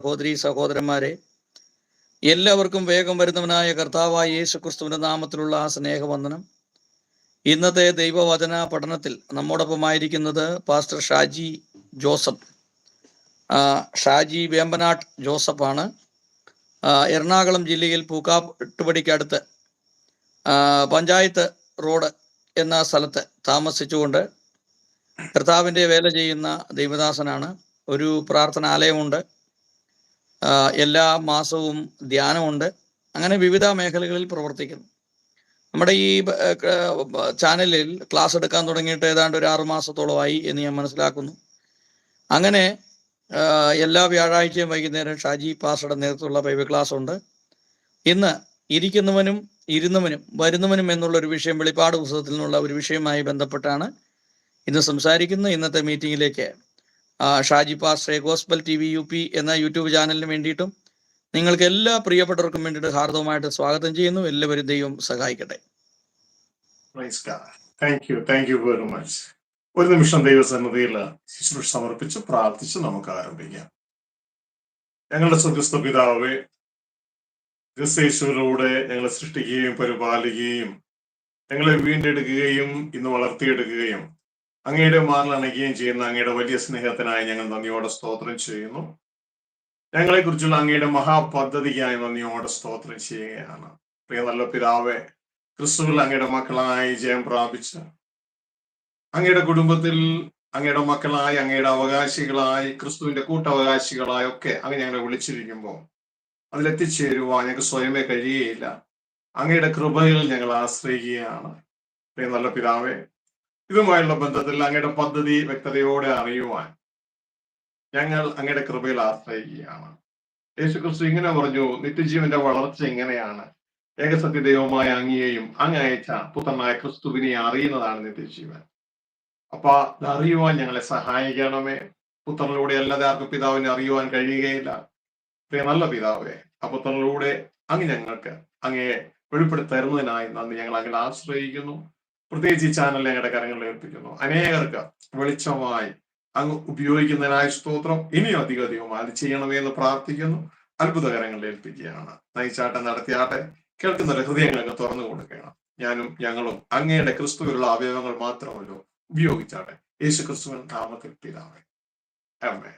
സഹോദരി സഹോദരന്മാരെ, എല്ലാവർക്കും വേഗം വരുന്നവനായ കർത്താവായ യേശു ക്രിസ്തുവിന്റെ നാമത്തിലുള്ള ആ സ്നേഹവന്ദനം. ഇന്നത്തെ ദൈവവചന പഠനത്തിൽ നമ്മോടൊപ്പമായിരിക്കുന്നത് പാസ്റ്റർ ഷാജി ജോസഫ്. ഷാജി വേമ്പനാട്ട് ജോസഫാണ്. എറണാകുളം ജില്ലയിൽ പൂക്കാട്ടുപടിക്കടുത്ത് പഞ്ചായത്ത് റോഡ് എന്ന സ്ഥലത്ത് താമസിച്ചുകൊണ്ട് കർത്താവിൻ്റെ വേല ചെയ്യുന്ന ദൈവദാസനാണ്. ഒരു പ്രാർത്ഥനാലയമുണ്ട്, എല്ലാ മാസവും ധ്യാനമുണ്ട്. അങ്ങനെ വിവിധ മേഖലകളിൽ പ്രവർത്തിക്കുന്നു. നമ്മുടെ ഈ ചാനലിൽ ക്ലാസ് എടുക്കാൻ തുടങ്ങിയിട്ട് ഏതാണ്ട് ഒരു 6 മാസത്തോളമായി എന്ന് ഞാൻ മനസ്സിലാക്കുന്നു. അങ്ങനെ എല്ലാ വ്യാഴാഴ്ചയും വൈകുന്നേരം ഷാജി പാസ്റ്ററുടെ നേതൃത്വമുള്ള ബൈബിൾ ക്ലാസ് ഉണ്ട്. ഇന്ന് ഇരിക്കുന്നവനും ഇരുന്നവനും വരുന്നവനും എന്നുള്ളൊരു വിഷയം വെളിപ്പാട് പുസ്തകത്തിൽ നിന്നുള്ള ഒരു വിഷയവുമായി ബന്ധപ്പെട്ടാണ് ഇന്ന് സംസാരിക്കുന്നത്. ഇന്നത്തെ മീറ്റിങ്ങിലേക്ക് Shaji pastor gospel TV UP എന്ന യൂട്യൂബ് ചാനലിന് വേണ്ടിയിട്ടും നിങ്ങൾക്ക് എല്ലാ പ്രിയപ്പെട്ടവർക്കും വേണ്ടിയിട്ട് ഹാർദവമായിട്ട് സ്വാഗതം ചെയ്യുന്നു. എല്ലാവരും ദൈവം സഹായിക്കട്ടെ. Thank you very much. ഒരു നിമിഷം ദൈവസന്നിധിയിൽ ശുശ്രൂഷ സമർപ്പിച്ച് പ്രാർത്ഥിച്ച് നമുക്ക് ആരംഭിക്കാം. ഞങ്ങളുടെ സ്വർഗ്ഗസ്ഥ പിതാവേ, ക്രിസ്തുയേശുവിലൂടെ ഞങ്ങളെ സൃഷ്ടിക്കുകയും പരിപാലിക്കുകയും ഞങ്ങളെ വീണ്ടെടുക്കുകയും ഇന്ന് വളർത്തിയെടുക്കുകയും അങ്ങയുടെ മാറിലണയുകയും ചെയ്യുന്ന അങ്ങയുടെ വലിയ സ്നേഹത്തിനായി ഞങ്ങൾ നന്ദിയോടെ സ്തോത്രം ചെയ്യുന്നു. ഞങ്ങളെ കുറിച്ചുള്ള അങ്ങയുടെ മഹാപദ്ധതിക്കായി നന്ദിയോടെ സ്തോത്രം ചെയ്യുകയാണ്. പ്രിയ നല്ല പിതാവേ, ക്രിസ്തുവിൽ അങ്ങയുടെ മക്കളായി ജയം പ്രാപിച്ച് അങ്ങയുടെ കുടുംബത്തിൽ അങ്ങയുടെ മക്കളായി അങ്ങയുടെ അവകാശികളായി ക്രിസ്തുവിന്റെ കൂട്ടവകാശികളായി ഒക്കെ അങ്ങ് ഞങ്ങളെ വിളിച്ചിരിക്കുമ്പോൾ അതിലെത്തിച്ചേരുവാൻ ഞങ്ങൾക്ക് സ്വയമേ കഴിയുകയില്ല. അങ്ങയുടെ കൃപയിൽ ഞങ്ങൾ ആശ്രയിക്കുകയാണ്. പ്രിയ നല്ല പിതാവേ, ഇതുമായുള്ള ബന്ധത്തിൽ അങ്ങയുടെ പദ്ധതി വ്യക്തതയോടെ അറിയുവാൻ ഞങ്ങൾ അങ്ങയുടെ കൃപയിൽ ആശ്രയിക്കുകയാണ്. യേശു ക്രിസ്തു ഇങ്ങനെ പറഞ്ഞു, നിത്യജീവന്റെ വളർച്ച ഇങ്ങനെയാണ്, ഏകസത്യ ദൈവമായ അങ്ങയെയും അങ്ങ് അയച്ച പുത്രനായ ക്രിസ്തുവിനെ അറിയുന്നതാണ് നിത്യജീവൻ. അപ്പൊ അത് അറിയുവാൻ ഞങ്ങളെ സഹായിക്കണമേ. പുത്രനിലൂടെ അല്ലാതെ ആർക്കും പിതാവിനെ അറിയുവാൻ കഴിയുകയില്ല. പ്രിയ നല്ല പിതാവേ, ആ പുത്രനിലൂടെ അങ്ങ് ഞങ്ങൾക്ക് അങ്ങയെ വെളിപ്പെടുത്തരുന്നതിനായി നന്ദി. ഞങ്ങൾ അങ്ങനെ ആശ്രയിക്കുന്നു. പ്രത്യേകിച്ച് ഈ ചാനൽ ഞങ്ങളുടെ കരങ്ങളിൽ ഏൽപ്പിക്കുന്നു. അനേകർക്ക് വെളിച്ചമായി അങ്ങ് ഉപയോഗിക്കുന്നതിനായി സ്തോത്രം. ഇനിയും അധികം അത് ചെയ്യണമേ എന്ന് പ്രാർത്ഥിക്കുന്നു. അത്ഭുതകരങ്ങളിൽ ഏൽപ്പിക്കുകയാണ്. നയിച്ചാട്ടെ, നടത്തിയാട്ടെ. കേൾക്കുന്ന ഹൃദയങ്ങളൊക്കെ തുറന്നു കൊടുക്കണം. ഞാനും ഞങ്ങളും അങ്ങയുടെ ക്രിസ്തുവിലുള്ള അവയവങ്ങൾ മാത്രമല്ലോ, ഉപയോഗിച്ചാട്ടെ. യേശു ക്രിസ്തുവിൻ നാമത്തിൽ പിതാവേ, ആമേൻ.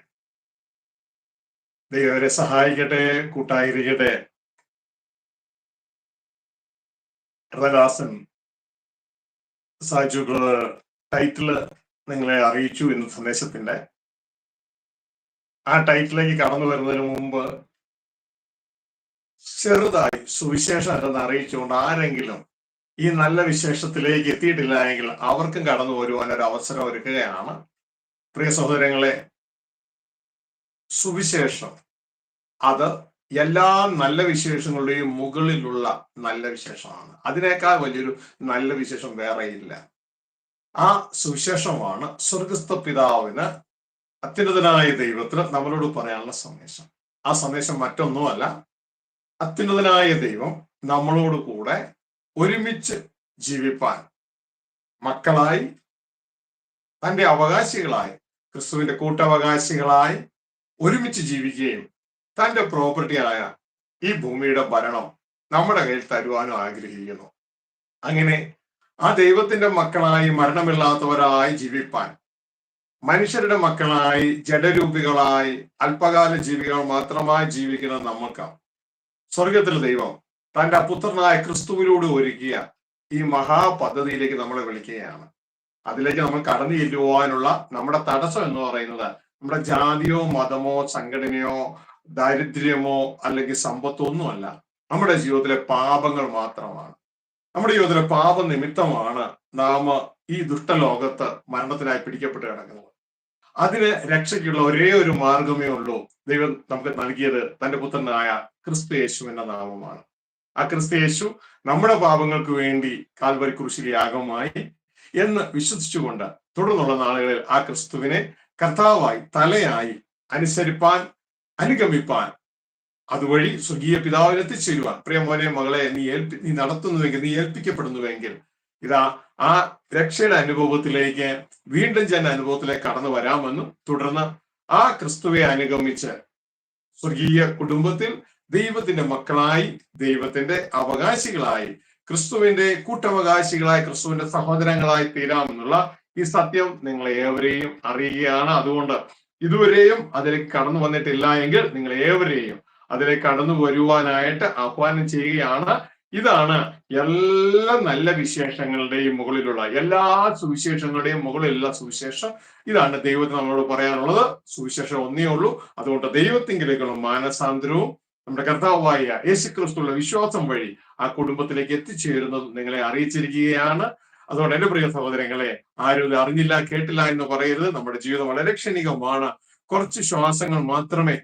ദൈവരെ സഹായിക്കട്ടെ, കൂട്ടായിരിക്കട്ടെ. ഹൃദയദാസൻ സാജു ടൈറ്റില് നിങ്ങളെ അറിയിച്ചു എന്ന സന്ദേശത്തിന്റെ. ആ ടൈറ്റിലേക്ക് കടന്നു വരുന്നതിന് മുമ്പ് ചെറുതായി സുവിശേഷം എന്തെന്ന് അറിയിച്ചുകൊണ്ട് ആരെങ്കിലും ഈ നല്ല വിശേഷത്തിലേക്ക് എത്തിയിട്ടില്ല എങ്കിൽ അവർക്കും കടന്നു വരുവാൻ ഒരു അവസരം ഒരുക്കുകയാണ്. പ്രിയ സഹോദരങ്ങളെ, സുവിശേഷം അത് എല്ലാ നല്ല വിശേഷങ്ങളുടെയും മുകളിലുള്ള നല്ല വിശേഷമാണ്. അതിനേക്കാൾ വലിയൊരു നല്ല വിശേഷം വേറെയില്ല. ആ സുവിശേഷമാണ് സ്വർഗസ്ഥ പിതാവിന്, അത്യുന്നതനായ ദൈവത്തിന് നമ്മളോട് പറയാനുള്ള സന്ദേശം. ആ സന്ദേശം മറ്റൊന്നുമല്ല, അത്യുന്നതനായ ദൈവം നമ്മളോട് കൂടെ ഒരുമിച്ച് ജീവിപ്പാൻ, മക്കളായി തൻ്റെ അവകാശികളായി ക്രിസ്തുവിന്റെ കൂട്ടവകാശികളായി ഒരുമിച്ച് ജീവിക്കുകയും തൻ്റെ പ്രോപ്പർട്ടിയായ ഈ ഭൂമിയുടെ ഭരണം നമ്മുടെ കയ്യിൽ തരുവാനും ആഗ്രഹിക്കുന്നു. അങ്ങനെ ആ ദൈവത്തിന്റെ മക്കളായി മരണമില്ലാത്തവരായി ജീവിപ്പാൻ, മനുഷ്യരുടെ മക്കളായി ജഡരൂപികളായി അല്പകാല ജീവികൾ മാത്രമായി ജീവിക്കുന്ന നമുക്ക് സ്വർഗത്തിലെ ദൈവം തൻ്റെ പുത്രനായ ക്രിസ്തുവിലൂടെ ഒരുക്കിയ ഈ മഹാപദ്ധതിയിലേക്ക് നമ്മളെ വിളിക്കുകയാണ്. അതിലേക്ക് നമ്മൾ കടന്നു ചെല്ലുവാനുള്ള നമ്മുടെ തടസ്സം എന്ന് പറയുന്നത് നമ്മുടെ ജാതിയോ മതമോ സംഘടനയോ ദാരിദ്ര്യമോ അല്ലെങ്കിൽ സമ്പത്തോ ഒന്നുമല്ല. നമ്മുടെ ജീവിതത്തിലെ പാപങ്ങൾ മാത്രമാണ്. നമ്മുടെ ജീവിതത്തിലെ പാപ നിമിത്തമാണ് നാം ഈ ദുഷ്ടലോകത്ത് മരണത്തിനായി പിടിക്കപ്പെട്ട് കിടക്കുന്നത്. അതിന് രക്ഷയ്ക്കുള്ള ഒരേ ഒരു മാർഗമേ ഉള്ളൂ. ദൈവം നമുക്ക് നൽകിയത് തൻ്റെ പുത്രനായ ക്രിസ്തു യേശുവിന്റെ നാമമാണ്. ആ ക്രിസ്തു യേശു നമ്മുടെ പാപങ്ങൾക്ക് വേണ്ടി കാൽവരി കുരിശിൽ യാഗമായി എന്ന് വിശ്വസിച്ചുകൊണ്ട് തുടർന്നുള്ള നാളുകളിൽ ആ ക്രിസ്തുവിനെ കർത്താവായി തലയായി അനുസരിപ്പാൻ, അനുഗമിപ്പാൻ, അതുവഴി സ്വർഗീയ പിതാവിന് എത്തിച്ചേരുവാൻ. പ്രിയമോനെ മകളെ, നീ നടത്തുന്നുവെങ്കിൽ, നീ ഏൽപ്പിക്കപ്പെടുന്നുവെങ്കിൽ ഇതാ ആ രക്ഷയുടെ അനുഭവത്തിലേക്ക്, വീണ്ടും ജന അനുഭവത്തിലേക്ക് കടന്നു വരാമെന്നും തുടർന്ന് ആ ക്രിസ്തുവെ അനുഗമിച്ച് സ്വർഗീയ കുടുംബത്തിൽ ദൈവത്തിന്റെ മക്കളായി, ദൈവത്തിന്റെ അവകാശികളായി, ക്രിസ്തുവിന്റെ കൂട്ടവകാശികളായി, ക്രിസ്തുവിന്റെ സഹോദരങ്ങളായി തീരാമെന്നുള്ള ഈ സത്യം നിങ്ങളെ ഏവരെയും അറിയുകയാണ്. അതുകൊണ്ട് ഇതുവരെയും അതിലേക്ക് കടന്നു വന്നിട്ടില്ല എങ്കിൽ നിങ്ങൾ ഏവരെയും അതിലേക്ക് കടന്നു വരുവാനായിട്ട് ആഹ്വാനം ചെയ്യുകയാണ്. ഇതാണ് എല്ലാ നല്ല വിശേഷങ്ങളുടെയും മുകളിലുള്ള, എല്ലാ സുവിശേഷങ്ങളുടെയും മുകളിലുള്ള സുവിശേഷം. ഇതാണ് ദൈവത്തിന് നമ്മളോട് പറയാനുള്ളത്. സുവിശേഷം ഒന്നേ ഉള്ളൂ. അതുകൊണ്ട് ദൈവത്തിങ്കിലേക്കുള്ള മാനസാന്തരവും നമ്മുടെ കർത്താവായ യേശുക്രിസ്തുവിലുള്ള വിശ്വാസം വഴി ആ കുടുംബത്തിലേക്ക് എത്തിച്ചേരുന്നത് നിങ്ങളെ അറിയിച്ചിരിക്കുകയാണ്. അതുകൊണ്ട് എന്റെ പ്രിയ സഹോദരങ്ങളെ, ആരും ഇത് അറിഞ്ഞില്ല കേട്ടില്ല എന്ന് പറയരുത്. നമ്മുടെ ജീവിതം വളരെ ക്ഷണികമാണ്. കുറച്ച് ശ്വാസങ്ങൾ മാത്രമേ,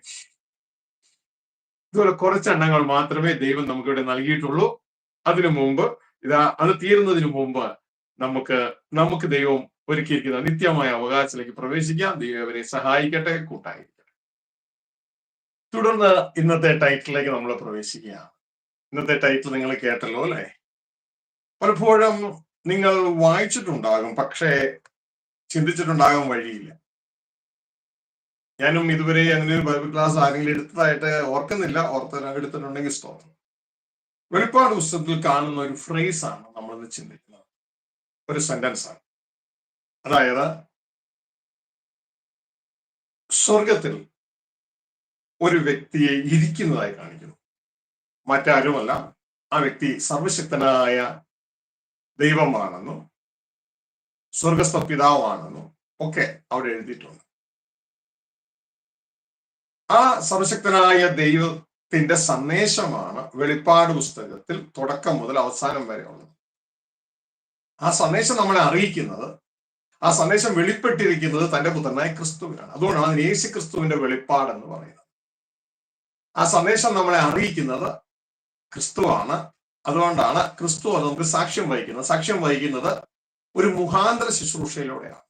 ഇതുപോലെ കുറച്ചെണ്ണങ്ങൾ മാത്രമേ ദൈവം നമുക്കിവിടെ നൽകിയിട്ടുള്ളൂ. അതിനു മുമ്പ് അത് തീരുന്നതിന് മുമ്പ് നമുക്ക് ദൈവം ഒരുക്കിയിരിക്കുന്ന നിത്യമായ അവകാശത്തിലേക്ക് പ്രവേശിക്കാം. ദൈവം അവരെ സഹായിക്കട്ടെ, കൂട്ടായിരിക്കട്ടെ. തുടർന്ന് ഇന്നത്തെ ടൈറ്റിലേക്ക് നമ്മൾ പ്രവേശിക്കുകയാണ്. ഇന്നത്തെ ടൈറ്റിൽ നിങ്ങൾ കേട്ടല്ലോ അല്ലെ? പലപ്പോഴും നിങ്ങൾ വായിച്ചിട്ടുണ്ടാകും, പക്ഷേ ചിന്തിച്ചിട്ടുണ്ടാകാൻ വഴിയില്ല. ഞാനും ഇതുവരെ അങ്ങനെ ഒരു ബൈബിൾ ക്ലാസ് ആരെങ്കിലും എടുത്തതായിട്ട് ഓർക്കുന്നില്ല. എടുത്തിട്ടുണ്ടെങ്കിൽ സ്തോത്രം. വെളിപ്പാട് പുസ്തകത്തിൽ കാണുന്ന ഒരു ഫ്രേസ് ആണ് നമ്മളിന്ന് ചിന്തിക്കുന്നത്, ഒരു സെന്റൻസ് ആണ്. അതായത്, സ്വർഗത്തിൽ ഒരു വ്യക്തിയെ ഇരിക്കുന്നതായി കാണിക്കുന്നു. മറ്റാരുമല്ല, ആ വ്യക്തി സർവശക്തനായ ദൈവമാണെന്നും സ്വർഗസ്ഥ പിതാവാണെന്നും ഒക്കെ അവിടെ എഴുതിയിട്ടുണ്ട്. ആ സർവശക്തനായ ദൈവത്തിന്റെ സന്ദേശമാണ് വെളിപ്പാട് പുസ്തകത്തിൽ തുടക്കം മുതൽ അവസാനം വരെ ഉള്ളത്. ആ സന്ദേശം നമ്മളെ അറിയിക്കുന്നത്, ആ സന്ദേശം വെളിപ്പെട്ടിരിക്കുന്നത് തന്റെ പുത്രനായ ക്രിസ്തുവിനാണ്. അതുകൊണ്ടാണ് യേശു ക്രിസ്തുവിന്റെ വെളിപ്പാട് എന്ന് പറയുന്നത്. ആ സന്ദേശം നമ്മളെ അറിയിക്കുന്നത് ക്രിസ്തുവാണ്. അതുകൊണ്ടാണ് ക്രിസ്തു അത് നമുക്ക് സാക്ഷ്യം വഹിക്കുന്നത് ഒരു മുഖാന്തര ശുശ്രൂഷയിലൂടെയാണ്.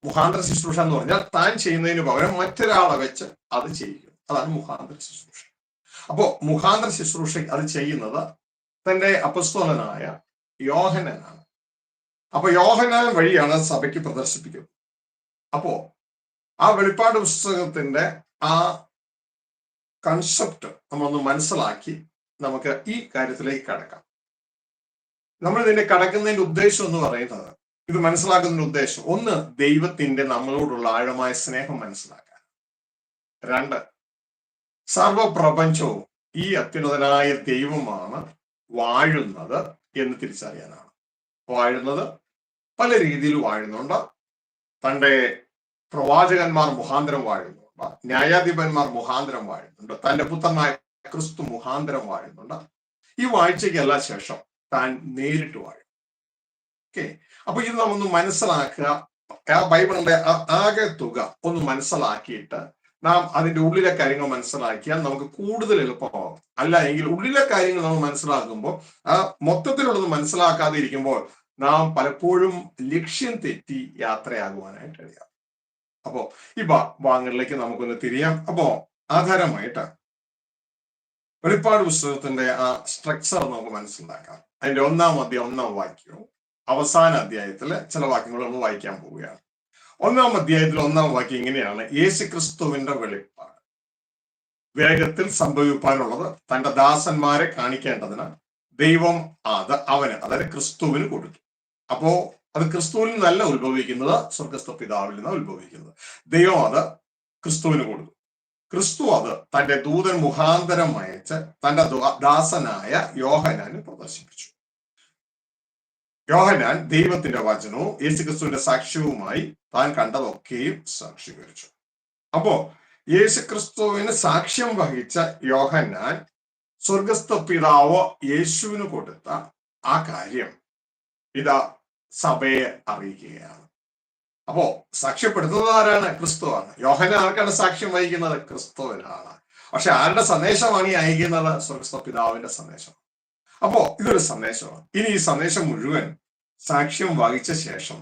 മുഖാന്തര ശുശ്രൂഷ എന്ന് പറഞ്ഞാൽ താൻ ചെയ്യുന്നതിന് പകരം മറ്റൊരാളെ വെച്ച് അത് ചെയ്യും. അതാണ് മുഖാന്തര ശുശ്രൂഷ. അപ്പോ മുഖാന്തര ശുശ്രൂഷ അത് ചെയ്യുന്നത് തന്റെ അപ്പസ്തോലനായ യോഹന്നാനാണ്. അപ്പൊ യോഹന്നാൻ വഴിയാണ് സഭയ്ക്ക് പ്രദർശിപ്പിക്കുന്നത്. അപ്പോ ആ വെളിപ്പാട് പുസ്തകത്തിന്റെ ആ കൺസെപ്റ്റ് നമ്മളൊന്ന് മനസ്സിലാക്കി നമുക്ക് ഈ കാര്യത്തിലേക്ക് കടക്കാം. നമ്മൾ ഇതിന്റെ കടക്കുന്നതിന്റെ ഉദ്ദേശം എന്ന് പറയുന്നത്, ഇത് മനസ്സിലാക്കുന്നതിന്റെ ഉദ്ദേശം, ഒന്ന്, ദൈവത്തിന്റെ നമ്മളോടുള്ള ആഴമായ സ്നേഹം മനസ്സിലാക്കാൻ. രണ്ട്, സർവപ്രപഞ്ചവും ഈ അത്യുന്നതനായ ദൈവമാണ് വാഴുന്നത് എന്ന് തിരിച്ചറിയാനാണ്. വാഴുന്നത് പല രീതിയിൽ വാഴുന്നുണ്ട്. തൻ്റെ പ്രവാചകന്മാർ മുഖാന്തരം വാഴുന്നുണ്ട്, ന്യായാധിപന്മാർ മുഖാന്തരം വാഴുന്നുണ്ട്, തന്റെ പുത്രനായ ക്രിസ്തു മുഖാന്തരം വാഴുന്നുണ്ട്. ഈ വാഴ്ചയ്ക്കെല്ലാം ശേഷം താൻ നേരിട്ട് വാഴും. ഓക്കെ, അപ്പൊ ഇത് നാം ഒന്ന് മനസ്സിലാക്കുക. ആ ബൈബിളിന്റെ ആകെ തുക ഒന്ന് മനസ്സിലാക്കിയിട്ട് നാം അതിന്റെ ഉള്ളിലെ കാര്യങ്ങൾ മനസ്സിലാക്കിയാൽ നമുക്ക് കൂടുതൽ എളുപ്പമാകും. അല്ല എങ്കിൽ ഉള്ളിലെ കാര്യങ്ങൾ നമ്മൾ മനസ്സിലാക്കുമ്പോൾ ആ മൊത്തത്തിലുള്ളത് മനസ്സിലാക്കാതെ ഇരിക്കുമ്പോൾ നാം പലപ്പോഴും ലക്ഷ്യം തെറ്റി യാത്രയാകുവാനായിട്ട് കഴിയാം. അപ്പോ ഈ ഭാഗങ്ങളിലേക്ക് നമുക്കൊന്ന് തിരിയാം. അപ്പോ ആധാരമായിട്ട് വെളിപ്പാട് പുസ്തകത്തിന്റെ ആ സ്ട്രക്ചർ നമുക്ക് മനസ്സിലാക്കാം. അതിന്റെ 1-ാം അധ്യായം 1-ാം വാക്യവും അവസാന അധ്യായത്തിലെ ചില വാക്യങ്ങൾ നമ്മൾ വായിക്കാൻ പോവുകയാണ്. 1-ാം അധ്യായത്തിൽ 1-ാം വാക്യം ഇങ്ങനെയാണ്: യേശുക്രിസ്തുവിന്റെ വെളിപ്പാട് വേഗത്തിൽ സംഭവിപ്പാനുള്ളത് തന്റെ ദാസന്മാരെ കാണിക്കേണ്ടതിന് ദൈവം അവന്, അതായത് ക്രിസ്തുവിന് കൊടുത്തു. അപ്പോ അത് ക്രിസ്തുവിൽ നിന്നല്ല ഉത്ഭവിക്കുന്നത്, സ്വർഗസ്ഥ പിതാവിൽ നിന്നാണ് ഉത്ഭവിക്കുന്നത്. ദൈവം അത് ക്രിസ്തുവിന് കൊടുത്തു. ക്രിസ്തു അത് തന്റെ ദൂതൻ മുഖാന്തരം അയച്ച് തന്റെ ദാസനായ യോഹന്നാന് പ്രദർശിപ്പിച്ചു. യോഹന്നാൻ ദൈവത്തിന്റെ വചനവും യേശുക്രിസ്തുവിന്റെ സാക്ഷ്യവുമായി താൻ കണ്ടതൊക്കെയും സാക്ഷീകരിച്ചു. അപ്പോ യേശുക്രിസ്തുവിന് സാക്ഷ്യം വഹിച്ച യോഹന്നാൻ സ്വർഗസ്ഥ പിതാവ് യേശുവിന് കൊടുത്ത ആ കാര്യം ഇതാ സഭയെ അറിയിക്കുകയാണ്. അപ്പോ സാക്ഷ്യപ്പെടുത്തുന്നത് ആരാണ്? ക്രിസ്തുവാണ്. യോഹന്നാൻ ആർക്കാണ് സാക്ഷ്യം വഹിക്കുന്നത്? ക്രിസ്തുവിനാണ്. പക്ഷെ ആരുടെ സന്ദേശമാണ് ഈ അയക്കുന്നത്? സ്വർഗസ്ഥ പിതാവിന്റെ സന്ദേശം. അപ്പോ ഇതൊരു സന്ദേശമാണ്. ഇനി ഈ സന്ദേശം മുഴുവൻ സാക്ഷ്യം വഹിച്ച ശേഷം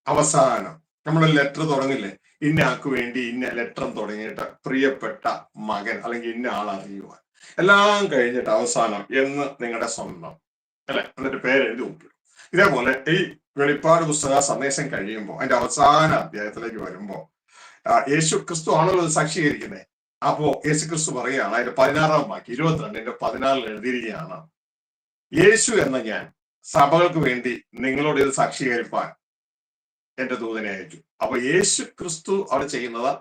അവസാനം നമ്മൾ ലെറ്റർ തുടങ്ങില്ലേ, ഇന്ന ആൾക്ക് വേണ്ടി ഇന്ന ലെറ്റർ തുടങ്ങിയിട്ട് പ്രിയപ്പെട്ട മകൻ അല്ലെങ്കിൽ ഇന്ന ആൾ അറിയുവാൻ, എല്ലാം കഴിഞ്ഞിട്ട് അവസാനം എന്ന് നിങ്ങളുടെ സ്വന്തം അല്ലെ, എന്നിട്ട് പേരെഴുതി ഒപ്പിടും. ഇതേപോലെ ഈ വെളിപ്പാട് പുസ്തക സന്ദേശം കഴിയുമ്പോൾ അതിന്റെ അവസാന അധ്യായത്തിലേക്ക് വരുമ്പോൾ യേശു ക്രിസ്തു ആണല്ലോ സാക്ഷീകരിക്കുന്നത്. അപ്പോ യേശുക്രിസ്തു പറയുകയാണ്, അതിന്റെ 16-ാം വാക്യം 22-14 എഴുതിയിരിക്കുകയാണ്, യേശു എന്ന ഞാൻ സഭകൾക്ക് വേണ്ടി നിങ്ങളോട് ഇത് സാക്ഷീകരിപ്പാൻ എന്റെ ദൂതനെ അയച്ചു. അപ്പൊ യേശു ക്രിസ്തു അവിടെ ചെയ്യുന്നത്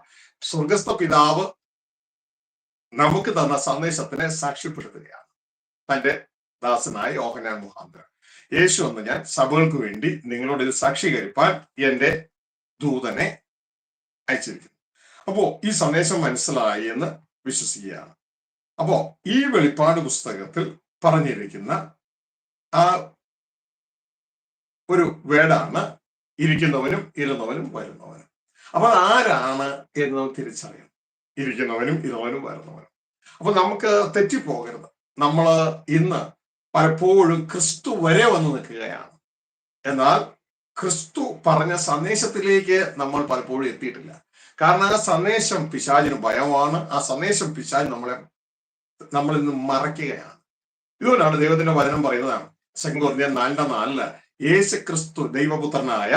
സ്വർഗസ്ഥ പിതാവ് നമുക്ക് തന്ന സന്ദേശത്തിനെ സാക്ഷ്യപ്പെടുത്തുകയാണ് തന്റെ ദാസനായ യോഹന്നാൻ മുഖാന്തരം. യേശു എന്ന് ഞാൻ സഭകൾക്ക് വേണ്ടി നിങ്ങളോട് ഇത് സാക്ഷീകരിപ്പാൻ എന്റെ ദൂതനെ അയച്ചിരിക്കുന്നു. അപ്പോ ഈ സന്ദേശം മനസ്സിലായി എന്ന് വിശ്വസിക്കുകയാണ്. അപ്പോ ഈ വെളിപ്പാട് പുസ്തകത്തിൽ പറഞ്ഞിരിക്കുന്ന ആ ഒരു വേടാണ് ഇരിക്കുന്നവനും ഇരുന്നവനും വരുന്നവനും. അപ്പൊ ആരാണ് എന്ന് തിരിച്ചറിയണം. ഇരിക്കുന്നവനും ഇരുന്നവനും വരുന്നവനും. അപ്പൊ നമുക്ക് തെറ്റിപ്പോകരുത്. നമ്മൾ ഇന്ന് പലപ്പോഴും ക്രിസ്തു വരെ വന്ന് നിൽക്കുകയാണ്. എന്നാൽ ക്രിസ്തു പറഞ്ഞ സന്ദേശത്തിലേക്ക് നമ്മൾ പലപ്പോഴും എത്തിയിട്ടില്ല. കാരണം ആ സന്ദേശം പിശാചിന് ഭയമാണ്. ആ സന്ദേശം പിശാച് നമ്മൾ ഇന്ന് മറയ്ക്കുകയാണ്. ഇതുകൊണ്ടാണ് ദൈവത്തിന്റെ വചനം പറയുന്നതാണ് 2 കൊരിന്ത്യർ 4:4 യേശു ക്രിസ്തു ദൈവപുത്രനായ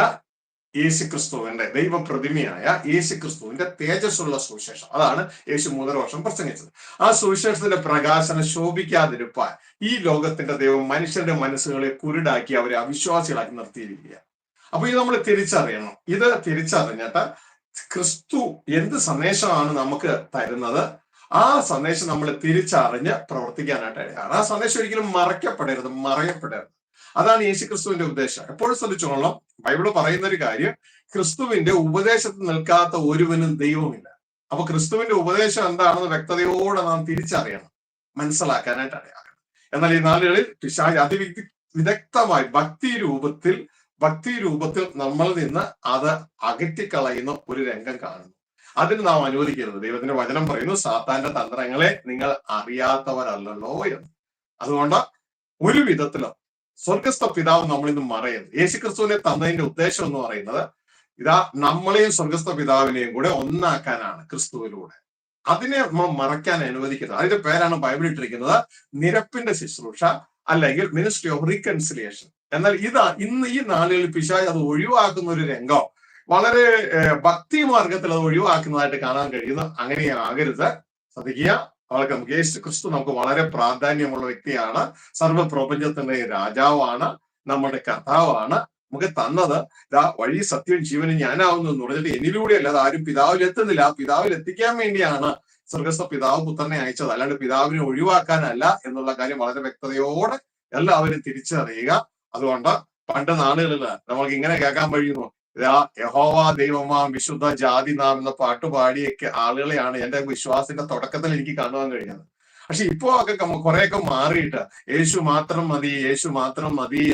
യേശു ക്രിസ്തുവിന്റെ ദൈവപ്രതിമയായ യേശു ക്രിസ്തുവിന്റെ തേജസ്സുള്ള സുവിശേഷം, അതാണ് യേശു 3.5 വർഷം പ്രസംഗിച്ചത്. ആ സുവിശേഷത്തിന്റെ പ്രകാശനം ശോഭിക്കാതിരുപ്പാൻ ഈ ലോകത്തിന്റെ ദൈവം മനുഷ്യരുടെ മനസ്സുകളെ കുരുടാക്കി അവരെ അവിശ്വാസികളാക്കി നിർത്തിയിരിക്കുക. അപ്പൊ ഇത് നമ്മൾ തിരിച്ചറിയണം. ഇത് തിരിച്ചറിഞ്ഞിട്ട് ക്രിസ്തു എന്ത് സന്ദേശമാണ് നമുക്ക് തരുന്നത്, ആ സന്ദേശം നമ്മൾ തിരിച്ചറിഞ്ഞ് പ്രവർത്തിക്കാനായിട്ട് ഇടയാണ്. ആ സന്ദേശം ഒരിക്കലും മറയപ്പെടരുത്. അതാണ് യേശു ക്രിസ്തുവിന്റെ ഉദ്ദേശം. എപ്പോഴും ശ്രദ്ധിച്ചോളാം, ബൈബിള് പറയുന്ന ഒരു കാര്യം, ക്രിസ്തുവിന്റെ ഉപദേശത്തിൽ നിൽക്കാത്ത ഒരുവനും ദൈവമില്ല. അപ്പൊ ക്രിസ്തുവിന്റെ ഉപദേശം എന്താണെന്ന് വ്യക്തതയോടെ നാം തിരിച്ചറിയണം, മനസ്സിലാക്കാനായിട്ട് ഇടയാകണം. എന്നാൽ ഈ നാളുകളിൽ പിശാച് വിദഗ്ധമായി ഭക്തി രൂപത്തിൽ നമ്മൾ നിന്ന് അത് അകറ്റിക്കളയുന്ന ഒരു രംഗം കാണുന്നു. അതിന് നാം അനുവദിക്കരുത്. ദൈവത്തിന്റെ വചനം പറയുന്നു, സാത്താന്റെ തന്ത്രങ്ങളെ നിങ്ങൾ അറിയാത്തവരല്ലോ എന്ന്. അതുകൊണ്ട് ഒരു വിധത്തിലും സ്വർഗസ്ഥ പിതാവ് നമ്മളിന്ന് മറയുന്നു. യേശുക്രിസ്തുവിനെ തന്നതിന്റെ ഉദ്ദേശം എന്ന് പറയുന്നത് ഇതാ നമ്മളെയും സ്വർഗസ്ഥ പിതാവിനെയും കൂടെ ഒന്നാക്കാനാണ് ക്രിസ്തുവിലൂടെ. അതിനെ നമ്മൾ മറയ്ക്കാൻ അനുവദിക്കുന്നത്. അതിന്റെ പേരാണ് ബൈബിൾ ഇട്ടിരിക്കുന്നത് നിരപ്പിന്റെ ശുശ്രൂഷ, അല്ലെങ്കിൽ മിനിസ്ട്രി ഓഫ് റീകൺസിലിയേഷൻ. എന്നാൽ ഇന്ന് ഈ നാളുകളിൽ പിശാച് അത് ഒഴിവാക്കുന്ന ഒരു രംഗം വളരെ ഭക്തി മാർഗത്തിൽ അത് ഒഴിവാക്കുന്നതായിട്ട് കാണാൻ കഴിയുന്നു. അങ്ങനെയാകരുത്, ശ്രദ്ധിക്കുക. നമുക്ക് യേശു ക്രിസ്തു നമുക്ക് വളരെ പ്രാധാന്യമുള്ള വ്യക്തിയാണ്. സർവ്വപ്രപഞ്ചത്തിന്റെ രാജാവാണ്, നമ്മുടെ കർത്താവാണ്. നമുക്ക് തന്നത് വഴി സത്യം ജീവനും ഞാനാവുന്നു എന്ന് പറഞ്ഞിട്ട് എന്നിലൂടെ അല്ലാതെ ആരും പിതാവിൽ എത്തുന്നില്ല. ആ പിതാവിൽ എത്തിക്കാൻ വേണ്ടിയാണ് സ്വർഗസ്ഥ പിതാവ് പുത്രനെ അയച്ചത്, അല്ലാണ്ട് പിതാവിനെ ഒഴിവാക്കാനല്ല എന്നുള്ള കാര്യം വളരെ വ്യക്തതയോടെ എല്ലാവരും തിരിച്ചറിയുക. അതുകൊണ്ട് പണ്ട് നാളുകളിൽ നമുക്ക് ഇങ്ങനെ കേൾക്കാൻ കഴിയുന്നു, യഹോവ ദൈവമാം വിശുദ്ധ ജാതി നാം എന്ന പാട്ടുപാടിയൊക്കെ ആളുകളെയാണ് എന്റെ വിശ്വാസത്തിന്റെ തുടക്കത്തിൽ എനിക്ക് കാണുവാൻ കഴിഞ്ഞത്. പക്ഷെ ഇപ്പോ ഒക്കെ കുറെയൊക്കെ മാറിയിട്ട് യേശു മാത്രം മതി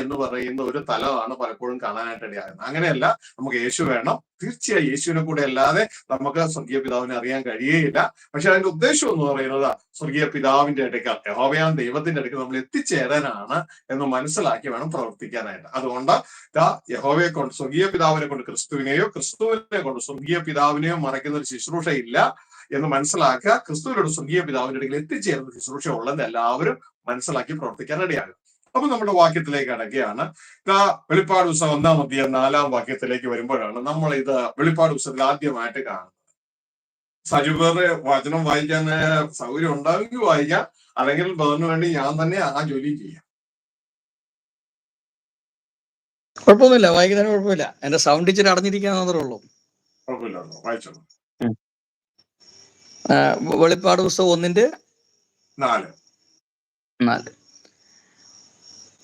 എന്ന് പറയുന്ന ഒരു തലമാണ് പലപ്പോഴും കാണാനായിട്ട് ഇടയാകുന്നത്. അങ്ങനെയല്ല, നമുക്ക് യേശു വേണം. തീർച്ചയായും യേശുവിനെ കൂടെ അല്ലാതെ നമുക്ക് സ്വർഗീയ പിതാവിനെ അറിയാൻ കഴിയുകയില്ല. പക്ഷെ അതിന്റെ ഉദ്ദേശം എന്ന് പറയുന്നത് സ്വർഗീയ പിതാവിന്റെ അടുക്കൽ, യഹോവയാം ദൈവത്തിന്റെ അടുക്കൽ നമ്മൾ എത്തിച്ചേരാനാണ് എന്ന് മനസ്സിലാക്കി വേണം പ്രവർത്തിക്കാനായിട്ട്. അതുകൊണ്ട് യഹോവയെ കൊണ്ട്, സ്വർഗീയ പിതാവിനെ കൊണ്ട് ക്രിസ്തുവിനെയോ കൊണ്ട് സ്വർഗീയ പിതാവിനെയോ മറയ്ക്കുന്ന ഒരു ശുശ്രൂഷ ഇല്ല എന്ന് മനസ്സിലാക്കുക. ക്രിസ്തുവിനോട് സ്വർഗീയ പിതാവിന്റെ അടുക്കൽ എത്തിച്ചേരുന്ന ശുശ്രൂഷ ഉള്ളത് എല്ലാവരും മനസ്സിലാക്കി പ്രവർത്തിക്കാൻ ഇടയാകും. അപ്പൊ നമ്മുടെ വാക്യത്തിലേക്ക് അടക്കുകയാണ്. വെളിപ്പാട് പുസ്തകം 1-ാം അധ്യായം 4-ാം വാക്യത്തിലേക്ക് വരുമ്പോഴാണ് നമ്മൾ ഇത് വെളിപ്പാട് പുസ്തകത്തിൽ ആദ്യമായിട്ട് കാണുന്നത്. സജുബേറെ വചനം വായിക്കാൻ സൗകര്യം ഉണ്ടാവുമെങ്കിൽ വായിക്കാം, അല്ലെങ്കിൽ അതിനു വേണ്ടി ഞാൻ തന്നെ ആ ജോലി ചെയ്യാം. കുഴപ്പമൊന്നുമില്ല, വായിക്കുന്നതിന് കുഴപ്പമില്ല. എന്റെ സൗണ്ട് ഇച്ചിരി അടഞ്ഞിരിക്കാൻ മാത്രമേ ഉള്ളൂ. കുഴപ്പമില്ലല്ലോ, വായിച്ചോളൂ. വെളിപ്പാട് പുസ്തകം 1:4.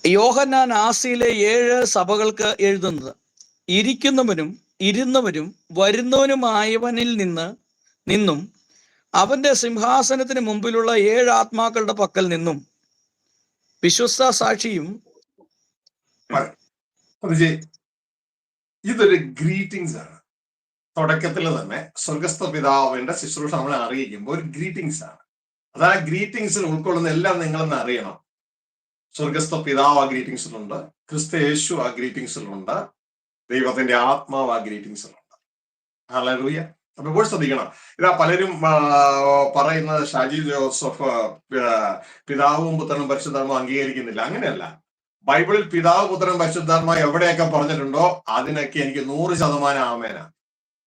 യോഹന്നാൻ ആസിയിലെ 7 സഭകൾക്ക് എഴുതുന്നത്, ഇരിക്കുന്നവനും ഇരുന്നവരും വരുന്നവനുമായവനിൽ നിന്നും അവന്റെ സിംഹാസനത്തിന് മുമ്പിലുള്ള 7 ആത്മാക്കളുടെ പക്കൽ നിന്നും വിശ്വസ്ത സാക്ഷിയും. ഇതൊരു ഗ്രീറ്റിംഗ്സ് ആണ്. തുടക്കത്തിൽ തന്നെ സ്വർഗസ്ഥ പിതാവിന്റെ ശുശ്രൂഷ നമ്മളെ അറിയിക്കുമ്പോൾ ഒരു ഗ്രീറ്റിംഗ്സ് ആണ്. അത് ആ ഗ്രീറ്റിംഗ്സിൽ ഉൾക്കൊള്ളുന്ന എല്ലാം നിങ്ങളെന്ന് അറിയണം. സ്വർഗസ്ഥ പിതാവ് ആ ഗ്രീറ്റിംഗ്സിലുണ്ട്, ക്രിസ്തു യേശു ആ ഗ്രീറ്റിംഗ്സിലുണ്ട്, ദൈവത്തിന്റെ ആത്മാവ് ആ ഗ്രീറ്റിംഗ്സിലുണ്ട്. ഹല്ലേലൂയ. അപ്പൊ ഇപ്പോൾ ശ്രദ്ധിക്കണം, പലരും പറയുന്നത് ഷാജി ജോസഫ് പിതാവും പുത്രനും പരിശുദ്ധാത്മാവും അംഗീകരിക്കുന്നില്ല. അങ്ങനെയല്ല. ബൈബിളിൽ പിതാവ് പുത്രൻ പരിശുദ്ധാത്മാ എവിടെയൊക്കെ പറഞ്ഞിട്ടുണ്ടോ അതിനൊക്കെ എനിക്ക് 100% ആമേന.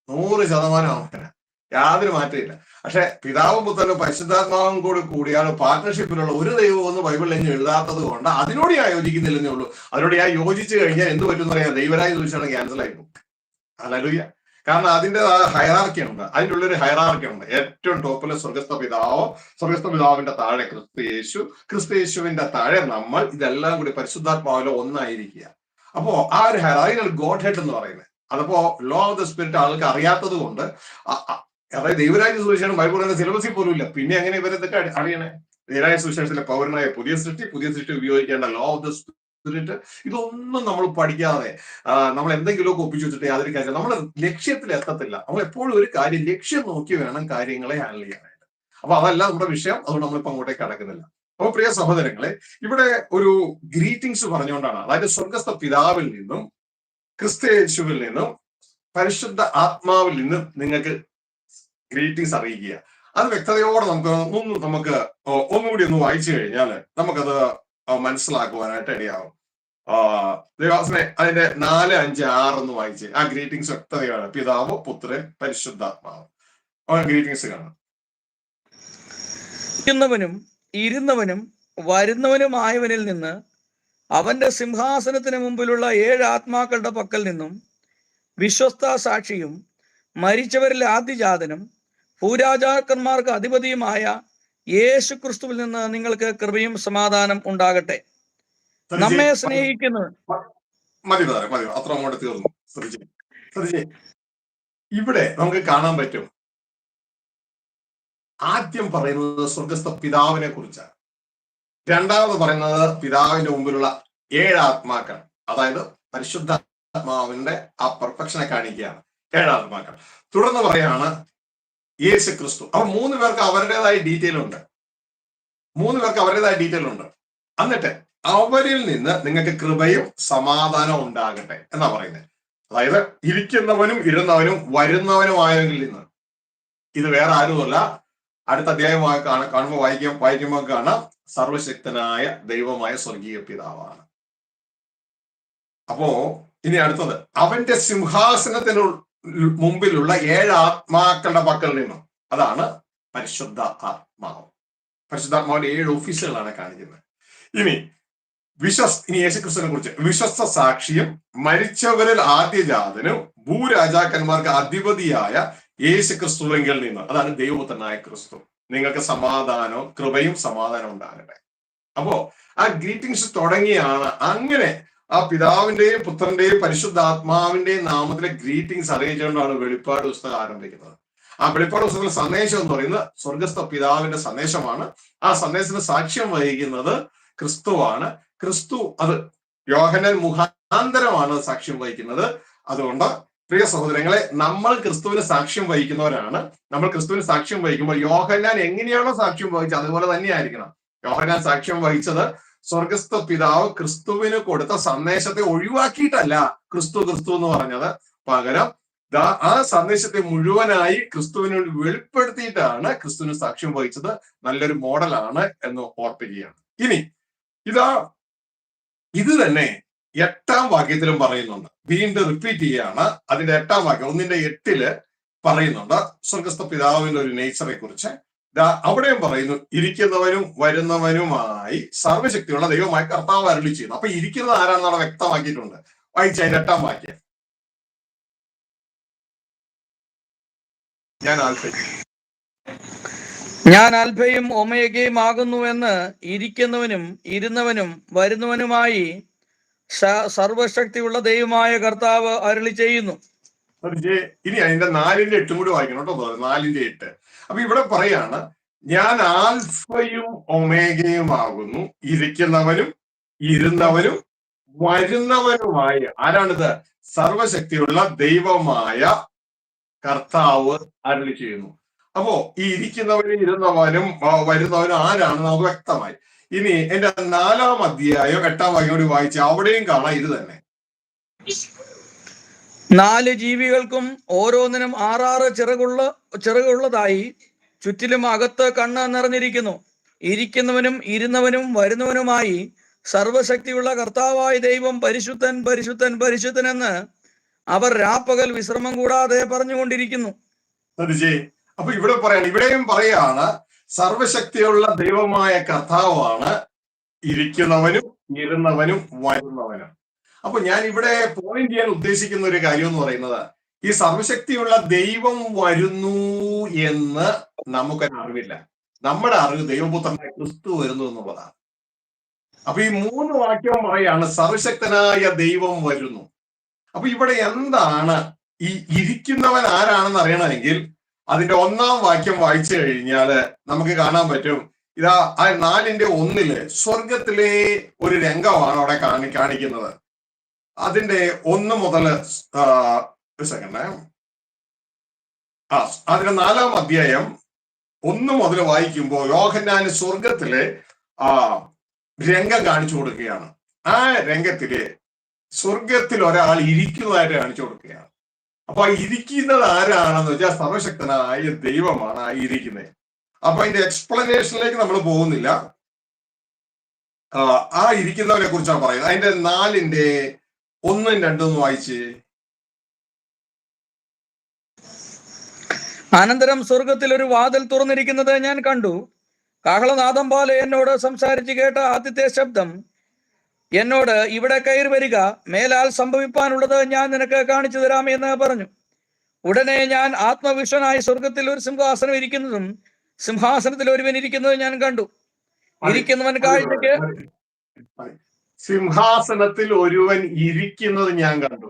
100% ആമേന. യാതൊരു മാറ്റമില്ല. പക്ഷെ പിതാവും പുത്രനും പരിശുദ്ധാത്മാവും കൂടി കൂടിയാണ് പാർട്ട്ണർഷിപ്പിലുള്ള ഒരു ദൈവം എന്ന് ബൈബിളിൽ എങ്ങും എഴുതാത്തത് കൊണ്ട് അതിനോട് ഞാൻ യോജിക്കുന്നില്ലെന്നേ ഉള്ളൂ. അതിനോട് ഞാൻ യോജിച്ചു കഴിഞ്ഞാൽ എന്ത് പറ്റുമെന്ന് പറയാം, ദൈവരായ ചോദിച്ചാണ് ക്യാൻസൽ ആയിപ്പോകും. ഹല്ലേലൂയ. കാരണം അതിന്റെ ഹൈറാർക്കി ഉണ്ട്, അതിൻ്റെ ഉള്ളൊരു ഹൈറാർക്കി ഉണ്ട്. ഏറ്റവും ടോപ്പില് സ്വർഗസ്ഥ പിതാവ്, സ്വർഗസ്ഥ പിതാവിന്റെ താഴെ ക്രിസ്തു യേശുവിന്റെ താഴെ നമ്മൾ, ഇതെല്ലാം കൂടി പരിശുദ്ധാത്മാവിലോ ഒന്നായിരിക്കുക. അപ്പോ ആ ഒരു ഹൈറാർക്കിയാണ് ഗോഡ് ഹെഡ് എന്ന് പറയുന്നത്. അതപ്പോ ലോ ഓഫ് ദ സ്പിരിറ്റ് ആൾക്ക് അറിയാത്തത് കൊണ്ട്, അതായത് ദൈവരാജ്യ സുവിശേഷം ബൈബിൾ പറയുന്ന സിലബസിൽ പോലും ഇല്ല, പിന്നെ എങ്ങനെ ഇവരെന്തൊക്കെ അറിയണേ? ദൈവരാജ്യ സുവിശേഷത്തിലെ പൗരനായ പുതിയ സൃഷ്ടി ഉപയോഗിക്കേണ്ട ലോ ഓഫ് ദ സ്പിരിറ്റ്, ഇതൊന്നും നമ്മൾ പഠിക്കാതെ നമ്മൾ എന്തെങ്കിലുമൊക്കെ ഒപ്പിച്ചു വെച്ചിട്ട് യാതൊരു കാര്യം നമ്മൾ ലക്ഷ്യത്തിൽ എത്തത്തില്ല. നമ്മൾ എപ്പോഴും ഒരു കാര്യം ലക്ഷ്യം നോക്കി വേണം കാര്യങ്ങളെ ഹാൻഡിൽ ചെയ്യാനായിട്ട്. അപ്പൊ അതല്ല നമ്മുടെ വിഷയം, അതുകൊണ്ട് നമ്മളിപ്പോ അങ്ങോട്ടേക്ക് കടക്കുന്നില്ല. അപ്പൊ പ്രിയ സഹോദരങ്ങളെ, ഇവിടെ ഒരു ഗ്രീറ്റിംഗ്സ് പറഞ്ഞുകൊണ്ടാണ്, അതായത് സ്വർഗസ്ഥ പിതാവിൽ നിന്നും ക്രിസ്തു യേശുവിൽ നിന്നും പരിശുദ്ധ ആത്മാവിൽ നിന്നും നിങ്ങൾക്ക് ഗ്രീറ്റിംഗ്സ് അറിയിക്കുക. അത് വ്യക്തതയോടെ നമുക്ക് ഒന്നുകൂടി ഒന്ന് വായിച്ചു കഴിഞ്ഞാൽ നമുക്കത് മനസ്സിലാക്കുവാനായിട്ട് ഇടയാവും. ദേവാസനെ അതിന്റെ 4, 5, 6 ഒന്ന് വായിച്ച് ആ ഗ്രീറ്റിംഗ്സ് വ്യക്തതയാണ്. പിതാവ്, പുത്രൻ, പരിശുദ്ധാത്മാവ്. ഗ്രീറ്റിംഗ്സ് കാണാം. ഇരുന്നവനും വരുന്നവനുമായവനിൽ നിന്ന് അവന്റെ സിംഹാസനത്തിന് മുമ്പിലുള്ള 7 ആത്മാക്കളുടെ പക്കൽ നിന്നും വിശ്വസ്ത സാക്ഷിയും മരിച്ചവരിൽ ആദ്യജാതനും ഭൂരാജാക്കന്മാർക്ക് അധിപതിയുമായ യേശു ക്രിസ്തുവിൽ നിന്ന് നിങ്ങൾക്ക് കൃപയും സമാധാനം ഉണ്ടാകട്ടെ. നമ്മെ സ്നേഹിക്കുന്നു. മതി, അത്ര അങ്ങോട്ട് തീർന്നു. ഇവിടെ നമുക്ക് കാണാൻ പറ്റും, ആദ്യം പറയുന്നത് സ്വർഗസ്ഥ പിതാവിനെ കുറിച്ചാണ്. രണ്ടാമത് പറയുന്നത് പിതാവിന്റെ മുമ്പിലുള്ള 7 ആത്മാക്കൾ, അതായത് പരിശുദ്ധാത്മാവിന്റെ ആ പെർഫെക്ഷനെ കാണിക്കുകയാണ് 7 ആത്മാക്കൾ. തുടർന്ന് പറയാണ് യേശു ക്രിസ്തു. അപ്പൊ 3 പേർക്ക് അവരുടേതായ ഡീറ്റെയിൽ ഉണ്ട്. എന്നിട്ട് അവരിൽ നിന്ന് നിങ്ങൾക്ക് കൃപയും സമാധാനവും ഉണ്ടാകട്ടെ എന്നാ പറയുന്നത്. അതായത് ഇരിക്കുന്നവനും ഇരുന്നവനും വരുന്നവനുമായവരിൽ നിന്ന്. ഇത് വേറെ ആരുമല്ല, അടുത്ത അധ്യായമായി കാണുമ്പോൾ വായിക്കുമ്പോൾ കാണാം, സർവശക്തനായ ദൈവമായ സ്വർഗീയ പിതാവാണ്. അപ്പോ ഇനി അടുത്തത്, അവന്റെ സിംഹാസനത്തിന് മുമ്പിലുള്ള 7 ആത്മാക്കളുടെ പക്കൽ നിന്നും, അതാണ് പരിശുദ്ധ ആത്മാവ്. പരിശുദ്ധാത്മാവിന്റെ 7 ഓഫീസുകളാണ് കാണിക്കുന്നത്. ഇനി യേശുക്രിസ്തുവിനെ കുറിച്ച് വിശ്വസ്ത സാക്ഷിയും മരിച്ചവരിൽ ആദ്യജാതനും ഭൂരാജാക്കന്മാർക്ക് അധിപതിയായ യേശു ക്രിസ്തുവെങ്കിൽ നിന്ന്, അതാണ് ദൈവപുത്രനായ ക്രിസ്തു, നിങ്ങൾക്ക് സമാധാനവും കൃപയും സമാധാനം ഉണ്ടാകട്ടെ. അപ്പോ ആ ഗ്രീറ്റിംഗ്സ് തുടങ്ങിയാണ്. അങ്ങനെ ആ പിതാവിന്റെയും പുത്രന്റെയും പരിശുദ്ധാത്മാവിന്റെയും നാമത്തിലെ ഗ്രീറ്റിംഗ്സ് അറിയിച്ചുകൊണ്ടാണ് വെളിപ്പാട് പുസ്തകം ആരംഭിക്കുന്നത്. ആ വെളിപ്പാട് പുസ്തകത്തിലെ സന്ദേശം എന്ന് പറയുന്നത് സ്വർഗസ്ഥ പിതാവിന്റെ സന്ദേശമാണ്. ആ സന്ദേശത്തിന് സാക്ഷ്യം വഹിക്കുന്നത് ക്രിസ്തുവാണ്. ക്രിസ്തു അത് യോഹന്നാൻ മുഖാന്തരമാണ് സാക്ഷ്യം വഹിക്കുന്നത്. അതുകൊണ്ട് പ്രിയ സഹോദരങ്ങളെ, നമ്മൾ ക്രിസ്തുവിന് സാക്ഷ്യം വഹിക്കുന്നവരാണ്. നമ്മൾ ക്രിസ്തുവിന് സാക്ഷ്യം വഹിക്കുമ്പോൾ യോഹന്നാൻ എങ്ങനെയാണോ സാക്ഷ്യം വഹിച്ചത് അതുപോലെ തന്നെയായിരിക്കണം. യോഹന്നാൻ സാക്ഷ്യം വഹിച്ചത് സ്വർഗസ്ഥ പിതാവ് ക്രിസ്തുവിന് കൊടുത്ത സന്ദേശത്തെ ഒഴിവാക്കിയിട്ടല്ല ക്രിസ്തു എന്ന് പറഞ്ഞത്. പകരം ആ സന്ദേശത്തെ മുഴുവനായി ക്രിസ്തുവിന് വെളിപ്പെടുത്തിയിട്ടാണ് ക്രിസ്തുവിന് സാക്ഷ്യം വഹിച്ചത്. നല്ലൊരു മോഡലാണ് എന്ന് ഓർപ്പിക്കുകയാണ്. ഇനി ഇത് തന്നെ 8-ാം വാക്യത്തിലും പറയുന്നുണ്ട്. വീണ്ടും റിപ്പീറ്റ് ചെയ്യാണ്. അതിന്റെ 8-ാം വാക്യം 1:8 പറയുന്നുണ്ട് സ്വർഗസ്ഥ പിതാവിന്റെ ഒരു നേച്ചറെ കുറിച്ച്. അവിടെയും പറയുന്നു, ഇരിക്കുന്നവനും വരുന്നവനുമായി സർവശക്തിയുള്ള ദൈവമായ കർത്താവ് അരുളി ചെയ്യുന്നു. അപ്പൊ ഇരിക്കുന്നത് ആരാണെന്നാണ് വ്യക്തമാക്കിയിട്ടുണ്ട്. വായിച്ച അതിന്റെ 8-ാം വാക്യം. ഞാൻ അൽഫയും ഒമേഗയും ആകുന്നു എന്ന് ഇരിക്കുന്നവനും ഇരുന്നവനും വരുന്നവനുമായി സർവശക്തിയുള്ള ദൈവമായ കർത്താവ് അരുളി ചെയ്യുന്നു. ഇനി അതിന്റെ 4-8 കൂടി വായിക്കണം കേട്ടോ. 4-8. അപ്പൊ ഇവിടെ പറയാണ്, ഞാൻ ആൽഫയും ഒമേഗയും ആകുന്നു, ഇരിക്കുന്നവനും ഇരുന്നവനും വരുന്നവനുമായ, ആരാണിത്? സർവശക്തിയുള്ള ദൈവമായ കർത്താവ് അരുളി ചെയ്യുന്നു. അപ്പോ ഈ ഇരിക്കുന്നവനും ഇരുന്നവനും വരുന്നവനും ആരാണ് നമുക്ക് വ്യക്തമായി. ഇനി എന്റെ 4-ാം അധ്യായം 8-ാം വാക്യം കൂടി വായിച്ച് അവിടെയും കാണാം ഇത് തന്നെ. 4 ജീവികൾക്കും ഓരോന്നിനും 6 ചിറകുള്ളതായി ചുറ്റിലും അകത്ത് കണ്ണ് നിറഞ്ഞിരിക്കുന്നു. ഇരിക്കുന്നവനും ഇരുന്നവനും വരുന്നവനുമായി സർവശക്തിയുള്ള കർത്താവായ ദൈവം പരിശുദ്ധൻ പരിശുദ്ധൻ പരിശുദ്ധൻ എന്ന് അവർ രാപ്പകൽ വിശ്രമം കൂടാതെ പറഞ്ഞുകൊണ്ടിരിക്കുന്നു. അപ്പൊ ഇവിടെയും പറയാണ് സർവശക്തിയുള്ള ദൈവമായ കർത്താവാണ് ഇരിക്കുന്നവനും ഇരുന്നവനും വരുന്നവനും. അപ്പൊ ഞാൻ ഇവിടെ പോയിന്റ് ചെയ്യാൻ ഉദ്ദേശിക്കുന്ന ഒരു കാര്യം എന്ന് പറയുന്നത്, ഈ സർവശക്തിയുള്ള ദൈവം വരുന്നു എന്ന് നമുക്കൊരു അറിവില്ല. നമ്മുടെ അറിവ് ദൈവപുത്രനായ ക്രിസ്തു വരുന്നു എന്നുള്ളതാണ്. അപ്പൊ ഈ 3 വാക്യം പറയാണ് സർവശക്തനായ ദൈവം വരുന്നു. അപ്പൊ ഇവിടെ എന്താണ് ഈ ഇരിക്കുന്നവൻ ആരാണെന്ന് അറിയണമെങ്കിൽ അതിന്റെ 1-ാം വാക്യം വായിച്ചു കഴിഞ്ഞാല് നമുക്ക് കാണാൻ പറ്റും. ഇതാ ആ 4:1 സ്വർഗത്തിലെ ഒരു രംഗമാണ് അവിടെ കാണിക്കുന്നത്. അതിന്റെ 1 മുതൽ ഒരു സെക്കൻഡ്, അതിന്റെ 4-ാം അധ്യായം 1 മുതൽ വായിക്കുമ്പോൾ യോഹന്നാന് സ്വർഗത്തിലെ രംഗം കാണിച്ചു കൊടുക്കുകയാണ്. ആ രംഗത്തില് സ്വർഗത്തിൽ ഒരാൾ ഇരിക്കുന്നതായിട്ട് കാണിച്ചു കൊടുക്കുകയാണ്. അപ്പൊ ആ ഇരിക്കുന്നത് ആരാണെന്ന് വെച്ചാൽ സർവശക്തനായ ദൈവമാണ് ആ ഇരിക്കുന്നത്. അപ്പൊ അതിന്റെ എക്സ്പ്ലനേഷനിലേക്ക് നമ്മൾ പോകുന്നില്ല. ആ ഇരിക്കുന്നവരെ കുറിച്ചാണ് പറയുന്നത്. അതിന്റെ 4-ന്റെ 1, 2 വായിച്ച്. അനന്തരം സ്വർഗത്തിൽ ഒരു വാതിൽ തുറന്നിരിക്കുന്നത് ഞാൻ കണ്ടു. കാഹളനാദം പോലെ എന്നോട് സംസാരിച്ച് കേട്ട ആദ്യത്തെ ശബ്ദം എന്നോട്, ഇവിടെ കയറി വരിക, മേലാൽ സംഭവിപ്പാനുള്ളത് ഞാൻ നിനക്ക് കാണിച്ചു തരാമെന്ന് പറഞ്ഞു. ഉടനെ ഞാൻ ആത്മവിശ്വനായി സ്വർഗത്തിൽ ഒരു സിംഹാസനം ഇരിക്കുന്നതും സിംഹാസനത്തിൽ ഒരുവൻ ഇരിക്കുന്നത് ഞാൻ കണ്ടു. ഇരിക്കുന്നവൻ കാഴ്ചയ്ക്ക് സിംഹാസനത്തിൽ ഒരുവൻ ഇരിക്കുന്നത് ഞാൻ കണ്ടു.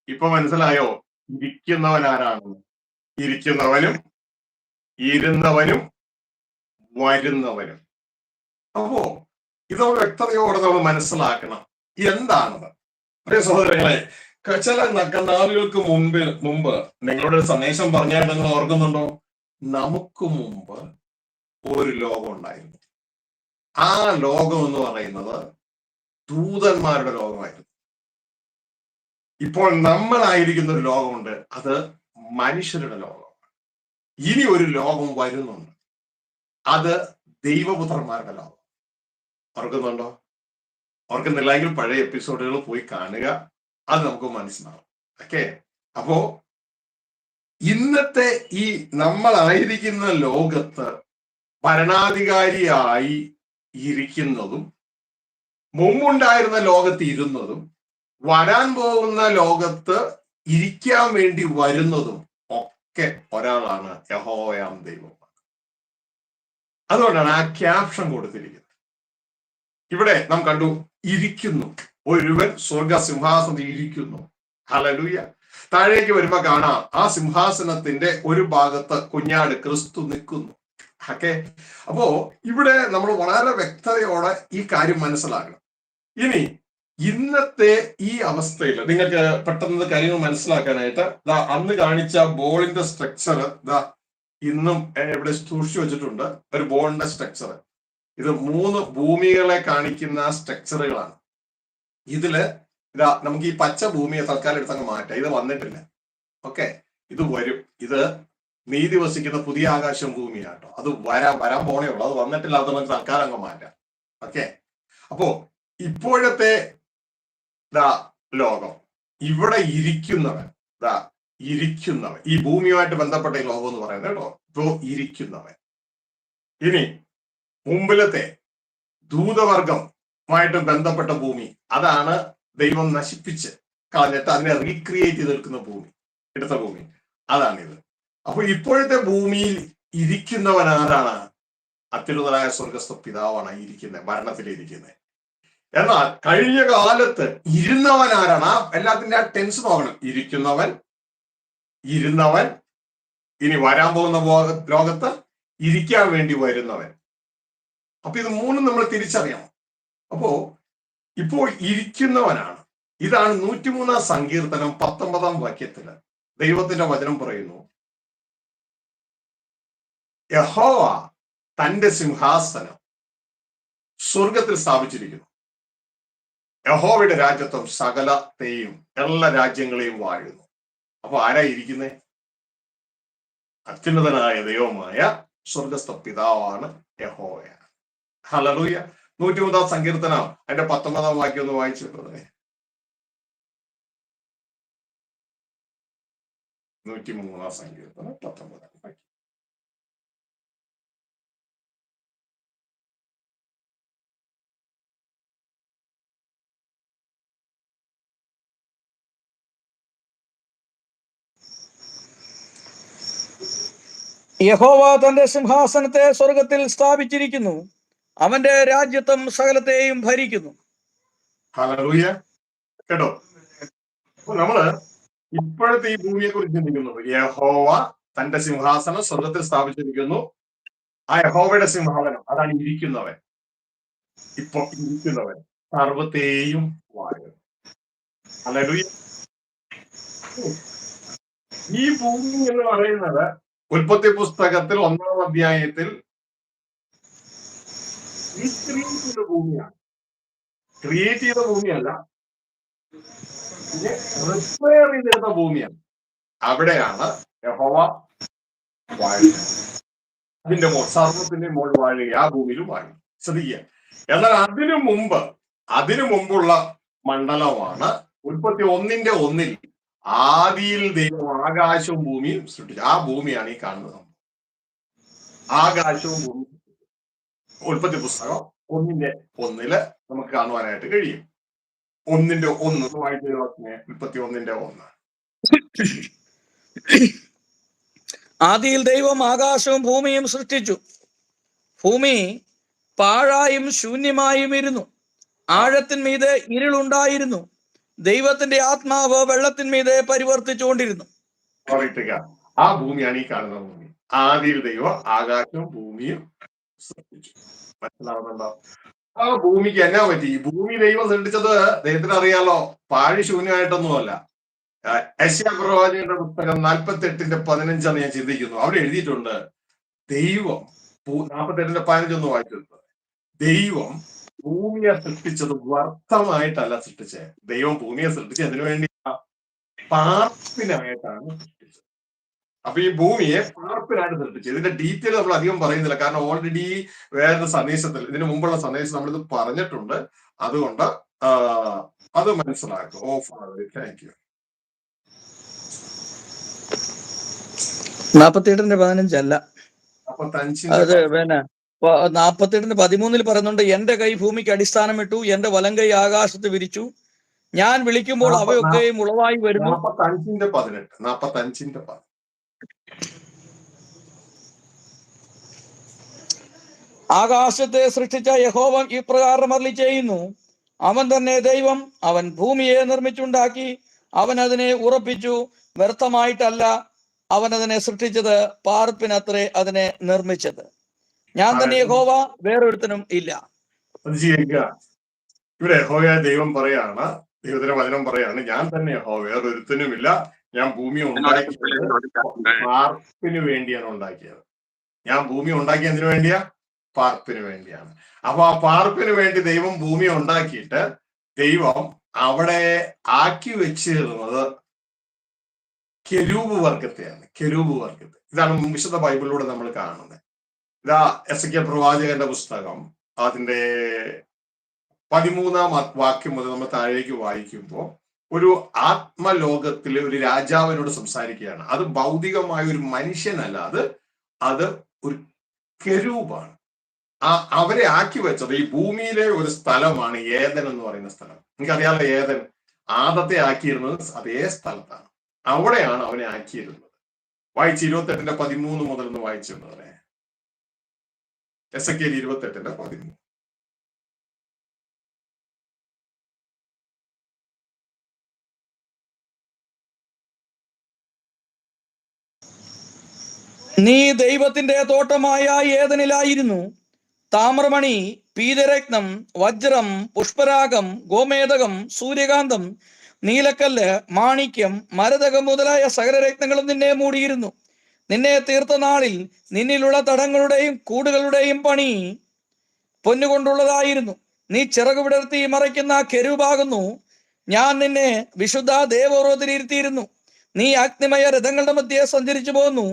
ഇപ്പൊ മനസ്സിലായോ ഇരിക്കുന്നവൻ ആരാണെന്ന്? ഇരിക്കുന്നവനും ഇരുന്നവനും വരുന്നവനും. അപ്പോ ഇത് വ്യക്തതയോടെ നമ്മൾ മനസ്സിലാക്കണം എന്താണെന്ന്. പ്രിയ സഹോദരങ്ങളെ, ചില നാളുകൾക്ക് മുമ്പ് നിങ്ങളോട് ഒരു സന്ദേശം പറഞ്ഞാൽ നിങ്ങൾ ഓർക്കുന്നുണ്ടോ? നമുക്ക് മുമ്പ് ഒരു ലോകം ഉണ്ടായിരുന്നു. ആ ലോകം എന്ന് പറയുന്നത് ദൂതന്മാരുടെ ലോകമായിരുന്നു. ഇപ്പോൾ നമ്മളായിരിക്കുന്ന ഒരു ലോകമുണ്ട്, അത് മനുഷ്യരുടെ ലോകമാണ്. ഇനി ഒരു ലോകം വരുന്നുണ്ട്, അത് ദൈവപുത്രന്മാരുടെ ലോകം. ഓർക്കുന്നുണ്ടോ? ഓർക്കുന്നില്ലെങ്കിൽ പഴയ എപ്പിസോഡുകൾ പോയി കാണുക, അത് നമുക്ക് മനസ്സിലാവും. ഓക്കെ, അപ്പോ ഇന്നത്തെ ഈ നമ്മളായിരിക്കുന്ന ലോകത്ത് ഭരണാധികാരിയായി ഇരിക്കുന്നതും മുമ്പുണ്ടായിരുന്ന ലോകത്ത് ഇരുന്നതും വരാൻ പോകുന്ന ലോകത്ത് ഇരിക്കാൻ വേണ്ടി വരുന്നതും ഒക്കെ ഒരാളാണ് യഹോവയാം ദൈവം. അതുകൊണ്ടാണ് ആ ക്യാപ്ഷൻ കൊടുത്തിരിക്കുന്നത്. ഇവിടെ നാം കണ്ടു, ഇരിക്കുന്നു, ഒരുവൻ സ്വർഗ സിംഹാസനത്തിൽ ഇരിക്കുന്നു. ഹല്ലേലൂയ. താഴേക്ക് വരുമ്പോ കാണാം, ആ സിംഹാസനത്തിന്റെ ഒരു ഭാഗത്ത് കുഞ്ഞാട് ക്രിസ്തു നിൽക്കുന്നു. ഓക്കെ, അപ്പോ ഇവിടെ നമ്മൾ വളരെ വ്യക്തതയോടെ ഈ കാര്യം മനസ്സിലാക്കണം. ഇനി ഇന്നത്തെ ഈ അവസ്ഥയിൽ നിങ്ങൾക്ക് പെട്ടെന്ന് കാര്യങ്ങൾ മനസ്സിലാക്കാനായിട്ട് അന്ന് കാണിച്ച ബോളിന്റെ സ്ട്രക്ചർ ഇന്നും ഇവിടെ സൂക്ഷിച്ചു വെച്ചിട്ടുണ്ട്. ഒരു ബോളിന്റെ സ്ട്രക്ചർ, ഇത് 3 ഭൂമികളെ കാണിക്കുന്ന സ്ട്രക്ചറുകളാണ്. ഇതില് നമുക്ക് ഈ പച്ച ഭൂമിയെ തൽക്കാലം എടുത്തങ്ങ് മാറ്റാം, ഇത് വന്നിട്ടില്ല. ഓക്കെ, ഇത് വരും. ഇത് നീതി വസിക്കുന്ന പുതിയ ആകാശം ഭൂമിയാട്ടോ. അത് വരാൻ പോണേ ഉള്ളൂ, അത് വന്നിട്ടില്ല. അത് നമുക്ക് തൽക്കാലം അങ്ങ് മാറ്റാം. ഓക്കെ, അപ്പോ ഇപ്പോഴത്തെ ലോകം, ഇവിടെ ഇരിക്കുന്നവൻ, ഈ ഭൂമിയുമായിട്ട് ബന്ധപ്പെട്ട ഈ ലോകം എന്ന് പറയുന്നത് കേട്ടോ. ഇപ്പോ ഇരിക്കുന്നവൻ. ഇനി മുമ്പിലത്തെ ദൂതവർഗമായിട്ട് ബന്ധപ്പെട്ട ഭൂമി, അതാണ് ദൈവം നശിപ്പിച്ച് കളഞ്ഞിട്ട് അതിനെ റീക്രിയേറ്റ് ചെയ്തെടുക്കുന്ന ഭൂമി, എടുത്ത ഭൂമി, അതാണിത്. അപ്പൊ ഇപ്പോഴത്തെ ഭൂമിയിൽ ഇരിക്കുന്നവൻ ആരാണ്? അത്യുന്നതനായ സ്വർഗസ്ഥ പിതാവാണ് ഇരിക്കുന്നത്, ഭരണത്തിലിരിക്കുന്നത്. എന്നാൽ കഴിഞ്ഞ കാലത്ത് ഇരുന്നവൻ ആരാണ്? എല്ലാത്തിന്റെ ആ ടെൻസ് നോക്കണം. ഇരിക്കുന്നവൻ, ഇരുന്നവൻ, ഇനി വരാൻ പോകുന്ന ലോകത്ത് ഇരിക്കാൻ വേണ്ടി വരുന്നവൻ. അപ്പൊ ഇത് 3 നമ്മൾ തിരിച്ചറിയണം. അപ്പോ ഇപ്പോൾ ഇരിക്കുന്നവനാണ്. ഇതാണ് 103-ാം സങ്കീർത്തനം 19-ാം വാക്യത്തില് ദൈവത്തിന്റെ വചനം പറയുന്നു, യഹോവ തന്റെ സിംഹാസനം സ്വർഗത്തിൽ സ്ഥാപിച്ചിരിക്കുന്നു. യഹോവയുടെ രാജ്യത്വം സകലത്തെയും എല്ലാ രാജ്യങ്ങളെയും വാഴുന്നു. അപ്പൊ ആരാ ഇരിക്കുന്നത്? അത്യുന്നതനായ ദൈവമായ സ്വർഗസ്ഥ പിതാവാണ് യഹോവയാണ്. ഹല്ലേലൂയ. 103-ാം സങ്കീർത്തനം അതിന്റെ 19-ാം വാക്യം ഒന്ന് വായിച്ചു വെക്കുന്നത്. 103-ാം സങ്കീർത്തനം 19-ാം വാക്യം. യഹോവ തന്റെ സിംഹാസനത്തെ സ്വർഗത്തിൽ സ്ഥാപിച്ചിരിക്കുന്നു, അവന്റെ രാജ്യത്വം സകലത്തെയും ഭരിക്കുന്നു. ഹല്ലേലൂയ. കേട്ടോ? അപ്പൊ നമ്മള് ഇപ്പോഴത്തെ ഈ ഭൂമിയെ കുറിച്ച് ചിന്തിക്കുന്നത്, യഹോവ തന്റെ സിംഹാസനം സ്വർഗത്തിൽ സ്ഥാപിച്ചിരിക്കുന്നു. ആ യഹോവയുടെ സിംഹാസനം, അതാണ് ഇരിക്കുന്നവൻ. ഇപ്പൊ ഇരിക്കുന്നവൻ സർവത്തെയും വാഴും. ഹല്ലേലൂയ. ഈ ഭൂമി എന്ന് പറയുന്നത് ഉൽപ്പത്തി പുസ്തകത്തിൽ 1-ാം അധ്യായത്തിൽ ക്രിയേറ്റ് ചെയ്ത ഭൂമിയാണ്. ക്രിയേറ്റ് ചെയ്ത ഭൂമിയല്ല, റിപ്പയർ ചെയ്തെടുത്ത ഭൂമിയാണ്. അവിടെയാണ് യഹോവ വാഴുന്നത്. അതിന്റെ സർവത്തിന്റെ മുകളിൽ വാഴുക, ആ ഭൂമിയിലും വാഴുക. ശ്രദ്ധിക്കുക. എന്നാൽ അതിനു മുമ്പുള്ള മണ്ഡലമാണ് ഉൽപ്പത്തി 1:1 ആദിയിൽ ദൈവം ആകാശവും ഭൂമിയും സൃഷ്ടിച്ചു. ആ ഭൂമിയാണ് ഈ കാണുന്നത്. ആകാശവും ഭൂമിയും ഉൽപ്പത്തി പുസ്തകം 1:1 നമുക്ക് കാണുവാനായിട്ട് കഴിയും. 1:1 വായിച്ചു. ഉൽപ്പത്തി 1:1. ആദിയിൽ ദൈവം ആകാശവും ഭൂമിയും സൃഷ്ടിച്ചു. ഭൂമി പാഴായും ശൂന്യമായും ഇരുന്നു. ആഴത്തിന്മീതെ ഇരുളുണ്ടായിരുന്നു. ദൈവത്തിന്റെ ആത്മാവ് വെള്ളത്തിന്മീതെ പരിവർത്തിച്ചുകൊണ്ടിരുന്നു. ആ ഭൂമിയാണ് ഈ കാണുന്ന ഭൂമി. ആദിയിൽ ദൈവം ആകാശവും ഭൂമിയും സൃഷ്ടിച്ചു. മനസ്സിലാവുന്നുണ്ടോ? ആ ഭൂമിക്ക് എന്നാ പറ്റി? ഈ ഭൂമി ദൈവം സൃഷ്ടിച്ചത് ദൈവത്തിന് അറിയാലോ, പാഴ് ശൂന്യമായിട്ടൊന്നുമല്ല. യെശയ്യാ പ്രവാചകന്റെ പുസ്തകം 48:15 ഞാൻ ചിന്തിക്കുന്നു. അവിടെ എഴുതിയിട്ടുണ്ട്, ദൈവം 48:15 വായിച്ചിട്ടുണ്ട്. ദൈവം ഭൂമിയെ സൃഷ്ടിച്ചത് വ്യർത്ഥമായിട്ടല്ല സൃഷ്ടിച്ചത്. ദൈവം ഭൂമിയെ സൃഷ്ടിച്ചത് അതിനു വേണ്ടി പാർപ്പിനായിട്ടാണ് സൃഷ്ടിച്ചത്. അപ്പൊ ഈ ഭൂമിയെ പാർപ്പിനായിട്ട് സൃഷ്ടിച്ചത്. ഇതിന്റെ ഡീറ്റെയിൽ നമ്മൾ അധികം പറയുന്നില്ല, കാരണം ഓൾറെഡി വേറൊരു സന്ദേശത്തിൽ, ഇതിനു മുമ്പുള്ള സന്ദേശം നമ്മളിത് പറഞ്ഞിട്ടുണ്ട്. അതുകൊണ്ട് അത് മനസ്സിലാക്കും. Thank you. 48:15 അല്ല, 45 അത് പിന്നെ 48:13 പറയുന്നുണ്ട്, എന്റെ കൈ ഭൂമിക്ക് അടിസ്ഥാനമിട്ടു, എന്റെ വലം കൈ ആകാശത്ത് വിരിച്ചു, ഞാൻ വിളിക്കുമ്പോൾ അവയൊക്കെയും ഉളവായി വരുന്നു. 45:18. ആകാശത്തെ സൃഷ്ടിച്ച യഹോവ ഇപ്രകാരം അരുളി ചെയ്യുന്നു, അവൻ തന്നെ ദൈവം, അവൻ ഭൂമിയെ നിർമ്മിച്ചുണ്ടാക്കി, അവൻ അതിനെ ഉറപ്പിച്ചു, വ്യർത്ഥമായിട്ടല്ല അവൻ അതിനെ സൃഷ്ടിച്ചത്, പാർപ്പിനത്രേ അതിനെ നിർമ്മിച്ചത്. ഞാൻ തന്നെ യഹോവ, വേറൊരുത്തനും ഇല്ല. ഇവിടെ യഹോവ ദൈവം പറയാണ്, ദൈവത്തിന്റെ വചനം പറയാണ്, ഞാൻ തന്നെ യഹോവ, വേറൊരുത്തനുമില്ല. ഞാൻ ഭൂമിയെ ഉണ്ടാക്കിയത് പാർപ്പിന് വേണ്ടിയാണ് ഉണ്ടാക്കിയത്. ഞാൻ ഭൂമി ഉണ്ടാക്കിയത് എന്തിനു വേണ്ടിയാ? പാർപ്പിന് വേണ്ടിയാണ്. അപ്പൊ ആ പാർപ്പിന് വേണ്ടി ദൈവം ഭൂമിയെ ഉണ്ടാക്കിയിട്ട് ദൈവം അവിടെ ആക്കി വെച്ചിരുന്നത് കെരൂബ് വർഗത്തെയാണ്. കെരൂബ് വർഗത്തെ ഇതാണ് വിശുദ്ധ ബൈബിളിലൂടെ നമ്മൾ കാണുന്നത്. ഇതാ എസെക്കിയേൽ പ്രവാചകന്റെ പുസ്തകം അതിന്റെ 13-ാം വാക്യം മുതൽ നമ്മൾ താഴേക്ക് വായിക്കുമ്പോൾ ഒരു ആത്മലോകത്തിലെ ഒരു രാജാവിനോട് സംസാരിക്കുകയാണ്. അത് ഭൗതികമായ ഒരു മനുഷ്യനല്ല, അത് ഒരു കെരൂബാണ്. അവരെ ആക്കി വെച്ചത് ഈ ഭൂമിയിലെ ഒരു സ്ഥലമാണ് ഏദൻ എന്ന് പറയുന്ന സ്ഥലം. നിങ്ങൾക്കറിയാമല്ലോ, ഏദൻ ആദത്തെ ആക്കിയിരുന്നത് അതേ സ്ഥലത്താണ്. അവിടെയാണ് അവനെ ആക്കിയിരുന്നത്. വായിച്ച് 28:13 മുതൽ ഒന്ന് വായിച്ചിരുന്നത്. എസെക്കിയേൽ 28:13. നീ ദൈവത്തിന്റെ തോട്ടമായ ഏദനിലായിരുന്നു. താമ്രമണി, പീതരത്നം, വജ്രം, പുഷ്പരാഗം, ഗോമേതകം, സൂര്യകാന്തം, നീലക്കല്ല്, മാണിക്യം, മരതകം മുതലായ സകലരത്നങ്ങളും നിന്നെ മൂടിയിരുന്നു. നിന്നെ തീർത്ത നാളിൽ നിന്നിലുള്ള തടങ്ങളുടെയും കൂടുകളുടെയും പണി പൊന്നുകൊണ്ടുള്ളതായിരുന്നു. നീ ചിറക് വിടർത്തി മറയ്ക്കുന്ന കെരൂബാകുന്നു. ഞാൻ നിന്നെ വിശുദ്ധ ദേവോറോതിലിരുത്തിയിരുന്നു. നീ അഗ്നിമയ രഥങ്ങളുടെ മധ്യേ സഞ്ചരിച്ചു പോന്നു.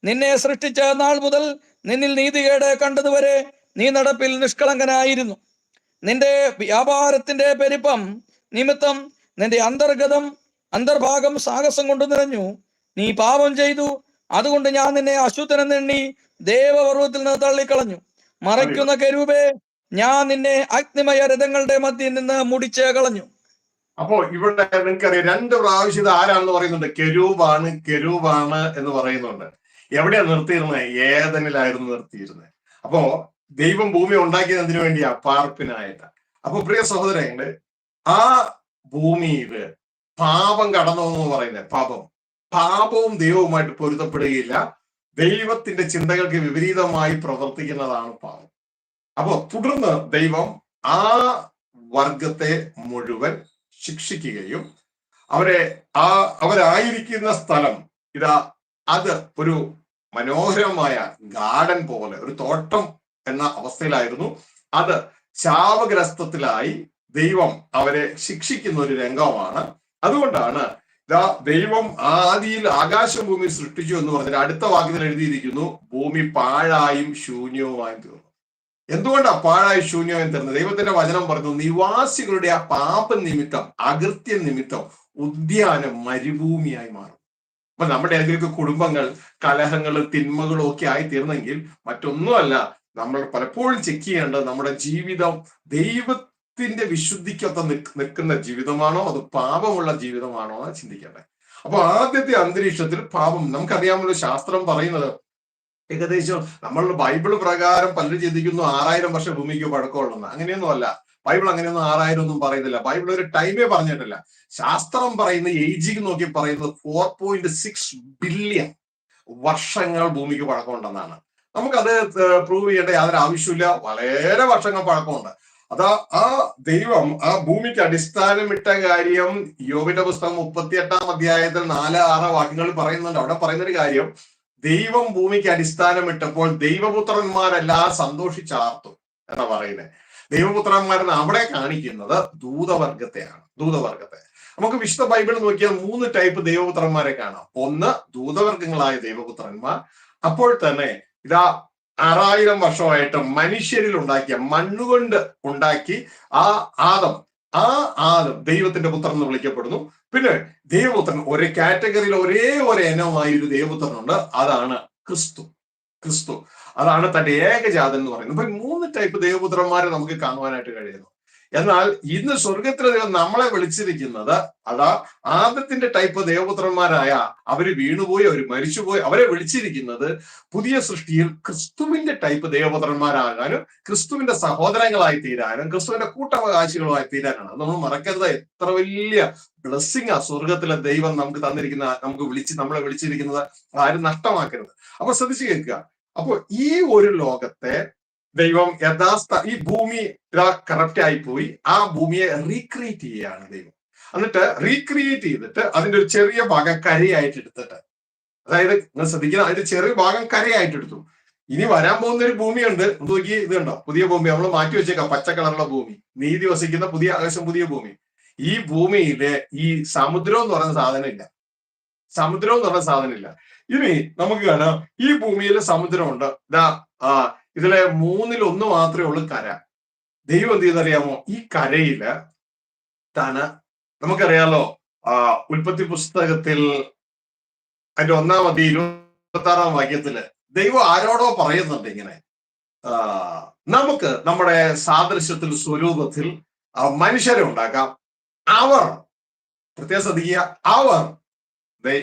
നിന്നെ സൃഷ്ടിച്ച നാൾ മുതൽ നിന്നിൽ നീതികേട് കണ്ടതുവരെ നീ നടപ്പിൽ നിഷ്കളങ്കനായിരുന്നു. നിന്റെ വ്യാപാരത്തിന്റെ പെരുപ്പം നിമിത്തം നിന്റെ അന്തർഭാഗം സാഹസം കൊണ്ട് നിറഞ്ഞു. നീ പാപം ചെയ്തു, അതുകൊണ്ട് ഞാൻ നിന്നെ അശുദ്ധനെന്നെണ്ണി ദേവപർവ്വത്തിൽ നിന്ന് തള്ളിക്കളഞ്ഞു. മറയ്ക്കുന്ന കെരൂബേ, ഞാൻ നിന്നെ അഗ്നിമയ രഥങ്ങളുടെ മധ്യയിൽ നിന്ന് മുടിച്ച് കളഞ്ഞു. അപ്പോ ഇവിടെ നിങ്ങൾക്കറിയാം 2 പ്രാവശ്യം ഇത് ആരാണെന്ന് പറയുന്നുണ്ട്. കെരൂബാണ് എന്ന് പറയുന്നുണ്ട്. എവിടെയാ നിർത്തിയിരുന്നത്? ഏദനിലായിരുന്നു നിർത്തിയിരുന്നത്. അപ്പോ ദൈവം ഭൂമി ഉണ്ടാക്കിയത് എന്തിനു വേണ്ടിയാ? പാർപ്പിനായിട്ട്. അപ്പൊ പ്രിയ സഹോദരങ്ങള്, ആ ഭൂമിയില് പാപം കടന്നു എന്ന് പറയുന്നത് പാപവും ദൈവവുമായിട്ട് പൊരുത്തപ്പെടുകയില്ല. ദൈവത്തിന്റെ ചിന്തകൾക്ക് വിപരീതമായി പ്രവർത്തിക്കുന്നതാണ് പാപം. അപ്പോ തുടർന്ന് ദൈവം ആ വർഗത്തെ മുഴുവൻ ശിക്ഷിക്കുകയും അവരായിരിക്കുന്ന സ്ഥലം അത് ഒരു മനോഹരമായ ഗാർഡൻ പോലെ, ഒരു തോട്ടം എന്ന അവസ്ഥയിലായിരുന്നു. അത് ശാപഗ്രസ്തത്തിലായി ദൈവം അവരെ ശിക്ഷിക്കുന്ന ഒരു രംഗമാണ്. അതുകൊണ്ടാണ് ദൈവം ആദിയിൽ ആകാശം ഭൂമി സൃഷ്ടിച്ചു എന്ന് പറഞ്ഞാൽ അടുത്ത വാക്യത്തിൽ എഴുതിയിരിക്കുന്നു, ഭൂമി പാഴായും ശൂന്യവുമായും തീർന്നു. എന്തുകൊണ്ടാ പാഴായി ശൂന്യമായും തീർന്നത്? ദൈവത്തിന്റെ വചനം പറഞ്ഞു, നിവാസികളുടെ ആ പാപം നിമിത്തം, അകൃത്യം നിമിത്തം ഉദ്യാനം മരുഭൂമിയായി മാറും. അപ്പൊ നമ്മുടെ ഏതെങ്കിലും കുടുംബങ്ങൾ കലഹങ്ങളും തിന്മകളും ഒക്കെ ആയി തീർന്നെങ്കിൽ മറ്റൊന്നുമല്ല, നമ്മൾ പലപ്പോഴും ചെക്ക് ചെയ്യേണ്ടത് നമ്മുടെ ജീവിതം ദൈവത്തിന്റെ വിശുദ്ധിക്കൊത്ത നിൽക്കുന്ന ജീവിതമാണോ അതോ പാപമുള്ള ജീവിതമാണോ എന്ന് ചിന്തിക്കേണ്ടത്. അപ്പൊ ആദ്യത്തെ അന്തരീക്ഷത്തിൽ പാപം, നമുക്കറിയാമല്ലോ ശാസ്ത്രം പറയുന്നത് ഏകദേശം നമ്മളുടെ ബൈബിൾ പ്രകാരം പലരും ചിന്തിക്കുന്നു 6000 വർഷം ഭൂമിക്ക് പഴക്കമുള്ളതെന്ന്. അങ്ങനെയൊന്നും അല്ല. ബൈബിൾ അങ്ങനെയൊന്നും 6000 ഒന്നും പറയുന്നില്ല. ബൈബിൾ ഒരു ടൈമേ പറഞ്ഞിട്ടില്ല. ശാസ്ത്രം പറയുന്ന ഏജിങ് നോക്കി പറയുന്നത് 4.6 ബില്യൺ വർഷങ്ങൾ ഭൂമിക്ക് പഴക്കമുണ്ടെന്നാണ്. നമുക്കത് പ്രൂവ് ചെയ്യേണ്ട യാതൊരു ആവശ്യമില്ല. വളരെ വർഷങ്ങൾ പഴക്കമുണ്ട്. അതാ ആ ദൈവം ആ ഭൂമിക്ക് അടിസ്ഥാനമിട്ട കാര്യം യോബിന്റെ പുസ്തകം 38-ാം അധ്യായത്തിൽ 4-6 വാക്യങ്ങൾ പറയുന്നുണ്ട്. അവിടെ പറയുന്നൊരു കാര്യം, ദൈവം ഭൂമിക്ക് അടിസ്ഥാനമിട്ടപ്പോൾ ദൈവപുത്രന്മാരെല്ലാം സന്തോഷിച്ചാർത്തു എന്നാ പറയുന്നത്. ദൈവപുത്രന്മാരെന്ന് അവിടെ കാണിക്കുന്നത് ദൂതവർഗത്തെയാണ്. നമുക്ക് വിശുദ്ധ ബൈബിൾ നോക്കിയാൽ 3 ടൈപ്പ് ദൈവപുത്രന്മാരെ കാണാം. ഒന്ന്, ദൂതവർഗങ്ങളായ ദൈവപുത്രന്മാർ. അപ്പോൾ തന്നെ 6000 വർഷമായിട്ട് മനുഷ്യരിൽ ഉണ്ടാക്കിയ മണ്ണുകൊണ്ട് ഉണ്ടാക്കി ആ ആദം ദൈവത്തിന്റെ പുത്രൻ എന്ന് വിളിക്കപ്പെടുന്നു. പിന്നെ ദൈവപുത്രൻ ഒരു കാറ്റഗറിയിൽ ഒരേ ഒരു ഇനമായി ഒരു ദൈവപുത്രനുണ്ട്, അതാണ് ക്രിസ്തു. അതാണ് തന്റെ ഏകജാതൻ എന്ന് പറയുന്നത്. അപ്പൊ 3 ടൈപ്പ് ദൈവപുത്രന്മാരെ നമുക്ക് കാണുവാനായിട്ട് കഴിയുന്നു. എന്നാൽ ഇന്ന് സ്വർഗത്തിലെ ദൈവം നമ്മളെ വിളിച്ചിരിക്കുന്നത് ആദ്യത്തിന്റെ ടൈപ്പ് ദൈവപുത്രന്മാരായ അവര് വീണുപോയി, അവർ മരിച്ചുപോയി, അവരെ വിളിച്ചിരിക്കുന്നത് പുതിയ സൃഷ്ടിയിൽ ക്രിസ്തുവിന്റെ ടൈപ്പ് ദൈവപുത്രന്മാരാകാനും ക്രിസ്തുവിന്റെ സഹോദരങ്ങളായി തീരാനും ക്രിസ്തുവിന്റെ കൂട്ടവകാശികളുമായി തീരാനാണ്. നമ്മൾ മറക്കരുത്, എത്ര വലിയ ബ്ലെസ്സിങ് ആ സ്വർഗത്തിലെ ദൈവം നമുക്ക് തന്നിരിക്കുന്ന, നമ്മളെ വിളിച്ചിരിക്കുന്നത് ആരും നഷ്ടമാക്കരുത്. അപ്പൊ ശ്രദ്ധിച്ചു കേൾക്കുക. അപ്പൊ ഈ ഒരു ലോകത്തെ ദൈവം ഈ ഭൂമി കറപ്റ്റ് ആയിപ്പോയി, ആ ഭൂമിയെ റീക്രിയേറ്റ് ചെയ്യുകയാണ് ദൈവം. എന്നിട്ട് റീക്രിയേറ്റ് ചെയ്തിട്ട് അതിന്റെ ഒരു ചെറിയ ഭാഗം കരയായിട്ട് എടുത്തിട്ട്, അതായത് നിങ്ങൾ ശ്രദ്ധിക്കുന്ന, അതിന്റെ ചെറിയ ഭാഗം കരയായിട്ട് എടുത്തു. ഇനി വരാൻ പോകുന്ന ഒരു ഭൂമിയുണ്ട്. നോക്കി, ഇത് കണ്ടോ, പുതിയ ഭൂമി നമ്മൾ മാറ്റി വെച്ചേക്കാം, പച്ച കളറുള്ള ഭൂമി, നീതി വസിക്കുന്ന പുതിയ ആകാശം, പുതിയ ഭൂമി. ഈ ഭൂമിയില് ഈ സമുദ്രം എന്ന് പറയുന്ന സാധനം ഇല്ല. ഇനി നമുക്ക് കാണാം, ഈ ഭൂമിയിൽ സമുദ്രമുണ്ട്. ഇതിലെ 1/3 മാത്രമേ ഉള്ളൂ കര. ദൈവം എന്ത് ചെയ്തറിയാമോ? ഈ കരയില് നമുക്കറിയാലോ, ഉൽപ്പത്തി പുസ്തകത്തിൽ അതിന്റെ 1-ാം അധ്യായം 26-ാം വാക്യത്തില് ദൈവം ആരോടോ പറയുന്നുണ്ട് ഇങ്ങനെ, നമുക്ക് നമ്മുടെ സാദൃശ്യത്തിൽ സ്വരൂപത്തിൽ മനുഷ്യരെ ഉണ്ടാക്കാം, അവർ പ്രത്യേകം ശ്രദ്ധിക്കുക, അവർ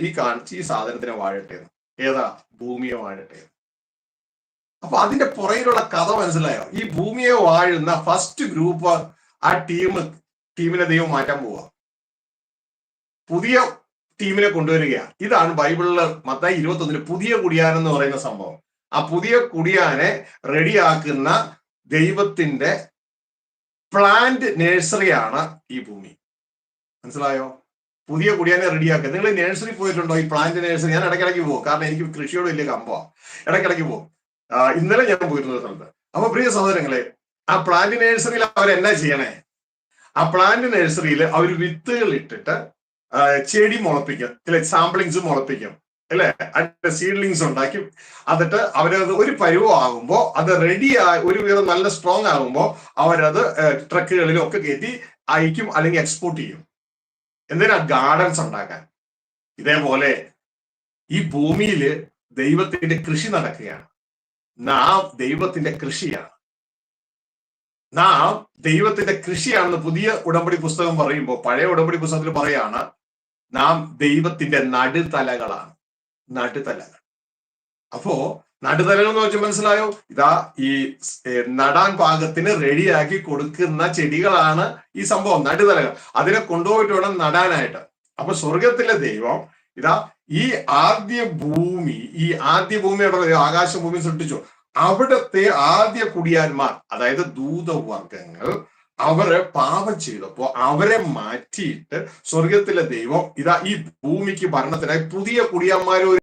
ഈ കാണിച്ച് ഈ സാധനത്തിനെ വാഴട്ടെ. ഏതാ? ഭൂമിയെ വാഴട്ടെ. അപ്പൊ അതിന്റെ പുറകിലുള്ള കഥ മനസ്സിലായോ? ഈ ഭൂമിയെ വാഴുന്ന ഫസ്റ്റ് ഗ്രൂപ്പ്, ആ ടീമിനെ ദൈവം മാറ്റാൻ പോവുക, പുതിയ ടീമിനെ കൊണ്ടുവരികയാണ്. ഇതാണ് ബൈബിളില് മത്തായി 21 പുതിയ കുടിയാൻ എന്ന് പറയുന്ന സംഭവം. ആ പുതിയ കുടിയാനെ റെഡിയാക്കുന്ന ദൈവത്തിന്റെ പ്ലാന്റ് നഴ്സറിയാണ് ഈ ഭൂമി. മനസ്സിലായോ? പുതിയ കുടിയാനെ റെഡിയാക്കുക. നിങ്ങൾ നഴ്സറി പോയിട്ടുണ്ടോ? ഈ പ്ലാന്റ് നഴ്സറി ഞാൻ ഇടയ്ക്കിടയ്ക്ക് പോകും, കാരണം എനിക്ക് കൃഷിയോട് വലിയ കമ്പമാണ്. ഇടയ്ക്കിടയ്ക്ക് പോകും. ഇന്നലെ ഞാൻ പോയിരുന്ന സ്ഥലത്ത്. അപ്പൊ പ്രിയ സഹോദരങ്ങളെ, ആ പ്ലാന്റ് നഴ്സറിയിൽ അവരെന്നാ ചെയ്യണേ? ആ പ്ലാന്റ് നഴ്സറിയിൽ അവർ വിത്തുകൾ ഇട്ടിട്ട് ചെടി മുളപ്പിക്കും, ചില സാമ്പിളിങ്സ് മുളപ്പിക്കും, അല്ലെ? അതിന്റെ സീഡ്ലിങ്സ് ഉണ്ടാക്കി, എന്നിട്ട് അവരത് ഒരു പരുവമാകുമ്പോ അത് റെഡിയായി ഒരു വിധം നല്ല സ്ട്രോങ് ആകുമ്പോൾ അവരത് ട്രക്കുകളിലും ഒക്കെ കയറ്റി അയക്കും, അല്ലെങ്കിൽ എക്സ്പോർട്ട് ചെയ്യും. എന്തിനാ? ഗാർഡൻസ് ഉണ്ടാക്കാൻ. ഇതേപോലെ ഈ ഭൂമിയിൽ ദൈവത്തിന്റെ കൃഷി നടക്കുകയാണ്. നാം ദൈവത്തിന്റെ കൃഷിയാണെന്ന് പുതിയ ഉടമ്പടി പുസ്തകം പറയുമ്പോൾ, പഴയ ഉടമ്പടി പുസ്തകത്തിൽ പറയാണ് നാം ദൈവത്തിന്റെ നടുതലകളാണ്. അപ്പോ നടുതലകൾ എന്ന് വെച്ചാൽ മനസ്സിലായോ? ഇതാ ഈ നടാൻ പാകത്തിന് റെഡിയാക്കി കൊടുക്കുന്ന ചെടികളാണ് ഈ സംഭവം, നടുതലകൾ. അതിനെ കൊണ്ടുപോയിട്ട് വേണം നടാനായിട്ട്. അപ്പൊ സ്വർഗത്തിലെ ദൈവം ഇതാ ഈ ആദ്യ ഭൂമിയുടെ ആകാശഭൂമി സൃഷ്ടിച്ചു. അവിടുത്തെ ആദ്യ കുടിയാന്മാർ, അതായത് ദൂതവർഗങ്ങൾ, അവര് പാപം ചെയ്തപ്പോ അവരെ മാറ്റിയിട്ട് സ്വർഗത്തിലെ ദൈവം ഇതാ ഈ ഭൂമിക്ക് ഭരണത്തിനായി പുതിയ കുടിയാന്മാരെ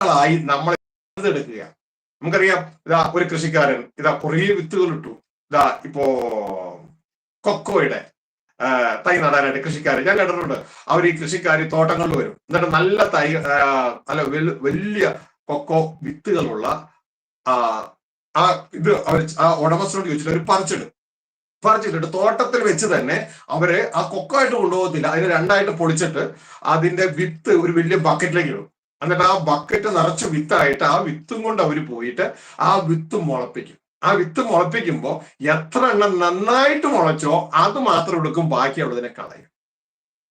ായി നമ്മളെ എടുക്കുക. നമുക്കറിയാം, ഇതാ ഒരു കൃഷിക്കാരൻ ഇതാ കുറേ വിത്തുകൾ ഇട്ടു. ഇതാ ഇപ്പോ കൊക്കോയുടെ തൈ നടാനായിട്ട് കൃഷിക്കാർ ഞാൻ കണ്ടിട്ടുണ്ട്. അവർ ഈ കൃഷിക്കാർ തോട്ടങ്ങളിൽ വരും, എന്നിട്ട് നല്ല തൈ നല്ല വലിയ കൊക്കോ വിത്തുകളുള്ള ഇത് അവർ ആ ഉടമസ്ഥനോട് ചോദിച്ചിട്ട് അവർ പറിച്ചിട്ടിട്ട് തോട്ടത്തിൽ വെച്ച് തന്നെ അവര് ആ കൊക്കോ ആയിട്ട് കൊണ്ടുപോകത്തില്ല, അതിനെ രണ്ടായിട്ട് പൊളിച്ചിട്ട് അതിന്റെ വിത്ത് ഒരു വലിയ ബക്കറ്റിലേക്ക് ഇടും. എന്നിട്ട് ആ ബക്കറ്റ് നിറച്ച് വിത്തായിട്ട് ആ വിത്തും കൊണ്ട് അവർ പോയിട്ട് ആ വിത്ത് മുളപ്പിക്കും. ആ വിത്ത് മുളപ്പിക്കുമ്പോൾ എത്ര എണ്ണം നന്നായിട്ട് മുളച്ചോ അത് മാത്രം എടുക്കും, ബാക്കി അവിടതിനെ കളയും.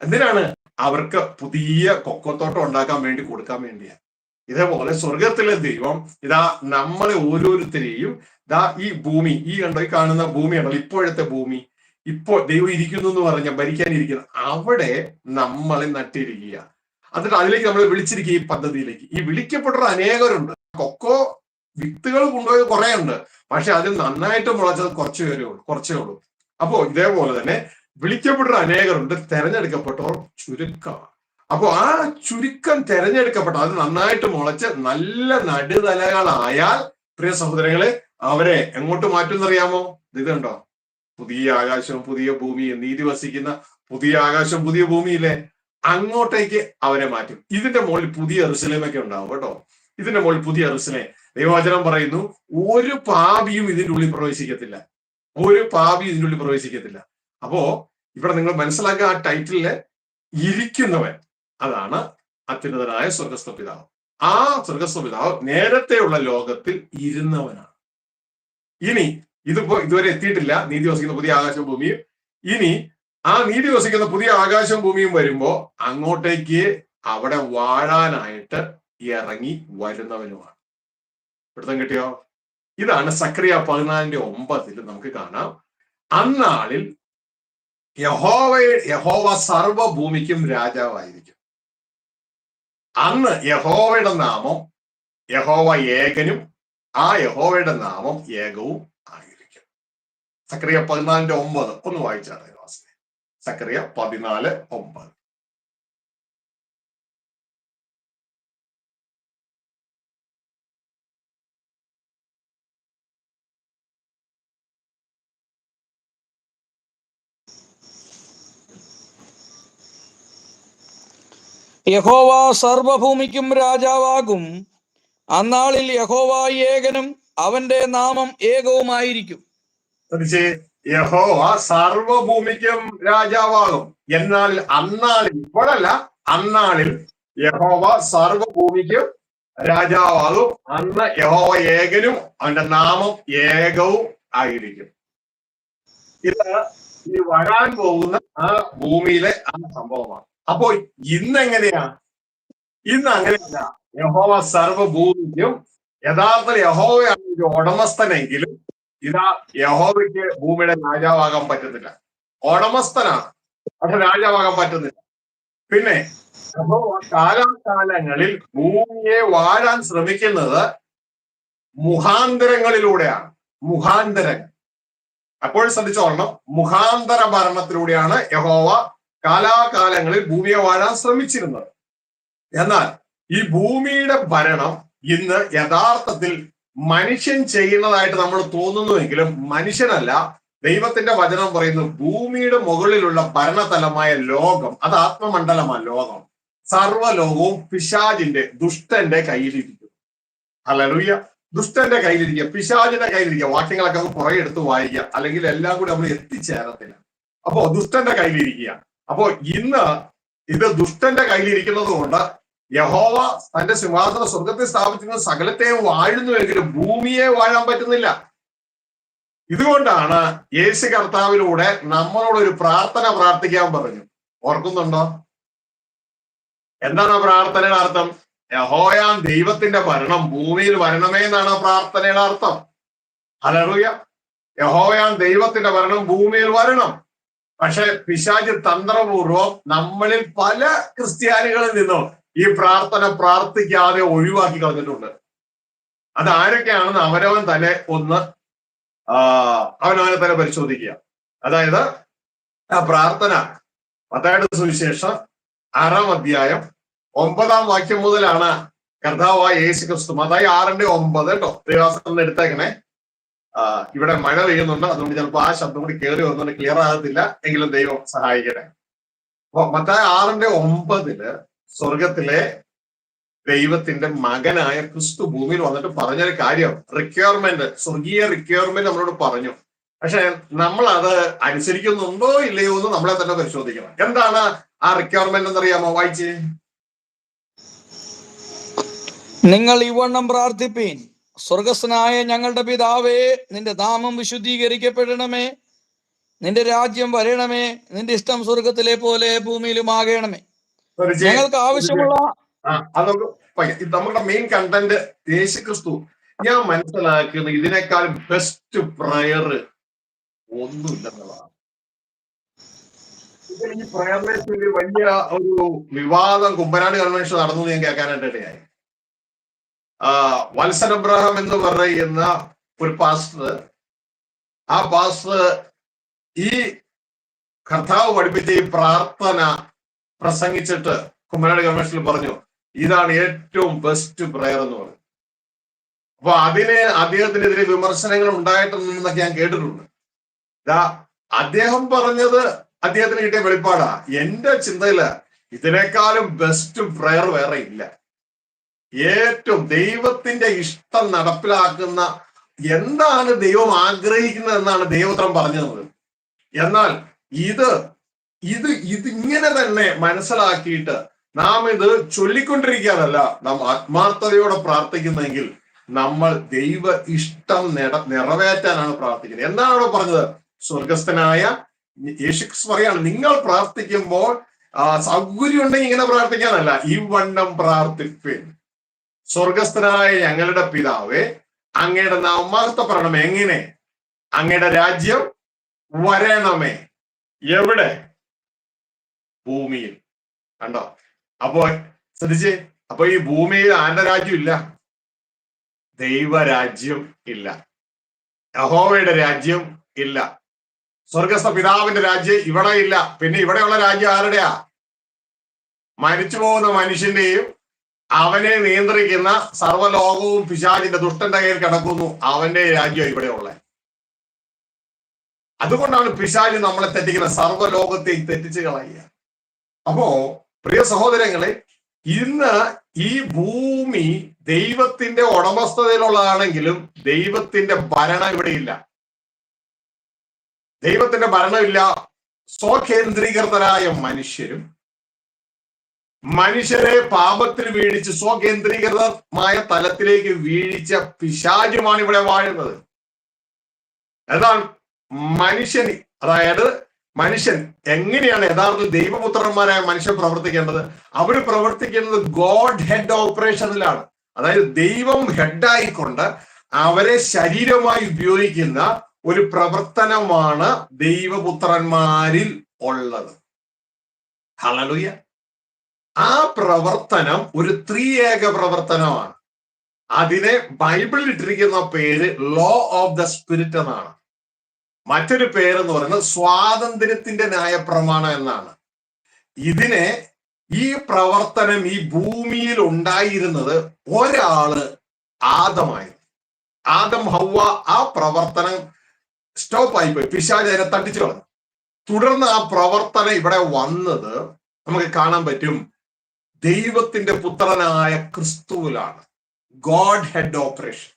എന്തിനാണ്? അവർക്ക് പുതിയ കൊക്കോത്തോട്ടം ഉണ്ടാക്കാൻ വേണ്ടി, കൊടുക്കാൻ വേണ്ടിയാണ്. ഇതേപോലെ സ്വർഗത്തിലെ ദൈവം ഇതാ നമ്മളെ ഓരോരുത്തരെയും ഇതാ ഈ ഭൂമി, ഈ കാണുന്ന ഭൂമിയാണല്ലോ ഇപ്പോഴത്തെ ഭൂമി, ഇപ്പോൾ ദൈവം ഇരിക്കുന്നു എന്ന് പറഞ്ഞ ഭരിക്കാനിരിക്കുന്നു, അവിടെ നമ്മളെ നട്ടിരിക്കുക. എന്നിട്ട് അതിലേക്ക് നമ്മൾ വിളിച്ചിരിക്കുക, ഈ പദ്ധതിയിലേക്ക്. ഈ വിളിക്കപ്പെട്ട അനേകരുണ്ട്. കൊക്കോ വിത്തുകൾ കൊണ്ടുപോയത് കുറെ ഉണ്ട്, പക്ഷെ അതിൽ നന്നായിട്ട് മുളച്ചത് കുറച്ചേ ഉള്ളൂ. അപ്പോ ഇതേപോലെ തന്നെ വിളിക്കപ്പെട്ട അനേകരുണ്ട്, തെരഞ്ഞെടുക്കപ്പെട്ടവർ ചുരുക്കമാണ്. അപ്പോ ആ ചുരുക്കം തെരഞ്ഞെടുക്കപ്പെട്ട, അത് നന്നായിട്ട് മുളച്ച് നല്ല നടുതലകളായാൽ, പ്രിയ സഹോദരങ്ങളെ, അവരെ എങ്ങോട്ട് മാറ്റുമെന്നറിയാമോ? ഇതുണ്ടോ, പുതിയ ആകാശവും പുതിയ ഭൂമിയും, നീതി വസിക്കുന്ന പുതിയ ആകാശം പുതിയ ഭൂമിയിലെ അങ്ങോട്ടേക്ക് അവരെ മാറ്റും. ഇതിന്റെ മുകളിൽ പുതിയ യെരൂശലേമൊക്കെ ഉണ്ടാവും കേട്ടോ. ഇതിന്റെ മുകളിൽ പുതിയ യെരൂശലേം. ദൈവവചനം പറയുന്നു, ഒരു പാപിയും ഇതിന്റെ ഉള്ളിൽ പ്രവേശിക്കത്തില്ല. ഒരു പാപിയും ഇതിന്റെ ഉള്ളിൽ പ്രവേശിക്കത്തില്ല. അപ്പോ ഇവിടെ നിങ്ങൾ മനസ്സിലാക്കുക, ആ ടൈറ്റിലില് ഇരിക്കുന്നവൻ, അതാണ് അത്യുന്നതനായ സ്വർഗസ്ഥ പിതാവ്. ആ സ്വർഗസ്ഥ പിതാവ് നേരത്തെയുള്ള ലോകത്തിൽ ഇരുന്നവനാണ്. ഇനി ഇതുവരെ എത്തിയിട്ടില്ല നീതി വസിക്കുന്ന പുതിയ ആകാശവും ഭൂമിയും. ഇനി ആ നീതി വസിക്കുന്ന പുതിയ ആകാശവും ഭൂമിയും വരുമ്പോ അങ്ങോട്ടേക്ക് അവിടെ വാഴാനായിട്ട് ഇറങ്ങി വരുന്നവനുമാണ്. പിടുത്തം കിട്ടിയോ? ഇതാണ് സക്രിയ 14:9 നമുക്ക് കാണാം. അന്നാളിൽ യഹോവ സർവഭൂമിക്കും രാജാവായിരിക്കും. അന്ന് യഹോവയുടെ നാമം യഹോവ ഏകനും, ആ യഹോവയുടെ നാമം ഏകവും ആയിരിക്കും. സക്രിയ 14:9 ഒന്ന് വായിച്ചാണ് സക്രിയ 14:9. യഹോവ സർവഭൂമിക്കും രാജാവാകും. അന്നാളിൽ യഹോവ ഏകനും, അവന്റെ നാമം ഏകവുമായിരിക്കും. യഹോവ സർവഭൂമിക്കും രാജാവാകും. എന്നാൽ അന്നാളിൽ, ഇപ്പോഴല്ല, അന്നാളിൽ യഹോവ സർവഭൂമിക്കും രാജാവാകും. അന്ന് യഹോവ ഏകനും, അവന്റെ നാമം ഏകവും ആയിരിക്കും. ഇത് ഈ വരാൻ പോകുന്ന ആ ഭൂമിയിലെ ആ സംഭവമാണ്. അപ്പോ ഇന്നെങ്ങനെയാ? ഇന്ന് അങ്ങനെയല്ല. യഹോവ സർവഭൂമിക്കും, യഥാർത്ഥ യഹോവയാണ് ഒരു ഉടമസ്ഥനെങ്കിലും ഇതാ യഹോവയ്ക്ക് ഭൂമിയുടെ രാജാവാകാൻ പറ്റുന്നില്ല. ഉടമസ്ഥനാണ്, പക്ഷെ രാജാവാകാൻ പറ്റുന്നില്ല. പിന്നെ യഹോവ കാലാകാലങ്ങളിൽ ഭൂമിയെ വാഴാൻ ശ്രമിക്കുന്നത് മുഖാന്തരങ്ങളിലൂടെയാണ്. മുഖാന്തരങ്ങൾ അപ്പോൾ ശ്രദ്ധിച്ചോളണം, മുഖാന്തര ഭരണത്തിലൂടെയാണ് യഹോവ കാലാകാലങ്ങളിൽ ഭൂമിയെ വാഴാൻ ശ്രമിച്ചിരുന്നത്. എന്നാൽ ഈ ഭൂമിയുടെ ഭരണം ഇന്ന് യഥാർത്ഥത്തിൽ മനുഷ്യൻ ചെയ്യുന്നതായിട്ട് നമ്മൾ തോന്നുന്നുവെങ്കിലും മനുഷ്യനല്ല. ദൈവത്തിന്റെ വചനം പറയുന്നു, ഭൂമിയുടെ മുകളിലുള്ള ഭരണതലമായ ലോകം, അത് ആത്മമണ്ഡലമാണ്. ലോകം, സർവ്വലോകവും പിശാചിന്റെ, ദുഷ്ടന്റെ കയ്യിലിരിക്കും. ഹല്ലേലൂയ. ദുഷ്ടന്റെ കയ്യിലിരിക്കുക, പിശാചിന്റെ കയ്യിലിരിക്കുക. വാക്യങ്ങളൊക്കെ നമുക്ക് പുറകെ എടുത്ത് വായിക്കുക, അല്ലെങ്കിൽ എല്ലാം കൂടി നമ്മൾ എത്തിച്ചേരത്തില്ല. അപ്പോ ദുഷ്ടന്റെ കയ്യിലിരിക്കുക. അപ്പോ ഇന്ന് ഇത് ദുഷ്ടന്റെ കയ്യിലിരിക്കുന്നത് കൊണ്ട് യഹോവ തന്റെ സിംഹാസന സ്വർഗത്തെ സ്ഥാപിച്ചിരുന്ന സകലത്തെയും വാഴുന്നുവെങ്കിലും ഭൂമിയെ വാഴാൻ പറ്റുന്നില്ല. ഇതുകൊണ്ടാണ് യേശു കർത്താവിലൂടെ നമ്മളോട് ഒരു പ്രാർത്ഥന പ്രാർത്ഥിക്കാൻ പറഞ്ഞു. ഓർക്കുന്നുണ്ടോ? എന്താണ് ആ പ്രാർത്ഥനയുടെ അർത്ഥം? യഹോവയാം ദൈവത്തിന്റെ ഭരണം ഭൂമിയിൽ വരണമേ എന്നാണ് ആ പ്രാർത്ഥനയുടെ അർത്ഥം. ഹല്ലേലൂയ. യഹോവയാം ദൈവത്തിന്റെ ഭരണം ഭൂമിയിൽ വരണം. പക്ഷെ പിശാച് തന്ത്രപൂർവം നമ്മളിൽ പല ക്രിസ്ത്യാനികളിൽ നിന്നും ഈ പ്രാർത്ഥന പ്രാർത്ഥിക്കാതെ ഒഴിവാക്കി കളഞ്ഞിട്ടുണ്ട്. അത് ആരൊക്കെയാണെന്ന് അവനവൻ തന്നെ ഒന്ന് അവനവനെ തന്നെ പരിശോധിക്കുക. അതായത് ആ പ്രാർത്ഥന മത്തായിയുടെ സുവിശേഷം 6-ാം അധ്യായം 9-ാം വാക്യം മുതലാണ് കർത്താവായ യേശു ക്രിസ്തു. മത്തായി 6:9 കേട്ടോ. ദൈവദാസൻ എടുത്തേക്കണേ. ഇവിടെ മഴ പെയ്യുന്നുണ്ട്, അതുകൊണ്ട് ചിലപ്പോൾ ആ ശബ്ദം കൂടി കയറി വന്നുകൊണ്ട് ക്ലിയർ ആകത്തില്ല. എങ്കിലും ദൈവം സഹായിക്കട്ടെ. അപ്പൊ മത്തായി 6:9 സ്വർഗത്തിലെ ദൈവത്തിന്റെ മകനായ ക്രിസ്തു ഭൂമിയിൽ വന്നിട്ട് പറഞ്ഞൊരു കാര്യം, റിക്വയർമെന്റ്, സ്വർഗീയ റിക്വയർമെന്റ് നമ്മളോട് പറഞ്ഞു. പക്ഷെ നമ്മൾ അത് അനുസരിക്കുന്നുണ്ടോ ഇല്ലയോ എന്ന് നമ്മളെ തന്നെ പരിശോധിക്കണം. എന്താണ് ആ റിക്വയർമെന്റ് എന്നറിയാമോ? വായിച്ച്. നിങ്ങൾ ഇവണ്ണം പ്രാർത്ഥിപ്പീൻ: സ്വർഗസ്ഥനായ ഞങ്ങളുടെ പിതാവേ, നിന്റെ നാമം വിശുദ്ധീകരിക്കപ്പെടണമേ, നിന്റെ രാജ്യം വരണമേ, നിന്റെ ഇഷ്ടം സ്വർഗത്തിലെ പോലെ ഭൂമിയിലും ആകണമേ. ഞങ്ങൾക്ക് ആവശ്യമുള്ള നമ്മുടെ മെയിൻ കണ്ടന്റ് യേശു ക്രിസ്തു. ഞാൻ മനസ്സിലാക്കുന്നത് ഇതിനേക്കാൾ ബെസ്റ്റ് പ്രയർ ഒന്നുമില്ലെന്നുള്ളതാണ്. ഈ പ്രയറിനെ വലിയ ഒരു വിവാദം കുമ്പനാട് കൺവെൻഷൻ നടന്നു ഞാൻ കേൾക്കാനായിട്ട് ഇടയായി. വത്സൻ അബ്രഹാം എന്ന് പറയുന്ന ഒരു പാസ്റ്റർ, ആ പാസ്റ്റർ ഈ കർത്താവ് പഠിപ്പിച്ച ഈ പ്രാർത്ഥന പ്രസംഗിച്ചിട്ട് കുമ്പനാട് കൺവെൻഷനിൽ പറഞ്ഞു, ഇതാണ് ഏറ്റവും ബെസ്റ്റ് പ്രയർ എന്ന് പറഞ്ഞു. അപ്പൊ അദ്ദേഹത്തിനെതിരെ വിമർശനങ്ങൾ ഉണ്ടായിട്ടുണ്ടെന്നൊക്കെ ഞാൻ കേട്ടിട്ടുണ്ട്. അദ്ദേഹം പറഞ്ഞത് അദ്ദേഹത്തിന് കിട്ടിയ വെളിപ്പാടാ. എന്റെ ചിന്തയില് ഇതിനേക്കാളും ബെസ്റ്റ് പ്രയർ വേറെ ഇല്ല. ഏറ്റവും ദൈവത്തിന്റെ ഇഷ്ടം നടപ്പിലാക്കുന്ന എന്താണ് ദൈവം ആഗ്രഹിക്കുന്നത് എന്നാണ് ദൈവോത്തരം പറഞ്ഞു തന്നത്. എന്നാൽ ഇത് ഇങ്ങനെ തന്നെ മനസ്സിലാക്കിയിട്ട് നാം ഇത് ചൊല്ലിക്കൊണ്ടിരിക്കാനല്ല, നാം ആത്മാർത്ഥതയോടെ പ്രാർത്ഥിക്കുന്നെങ്കിൽ നമ്മൾ ദൈവ ഇഷ്ടം നിറവേറ്റാനാണ് പ്രാർത്ഥിക്കുന്നത്. എന്താണ് അവിടെ പറഞ്ഞത്? സ്വർഗസ്ഥനായ യേശു പറയാണ്, നിങ്ങൾ പ്രാർത്ഥിക്കുമ്പോൾ സൗകര്യം ഉണ്ടെങ്കിൽ ഇങ്ങനെ പ്രാർത്ഥിക്കാനല്ല, ഈ വണ്ണം പ്രാർത്ഥിപ്പിൻ: സ്വർഗസ്ഥനായ ഞങ്ങളുടെ പിതാവേ, അങ്ങയുടെ നാമം മഹത്വപ്പെടണമേ. എങ്ങനെ? അങ്ങയുടെ രാജ്യം വരണമേ. എവിടെ? ഭൂമിയിൽ. കണ്ടോ? അപ്പോ ശ്രദ്ധിച്ചേ, അപ്പൊ ഈ ഭൂമിയിൽ ആരുടെ രാജ്യം ഇല്ല? ദൈവരാജ്യം ഇല്ല, യഹോവയുടെ രാജ്യം ഇല്ല, സ്വർഗസ്ഥ പിതാവിന്റെ രാജ്യം ഇവിടെ ഇല്ല. പിന്നെ ഇവിടെയുള്ള രാജ്യം ആരുടെയാ? മരിച്ചു പോകുന്ന മനുഷ്യന്റെയും അവനെ നിയന്ത്രിക്കുന്ന സർവ്വലോകവും പിശാചിന്റെ ദുഷ്ടന്റെ കയ്യിൽ കിടക്കുന്നു. അവന്റെ രാജ്യം ഇവിടെയുള്ള. അതുകൊണ്ടാണ് പിശാച് നമ്മളെ തെറ്റിക്കുന്ന, സർവ്വലോകത്തെയും തെറ്റിച്ച് കളയുക. അപ്പോ പ്രിയ സഹോദരങ്ങളെ, ഇന്ന് ഈ ഭൂമി ദൈവത്തിന്റെ ഉടമസ്ഥതയിലുള്ളതാണെങ്കിലും ദൈവത്തിന്റെ ഭരണം ഇവിടെയില്ല. ദൈവത്തിന്റെ ഭരണമില്ല. സ്വകേന്ദ്രീകൃതരായ മനുഷ്യരെ പാപത്തിൽ വീഴിച്ച് സ്വകേന്ദ്രീകൃതമായ തലത്തിലേക്ക് വീഴിച്ച പിശാചുമാണ് ഇവിടെ വാഴുന്നത്. എന്നാൽ മനുഷ്യൻ എങ്ങനെയാണ് യഥാർത്ഥ ദൈവപുത്രന്മാരായ മനുഷ്യൻ പ്രവർത്തിക്കേണ്ടത്? അവര് പ്രവർത്തിക്കുന്നത് ഗോഡ് ഹെഡ് ഓപ്പറേഷനിലാണ്. അതായത് ദൈവം ഹെഡായിക്കൊണ്ട് അവരെ ശരീരമായി ഉപയോഗിക്കുന്ന ഒരു പ്രവർത്തനമാണ് ദൈവപുത്രന്മാരിൽ ഉള്ളത്. ഹല്ലേലൂയ. ആ പ്രവർത്തനം ഒരു ത്രിയേക പ്രവർത്തനമാണ്. അതിനെ ബൈബിളിൽ ഇട്ടിരിക്കുന്ന പേര് ലോ ഓഫ് ദ സ്പിരിറ്റ് എന്നാണ്. മറ്റൊരു പേരെന്ന് പറയുന്നത് സ്വാതന്ത്ര്യത്തിന്റെ ന്യായപ്രമാണം എന്നാണ്. ഈ പ്രവർത്തനം ഈ ഭൂമിയിൽ ഉണ്ടായിരുന്നത് ഒരാള് ആദമായി. ആദം ഹവ്വ ആ പ്രവർത്തനം സ്റ്റോപ്പായി പോയി. പിശാച് അതിനെ തട്ടിച്ചു കളഞ്ഞു. തുടർന്ന് ആ പ്രവർത്തനം ഇവിടെ വന്നത് നമുക്ക് കാണാൻ പറ്റും ദൈവത്തിന്റെ പുത്രനായ ക്രിസ്തുവിലാണ്. God head operation.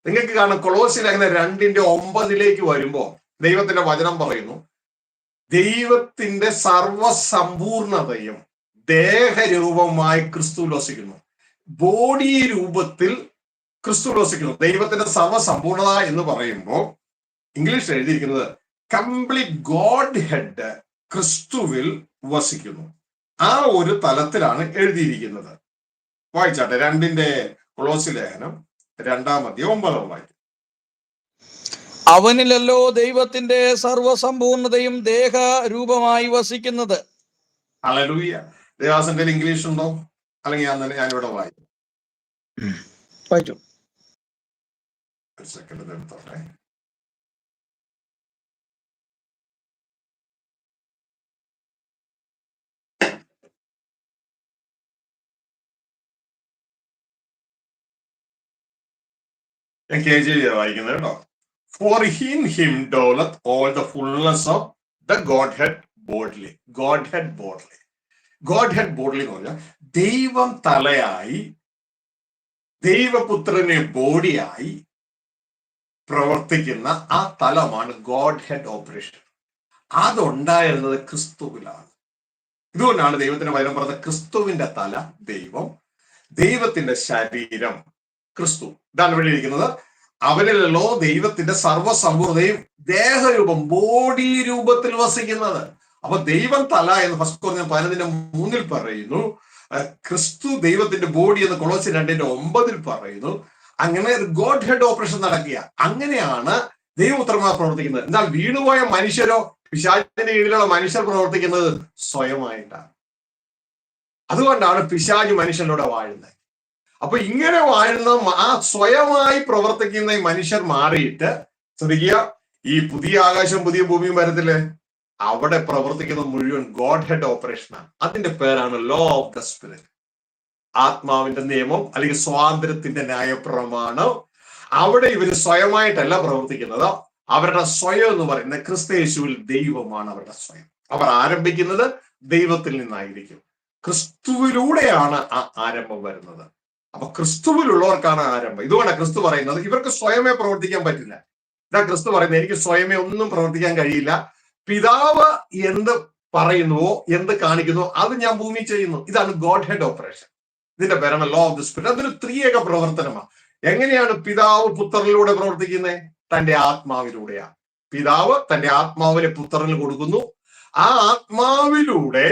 നിങ്ങൾക്ക് കാണാം, കൊളോസ്യ ലേഖനം 2:9 വരുമ്പോ ദൈവത്തിന്റെ വചനം പറയുന്നു, ദൈവത്തിന്റെ സർവസമ്പൂർണതയും ദേഹരൂപമായി ക്രിസ്തുവിൽ വസിക്കുന്നു. ബോഡി രൂപത്തിൽ ക്രിസ്തുവിൽ വസിക്കുന്നു. ദൈവത്തിന്റെ സർവസമ്പൂർണത എന്ന് പറയുമ്പോൾ ഇംഗ്ലീഷിൽ എഴുതിയിരിക്കുന്നത് കംപ്ലീറ്റ് ഗോഡ് ഹെഡ് ക്രിസ്തുവിൽ വസിക്കുന്നു. ആ ഒരു തലത്തിലാണ് എഴുതിയിരിക്കുന്നത്. വായിച്ചാട്ടെ, 2 കൊളോസ്യ ലേഖനം 2:9 വായിക്കും. അവനിലല്ലോ ദൈവത്തിന്റെ സർവസമ്പൂർണതയും ദേഹരൂപമായി വസിക്കുന്നത്. ഹല്ലേലൂയ. ദേവാസന്റെ ഇംഗ്ലീഷ് ഉണ്ടോ? അല്ലെങ്കിൽ ഞാനിവിടെ വായിക്കും. വായിച്ചു. ഒരു സെക്കൻഡ് എടുത്തോട്ടെ. ഞാൻ KJV വായിക്കുന്നത് കേട്ടോ. For in him dwelleth all the fullness of the Godhead bodily. Godhead bodily. Godhead bodily എന്ന് പറഞ്ഞാൽ ദൈവം തലയായി ദൈവപുത്രനെ ബോഡിയായി പ്രവർത്തിക്കുന്ന ആ തലമാണ് ഗോഡ് ഹെഡ് ഓപ്പറേഷൻ. അതുണ്ടായിരുന്നത് ക്രിസ്തുവിലാണ്. ഇതുകൊണ്ടാണ് ദൈവത്തിന്റെ വചനം പറഞ്ഞത് ക്രിസ്തുവിന്റെ തല ദൈവം, ദൈവത്തിന്റെ ശരീരം ക്രിസ്തു. ഇതാണ് ഇവിടെ ഇരിക്കുന്നത്. അവനിലല്ലോ ദൈവത്തിന്റെ സർവസമ്പൂർണതയും ദേഹരൂപം, ബോഡി രൂപത്തിൽ വസിക്കുന്നത്. അപ്പൊ ദൈവം തല എന്ന് 1 Corinthians 11:3 പറയുന്നു. ക്രിസ്തു ദൈവത്തിന്റെ ബോഡി എന്ന് കൊളോസ്യർ 2:9 പറയുന്നു. അങ്ങനെ ഗോഡ് ഹെഡ് ഓപ്പറേഷൻ നടക്കുക. അങ്ങനെയാണ് ദൈവപുത്രന്മാർ പ്രവർത്തിക്കുന്നത്. എന്നാൽ വീണുപോയ മനുഷ്യരോ, പിശാചിന്റെ കീഴിലുള്ള മനുഷ്യർ പ്രവർത്തിക്കുന്നത് സ്വയമായിട്ടാണ്. അതുകൊണ്ടാണ് പിശാച് മനുഷ്യനിലൂടെ വാഴുന്നത്. അപ്പൊ ഇങ്ങനെ വാഴുന്ന ആ സ്വയമായി പ്രവർത്തിക്കുന്ന ഈ മനുഷ്യർ മാറിയിട്ട് ശ്രദ്ധിക്കുക, ഈ പുതിയ ആകാശം പുതിയ ഭൂമിയും വരത്തില്ലേ, അവിടെ പ്രവർത്തിക്കുന്ന മുഴുവൻ ഗോഡ് ഹെഡ് ഓപ്പറേഷനാണ്. അതിന്റെ പേരാണ് ലോ ഓഫ് ദ സ്പിരിറ്റ്. ആത്മാവിന്റെ നിയമം അല്ലെങ്കിൽ സ്വാതന്ത്ര്യത്തിന്റെ ന്യായപ്രമാണം. അവിടെ ഇവര് സ്വയമായിട്ടല്ല പ്രവർത്തിക്കുന്നത്. അവരുടെ സ്വയം എന്ന് പറയുന്നത് ക്രിസ്തയേശുവിൽ ദൈവമാണ് അവരുടെ സ്വയം. അവർ ആരംഭിക്കുന്നത് ദൈവത്തിൽ നിന്നായിരിക്കും. ക്രിസ്തുവിലൂടെയാണ് ആ ആരംഭം വരുന്നത്. അപ്പൊ ക്രിസ്തുവിലുള്ളവർക്കാണ് ആരംഭം. ഇതുകൊണ്ടാണ് ക്രിസ്തു പറയുന്നത് ഇവർക്ക് സ്വയമേ പ്രവർത്തിക്കാൻ പറ്റില്ല. ഇതാ ക്രിസ്തു പറയുന്നത് എനിക്ക് സ്വയമേ ഒന്നും പ്രവർത്തിക്കാൻ കഴിയില്ല. പിതാവ് എന്ത് പറയുന്നുവോ എന്ത് കാണിക്കുന്നുവോ അത് ഞാൻ ഭൂമി ചെയ്യുന്നു. ഇതാണ് ഗോഡ് ഹെഡ് ഓപ്പറേഷൻ. ഇതിന്റെ പേരാണ് ലോ ഓഫ് ദി സ്പിരിറ്റ്. അതൊരു ത്രിയേക പ്രവർത്തനമാണ്. എങ്ങനെയാണ് പിതാവ് പുത്രനിലൂടെ പ്രവർത്തിക്കുന്നത്? തന്റെ ആത്മാവിലൂടെയാണ്. പിതാവ് തന്റെ ആത്മാവിനെ പുത്രനിൽ കൊടുക്കുന്നു. ആ ആത്മാവിലൂടെ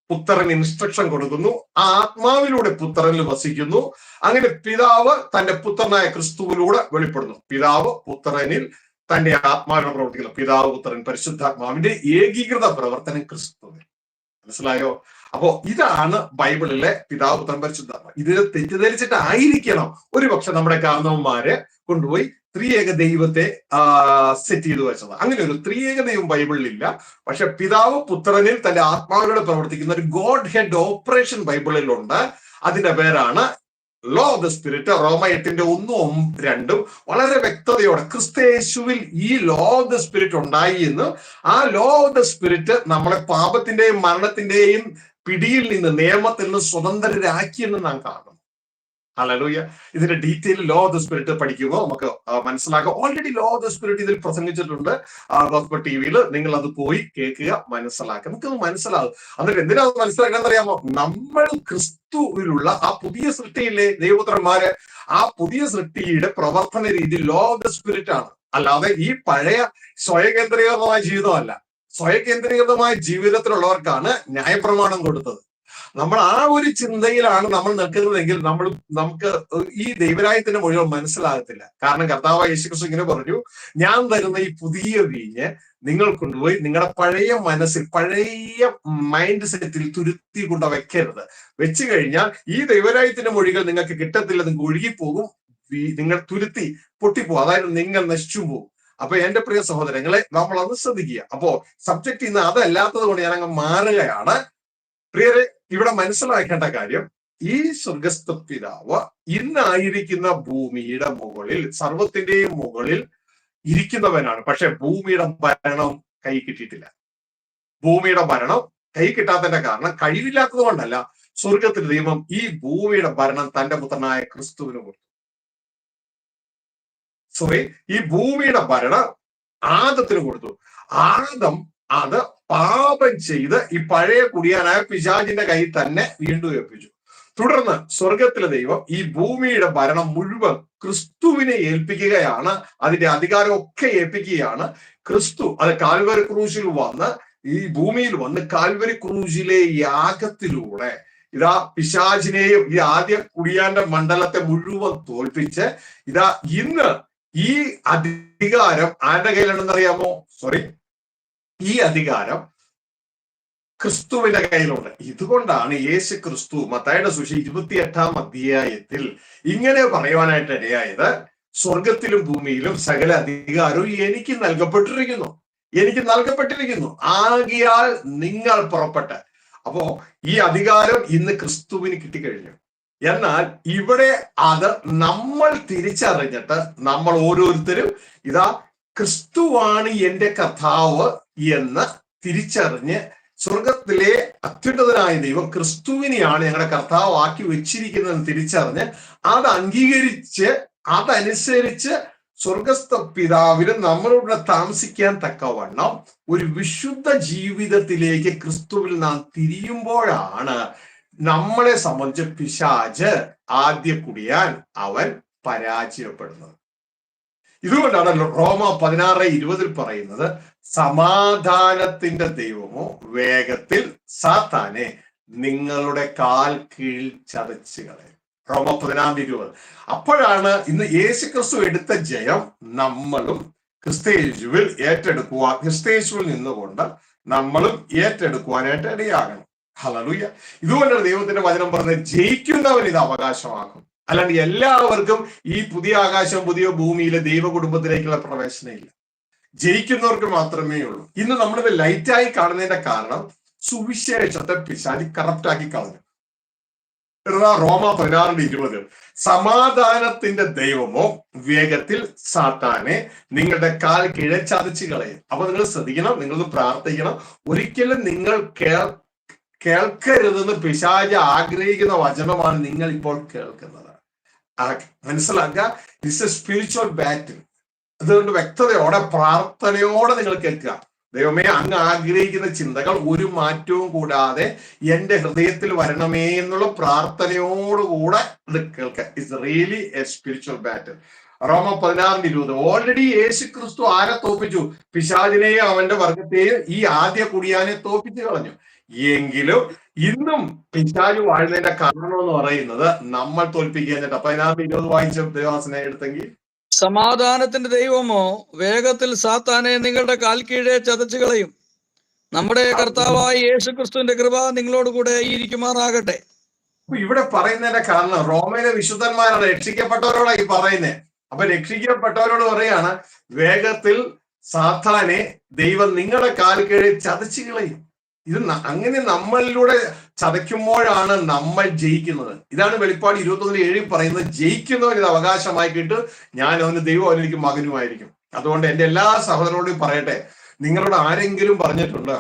പുത്രന് ഇൻസ്ട്രക്ഷൻ കൊടുക്കുന്നു. ആ ആത്മാവിലൂടെ പുത്രനിൽ വസിക്കുന്നു. അങ്ങനെ പിതാവ് തന്റെ പുത്രനായ ക്രിസ്തുവിലൂടെ വെളിപ്പെടുന്നു. പിതാവ് പുത്രനിൽ തന്റെ ആത്മാവിനെ പ്രവർത്തിക്കുന്നു. പിതാവ് പുത്രൻ പരിശുദ്ധാത്മാവിന്റെ ഏകീകൃത പ്രവർത്തനം ക്രിസ്തുവിൽ. മനസ്സിലായോ? അപ്പോ ഇതാണ് ബൈബിളിലെ പിതാവ് പുത്രൻ പരിശുദ്ധാത്മ. ഇതിനെ തെറ്റിദ്ധരിച്ചിട്ടായിരിക്കണം ഒരുപക്ഷെ നമ്മുടെ കാരണവന്മാരെ കൊണ്ടുപോയി ത്രിയേക ദൈവത്തെ സെറ്റ് ചെയ്തു വെച്ചത്. അങ്ങനെ ഒരു ത്രിയേക ദൈവം ബൈബിളിലില്ല. പക്ഷെ പിതാവ് പുത്രനിൽ തന്റെ ആത്മാവിലൂടെ പ്രവർത്തിക്കുന്ന ഒരു ഗോഡ് ഹെഡ് ഓപ്പറേഷൻ ബൈബിളിലുണ്ട്. അതിന്റെ പേരാണ് ലോ ഓഫ് ദ സ്പിരിറ്റ്. റോമ 8:1-2 വളരെ വ്യക്തതയോടെ ക്രിസ്തയേശുവിൽ ഈ ലോ ഓഫ് ദ സ്പിരിറ്റ് ഉണ്ടായി എന്ന്, ആ ലോ ഓഫ് ദ സ്പിരിറ്റ് നമ്മളെ പാപത്തിന്റെയും മരണത്തിന്റെയും പിടിയിൽ നിന്ന്, നിയമത്തിൽ നിന്ന് സ്വതന്ത്രരാക്കിയെന്ന് നാം കാണും. ഹല്ലേലൂയ. ഇതിന്റെ detail law of the spirit പഠിക്കുമ്പോൾ നമുക്ക് മനസ്സിലാക്കാം. Already law of the spirit ഇതിൽ പ്രസംഗിച്ചിട്ടുണ്ട് ഗോസ്പൽ ടിവിയിൽ. നിങ്ങൾ അത് പോയി കേൾക്കുക, മനസ്സിലാക്കുക. നമുക്കത് മനസ്സിലാവും. എന്നിട്ട് എന്തിനാ മനസ്സിലാക്കാൻ അറിയാമോ? നമ്മൾ ക്രിസ്തുവിലുള്ള ആ പുതിയ സൃഷ്ടിയിലെ ദൈവപുത്രന്മാര്, ആ പുതിയ സൃഷ്ടിയുടെ പ്രവർത്തന രീതി ലോ ഓഫ് ദ സ്പിരിറ്റ് ആണ്. അല്ലാതെ ഈ പഴയ സ്വയകേന്ദ്രീകൃതമായ ജീവിതമല്ല. സ്വയകേന്ദ്രീകൃതമായ ജീവിതത്തിലുള്ളവർക്കാണ് ന്യായപ്രമാണം കൊടുത്തത്. നമ്മൾ ആ ഒരു ചിന്തയിലാണ് നമ്മൾ നിൽക്കുന്നതെങ്കിൽ നമുക്ക് ഈ ദൈവരാജ്യത്തിന്റെ മുഴുവൻ മനസ്സിലാകത്തില്ല. കാരണം കർത്താവ് യേശുക്രിസ്തു ഇങ്ങനെ പറഞ്ഞു, ഞാൻ തരുന്ന ഈ പുതിയ വീഞ്ഞ് നിങ്ങൾ കൊണ്ടുപോയി നിങ്ങളുടെ പഴയ മനസ്സിൽ, പഴയ മൈൻഡ് സെറ്റിൽ തുരുത്തി കൊണ്ട് വെക്കരുത്. വെച്ചു കഴിഞ്ഞാൽ ഈ ദൈവരാജ്യത്തിന്റെ മൊഴികൾ നിങ്ങൾക്ക് കിട്ടത്തില്ല, നിങ്ങൾക്ക് ഒഴുകിപ്പോകും, നിങ്ങൾ തുരുത്തി പൊട്ടിപ്പോകും, അതായത് നിങ്ങൾ നശിച്ചു പോകും. അപ്പൊ എന്റെ പ്രിയ സഹോദരങ്ങളെ, നമ്മൾ അത് ശ്രദ്ധിക്കുക. അപ്പോ സബ്ജക്ട് ഇന്ന് അതല്ലാത്തത് കൊണ്ട് ഞാൻ അങ്ങ് മാറുകയാണ്. പ്രിയരെ, ഇവിടെ മനസ്സിലാക്കേണ്ട കാര്യം, ഈ സ്വർഗസ്ഥ പിതാവ് ഇന്നായിരിക്കുന്ന ഭൂമിയുടെ മുകളിൽ, സർവത്തിന്റെയും മുകളിൽ ഇരിക്കുന്നവനാണ്. പക്ഷെ ഭൂമിയുടെ ഭരണം കൈ കിട്ടിയിട്ടില്ല. ഭൂമിയുടെ ഭരണം കൈ കിട്ടാത്തതിന്റെ കാരണം കഴിവില്ലാത്തത് കൊണ്ടല്ല. സ്വർഗത്തിന്റെ ദൈവം ഈ ഭൂമിയുടെ ഭരണം തന്റെ പുത്രനായ ക്രിസ്തുവിന് കൊടുത്തു. ഈ ഭൂമിയുടെ ഭരണം ആദത്തിന് കൊടുത്തു. ആദം അത് പാപം ചെയ്ത് ഈ പഴയ കുടിയാനായ പിശാചിന്റെ കയ്യിൽ തന്നെ വീണ്ടും ഏൽപ്പിച്ചു. തുടർന്ന് സ്വർഗത്തിലെ ദൈവം ഈ ഭൂമിയുടെ ഭരണം മുഴുവൻ ക്രിസ്തുവിനെ ഏൽപ്പിക്കുകയാണ്. അതിന്റെ അധികാരമൊക്കെ ഏൽപ്പിക്കുകയാണ്. ക്രിസ്തു അത് കാൽവരി ക്രൂശിൽ വന്ന് ഈ ഭൂമിയിൽ വന്ന് കാൽവരി ക്രൂശിലെ യാഗത്തിലൂടെ ഇതാ പിശാചിനെയും ഈ ആദ്യ കുടിയാന്റെ മണ്ഡലത്തെ മുഴുവൻ തോൽപ്പിച്ച് ഇതാ ഇന്ന് ഈ അധികാരം ആരുടെ കയ്യിലുണ്ടെന്ന് അറിയാമോ? ഈ അധികാരം ക്രിസ്തുവിന്റെ കയ്യിലുണ്ട്. ഇതുകൊണ്ടാണ് യേശു ക്രിസ്തു മത്തായിയുടെ സുവിശേഷം 28-ാം അധ്യായത്തിൽ ഇങ്ങനെ പറയുവാനായിട്ട് ഇടയായത്, സ്വർഗത്തിലും ഭൂമിയിലും സകല അധികാരവും എനിക്ക് നൽകപ്പെട്ടിരിക്കുന്നു, ആകിയാൽ നിങ്ങൾ പുറപ്പെട്ട്. അപ്പോ ഈ അധികാരം ഇന്ന് ക്രിസ്തുവിന് കിട്ടിക്കഴിഞ്ഞു. എന്നാൽ ഇവിടെ അത് നമ്മൾ തിരിച്ചറിഞ്ഞിട്ട് നമ്മൾ ഓരോരുത്തരും ഇതാ ക്രിസ്തുവാണ് എന്റെ കർത്താവ് എന്ന് തിരിച്ചറിഞ്ഞ് സ്വർഗത്തിലെ അത്യുന്നതനായ ദൈവം ക്രിസ്തുവിനെയാണ് ഞങ്ങളുടെ കർത്താവ് ആക്കി വെച്ചിരിക്കുന്നതെന്ന് തിരിച്ചറിഞ്ഞ് അത് അംഗീകരിച്ച് അതനുസരിച്ച് സ്വർഗസ്ഥ പിതാവിന് നമ്മളോട് താമസിക്കാൻ തക്കവണ്ണം ഒരു വിശുദ്ധ ജീവിതത്തിലേക്ക് ക്രിസ്തുവിൽ നാം തിരിയുമ്പോഴാണ് നമ്മളെ സംബന്ധിച്ച് പിശാച് ആദ്യ കുടിയാൻ അവൻ പരാജയപ്പെടുന്നത്. ഇതുകൊണ്ടാണ് റോമ 16:20 പറയുന്നത്, സമാധാനത്തിന്റെ ദൈവമോ വേഗത്തിൽ സാത്താനെ നിങ്ങളുടെ കാൽ കീഴിൽ ചതച്ചുകളെ. റോമ 16:20. അപ്പോഴാണ് ഇന്ന് യേശുക്രിസ്തു എടുത്ത ജയം നമ്മളും ക്രിസ്തയേശുവിൽ ഏറ്റെടുക്കുവാൻ, ക്രിസ്തയേശുവിൽ നിന്നുകൊണ്ട് നമ്മളും ഏറ്റെടുക്കുവാനായിട്ട് ഇടയാകണം. ഹല്ലേലൂയ. ഇതുകൊണ്ടാണ് ദൈവത്തിന്റെ വചനം പറഞ്ഞത്, ജയിക്കുന്നവൻ ഇത് അവകാശമാക്കും. അല്ലാണ്ട് എല്ലാവർക്കും ഈ പുതിയ ആകാശം പുതിയ ഭൂമിയിലെ ദൈവ കുടുംബത്തിലേക്കുള്ള പ്രവേശനം ഇല്ല. ജയിക്കുന്നവർക്ക് മാത്രമേ ഉള്ളൂ. ഇന്ന് നമ്മളിത് ലൈറ്റായി കാണുന്നതിന്റെ കാരണം സുവിശേഷത്തെ പിശാച് കറപ്റ്റാക്കി കളഞ്ഞു. റോമ 16:20. സമാധാനത്തിന്റെ ദൈവമോ വേഗത്തിൽ സാത്താനെ നിങ്ങളുടെ കാൽ കീഴെ ചതച്ചു കളയും. അപ്പൊ നിങ്ങൾ ശ്രദ്ധിക്കണം, നിങ്ങൾ പ്രാർത്ഥിക്കണം. ഒരിക്കലും നിങ്ങൾ കേൾക്കരുതെന്ന് പിശാച് ആഗ്രഹിക്കുന്ന വചനമാണ് നിങ്ങൾ ഇപ്പോൾ കേൾക്കുന്നത്. മനസ്സിലാക്കുക, ഇറ്റ്സ് എ സ്പിരിച്വൽ ബാറ്റിൽ. അതുകൊണ്ട് വ്യക്തതയോടെ പ്രാർത്ഥനയോടെ നിങ്ങൾ കേൾക്കുക. ദൈവമേ, അങ്ങ് ആഗ്രഹിക്കുന്ന ചിന്തകൾ ഒരു മാറ്റവും കൂടാതെ എന്റെ ഹൃദയത്തിൽ വരണമേ എന്നുള്ള പ്രാർത്ഥനയോടുകൂടെ ഇത് കേൾക്കുക. It's really a spiritual battle. റോമ 16:20. ഓൾറെഡി യേശു ക്രിസ്തു ആരെ തോപ്പിച്ചു? പിശാചിനെയും അവന്റെ വർഗത്തെയും ഈ ആദ്യ കുടിയാനെ തോപ്പിച്ചു കളഞ്ഞു. എങ്കിലും ഇന്നും പിശാച് വാഴുന്നതിന്റെ കാരണം എന്ന് പറയുന്നത് നമ്മൾ തോൽപ്പിക്കുക. 16:20 വായിച്ച ദേവാസനെ എടുത്തെങ്കിൽ, സമാധാനത്തിന്റെ ദൈവമോ വേഗത്തിൽ സാത്താനെ നിങ്ങളുടെ കാൽ കീഴെ ചതച്ചു കളയും. നമ്മുടെ കർത്താവായ യേശുക്രിസ്തുവിന്റെ കൃപ നിങ്ങളോട് കൂടെ ഇരിക്കുമാറാകട്ടെ. ഇവിടെ പറയുന്നതിന്റെ കാരണം റോമയിലെ വിശുദ്ധന്മാരാണ്, രക്ഷിക്കപ്പെട്ടവരോടാണ് ഈ പറയുന്നത്. അപ്പൊ രക്ഷിക്കപ്പെട്ടവരോട് പറയാണ്, വേഗത്തിൽ സാത്താനെ ദൈവം നിങ്ങളുടെ കാൽ കീഴെ ചതച്ചു കളയും. ഇത് അങ്ങനെ നമ്മളിലൂടെ ചതയ്ക്കുമ്പോഴാണ് നമ്മൾ ജയിക്കുന്നത്. ഇതാണ് വെളിപ്പാട് 21:7 പറയുന്നത്, ജയിക്കുന്നവൻ ഇത് അവകാശമാക്കിയിട്ട് ഞാൻ അവന് ദൈവം, അവൻ എനിക്ക് മകനുമായിരിക്കും. അതുകൊണ്ട് എന്റെ എല്ലാ സഹോദരനോടും പറയട്ടെ, നിങ്ങളോട് ആരെങ്കിലും പറഞ്ഞിട്ടുണ്ട്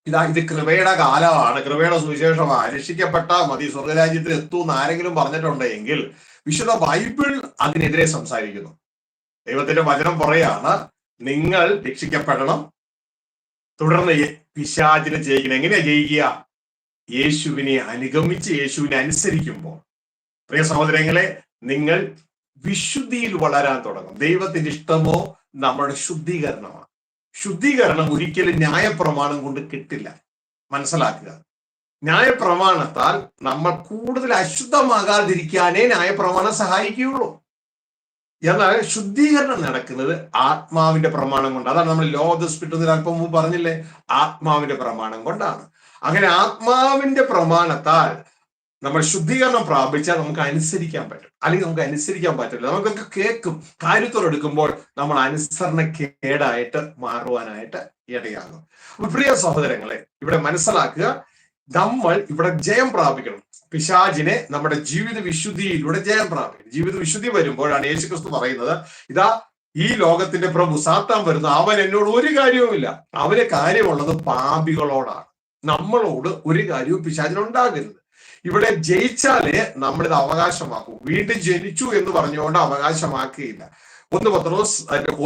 ഇത് കൃപയുടെ കാലമാണ്, കൃപയുടെ സുവിശേഷമാണ്, രക്ഷിക്കപ്പെട്ടാ മതി സ്വർഗരാജ്യത്തിൽ എത്തൂന്ന് ആരെങ്കിലും പറഞ്ഞിട്ടുണ്ടെങ്കിൽ വിശുദ്ധ ബൈബിൾ അതിനെതിരെ സംസാരിക്കുന്നു. ദൈവത്തിന്റെ വചനം പറയാണ്, നിങ്ങൾ രക്ഷിക്കപ്പെടണം, തുടർന്ന് പിശാചിനെ ജയിക്കണം. എങ്ങനെയാ ജയിക്കുക? യേശുവിനെ അനുഗമിച്ച് യേശുവിനെ അനുസരിക്കുമ്പോൾ. പ്രിയ സഹോദരങ്ങളെ, നിങ്ങൾ വിശുദ്ധിയിൽ വളരാൻ തുടങ്ങും. ദൈവത്തിന്റെ ഇഷ്ടമോ നമ്മുടെ ശുദ്ധീകരണമാണ്. ശുദ്ധീകരണം ഒരിക്കലും ന്യായപ്രമാണം കൊണ്ട് കിട്ടില്ല. മനസ്സിലാക്കുക, ന്യായപ്രമാണത്താൽ നമ്മൾ കൂടുതൽ അശുദ്ധമാകാതിരിക്കാനേ ന്യായപ്രമാണം സഹായിക്കുകയുള്ളൂ. എന്നാൽ ശുദ്ധീകരണം നടക്കുന്നത് ആത്മാവിന്റെ പ്രമാണം കൊണ്ട്. അതാണ് നമ്മൾ ലോ ഓഫ് ദ സ്പിരിറ്റ് അല്പം മുമ്പ് പറഞ്ഞില്ലേ, ആത്മാവിന്റെ പ്രമാണം കൊണ്ടാണ്. അങ്ങനെ ആത്മാവിന്റെ പ്രമാണത്താൽ നമ്മൾ ശുദ്ധീകരണം പ്രാപിച്ചാൽ നമുക്ക് അനുസരിക്കാൻ പറ്റും. അല്ലെങ്കിൽ നമുക്ക് അനുസരിക്കാൻ പറ്റില്ല. നമുക്കൊക്കെ കേൾക്കും, കാര്യത്തോടെടുക്കുമ്പോൾ നമ്മൾ അനുസരണക്കേടായിട്ട് മാറുവാനായിട്ട് ഇടയാകും. അപ്പൊ പ്രിയ സഹോദരങ്ങളെ, ഇവിടെ മനസ്സിലാക്കുക, നമ്മൾ ഇവിടെ ജയം പ്രാപിക്കണം. പിശാചിനെ നമ്മുടെ ജീവിത വിശുദ്ധിയിലൂടെ ജയം പ്രാപിക്കണം. ജീവിത വിശുദ്ധി വരുമ്പോഴാണ് യേശുക്രിസ്തു പറയുന്നത്, ഇതാ ഈ ലോകത്തിന്റെ പ്രഭു സാത്താൻ വരുന്ന, അവൻ എന്നോട് ഒരു കാര്യവുമില്ല, അവന് കാര്യമുള്ളത് പാപികളോടാണ്. നമ്മളോട് ഒരു കാര്യവും പിശാചിനുണ്ടാകരുത്. ഇവിടെ ജയിച്ചാലേ നമ്മളിത് അവകാശമാക്കൂ. വീണ്ടും ജനിച്ചു എന്ന് പറഞ്ഞുകൊണ്ട് അവകാശമാക്കുകയില്ല. 1 പത്രോസ്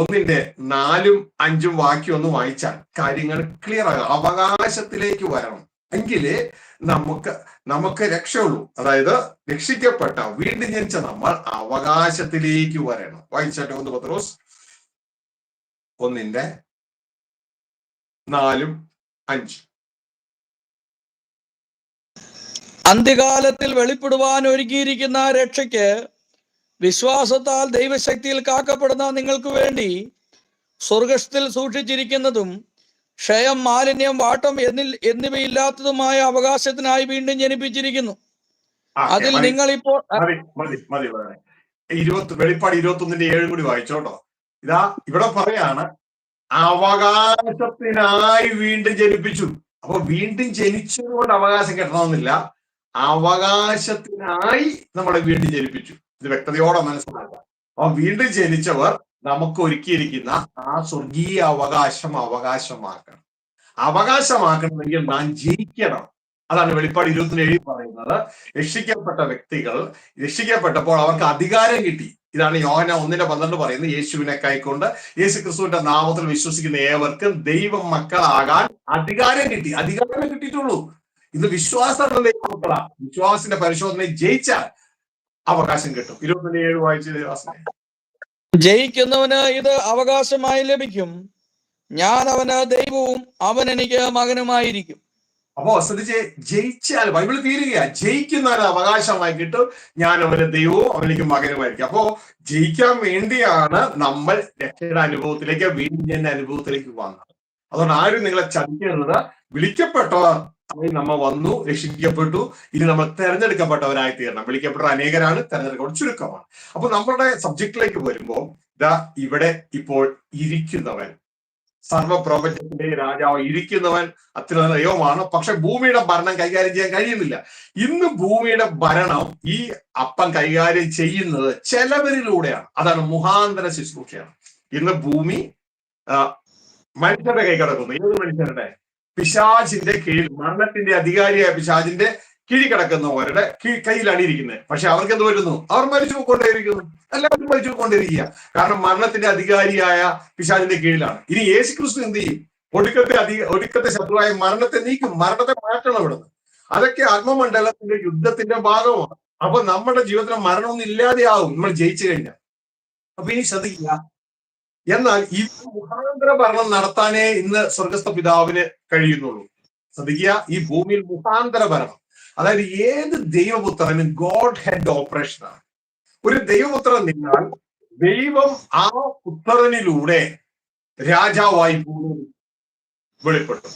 1:4-5 വാക്യം ഒന്ന് വായിച്ചാൽ കാര്യങ്ങൾ ക്ലിയർ ആകും. അവകാശത്തിലേക്ക് വരണം. എങ്കിലേ നമുക്ക് രക്ഷയുള്ളൂ. അതായത് രക്ഷിക്കപ്പെട്ട വീണ്ടും ജനിച്ച നമ്മൾ അവകാശത്തിലേക്ക് വരണം. വായിച്ചാട്ടെ 1 പത്രോസ് 1:4-5. അന്ത്യകാലത്തിൽ വെളിപ്പെടുവാൻ ഒരുക്കിയിരിക്കുന്ന രക്ഷയ്ക്ക് വിശ്വാസത്താൽ ദൈവശക്തിയിൽ കാക്കപ്പെടുന്ന നിങ്ങൾക്ക് വേണ്ടി സ്വർഗത്തിൽ സൂക്ഷിച്ചിരിക്കുന്നതും ക്ഷയം, മാലിന്യം, വാട്ടം എന്നിവയില്ലാത്തതുമായ അവകാശത്തിനായി വീണ്ടും ജനിപ്പിച്ചിരിക്കുന്നു. അതിൽ നിങ്ങൾ ഇപ്പോൾ വെളിപ്പാട് 21:7 കൂടി വായിച്ചോട്ടോ. ഇതാ ഇവിടെ പറയാണ് അവകാശത്തിനായി വീണ്ടും ജനിപ്പിച്ചു. അപ്പൊ വീണ്ടും ജനിച്ചതുകൊണ്ട് അവകാശം കിട്ടണമെന്നില്ല, അവകാശത്തിനായി നമ്മളെ വീണ്ടും ജനിപ്പിച്ചു. ഇത് വ്യക്തതയോടെ മനസ്സിലാക്കാം. അപ്പൊ വീണ്ടും ജനിച്ചവർ നമുക്ക് ഒരുക്കിയിരിക്കുന്ന ആ സ്വർഗീയ അവകാശമാക്കണം. അവകാശമാക്കണമെങ്കിൽ നാം ജയിക്കണം. അതാണ് വെളിപ്പാട് 21:7 പറയുന്നത്. രക്ഷിക്കപ്പെട്ട വ്യക്തികൾ രക്ഷിക്കപ്പെട്ടപ്പോൾ അവർക്ക് അധികാരം കിട്ടി. ഇതാണ് യോഹന്നാൻ 1:12 പറയുന്നത്. യേശുവിനെ കൈക്കൊണ്ട് യേശു ക്രിസ്തുവിന്റെ നാമത്തിൽ വിശ്വസിക്കുന്ന ഏവർക്കും ദൈവം മക്കളാകാൻ അധികാരം കിട്ടിയിട്ടുള്ളൂ. ഇത് വിശ്വാസമുള്ള ദൈവമക്കളാ. വിശ്വാസത്തിന്റെ പരിശോധനയിൽ ജയിച്ചാൽ അവകാശം കിട്ടും. 21:7 വായിച്ച ജയിക്കുന്നവന് ഇത് അവകാശമായി ലഭിക്കും. ഞാൻ അവന് ദൈവവും അവൻ എനിക്ക് മകനുമായിരിക്കും. അപ്പോ ശ്രദ്ധിച്ച്, ജയിച്ചാൽ ബൈബിൾ തീരുകയാ, ജയിക്കുന്നവന് അവകാശമായി കിട്ടും. ഞാൻ അവന് ദൈവവും അവനിക്ക് മകനുമായിരിക്കും. അപ്പോ ജയിക്കാൻ വേണ്ടിയാണ് നമ്മൾ രക്ഷയുടെ അനുഭവത്തിലേക്ക്, വീണ്ടും അനുഭവത്തിലേക്ക് വന്നത്. അതുകൊണ്ട് ആരും നിങ്ങളെ ചതിക്കരുത്. വിളിക്കപ്പെട്ടവർ നമ്മ വന്നു, രക്ഷിക്കപ്പെട്ടു, ഇനി നമ്മൾ തെരഞ്ഞെടുക്കപ്പെട്ടവരായി തീരണം. വിളിക്കപ്പെട്ട അനേകരാണ്, തെരഞ്ഞെടുക്കപ്പെട്ട ചുരുക്കമാണ്. അപ്പൊ നമ്മുടെ സബ്ജക്റ്റിലേക്ക് വരുമ്പോൾ ഇതാ ഇവിടെ ഇപ്പോൾ ഇരിക്കുന്നവൻ, സർവപ്രപഞ്ചത്തിന്റെ രാജാവ് ഇരിക്കുന്നവൻ അത്യുന്നത ദൈവമാണ്. പക്ഷെ ഭൂമിയുടെ ഭരണം കൈകാര്യം ചെയ്യാൻ കഴിയുന്നില്ല. ഇന്ന് ഭൂമിയുടെ ഭരണം ഈ അപ്പം കൈകാര്യം ചെയ്യുന്നത് ചിലവരിലൂടെയാണ്. അതാണ് മുഖാന്തര ശുശ്രൂഷയാണ്. ഇന്ന് ഭൂമി മനുഷ്യരുടെ കൈ കിടക്കുന്നു. ഏത് മനുഷ്യരുടെ? പിശാചിന്റെ കീഴിൽ, മരണത്തിന്റെ അധികാരിയായ പിശാചിന്റെ കീഴിൽ കിടക്കുന്നവരുടെ കയ്യിലാണ് ഇരിക്കുന്നത്. പക്ഷെ അവർക്ക് എന്ത് വരുന്നു? അവർ മരിച്ചു കൊണ്ടേയിരിക്കുന്നു. എല്ലാവരും മരിച്ചു കൊണ്ടിരിക്കുക. കാരണം മരണത്തിന്റെ അധികാരിയായ പിശാചിന്റെ കീഴിലാണ്. ഇനി യേശു ക്രിസ്തു എന്ത് ചെയ്യും? ഒടുക്കത്തെ ശത്രുവായ മരണത്തെ നീക്കും. മരണത്തെ മാറ്റണം ഇവിടുന്ന്. അതൊക്കെ ആത്മമണ്ഡലത്തിന്റെ യുദ്ധത്തിന്റെ ഭാഗമാണ്. അപ്പൊ നമ്മുടെ ജീവിതത്തിൽ മരണമൊന്നും ഇല്ലാതെയാവും നമ്മൾ ജയിച്ചു കഴിഞ്ഞാൽ. അപ്പൊ ഇനി ശ്രദ്ധിക്കുക, എന്നാൽ ഈ മുഖാന്തര ഭരണം നടത്താനേ ഇന്ന് സ്വർഗസ്ഥ പിതാവിന് കഴിയുന്നുള്ളൂ. ശ്രദ്ധിക്കുക, ഈ ഭൂമിയിൽ മുഖാന്തര ഭരണം, അതായത് ഏത് ദൈവപുത്രനും ഗോഡ് ഹെഡ് ഓപ്പറേഷനാണ്. ഒരു ദൈവപുത്രൻ നിന്നാൽ ദൈവം ആ പുത്രനിലൂടെ രാജാവായി ഭൂമിയിൽ വെളിപ്പെട്ടു.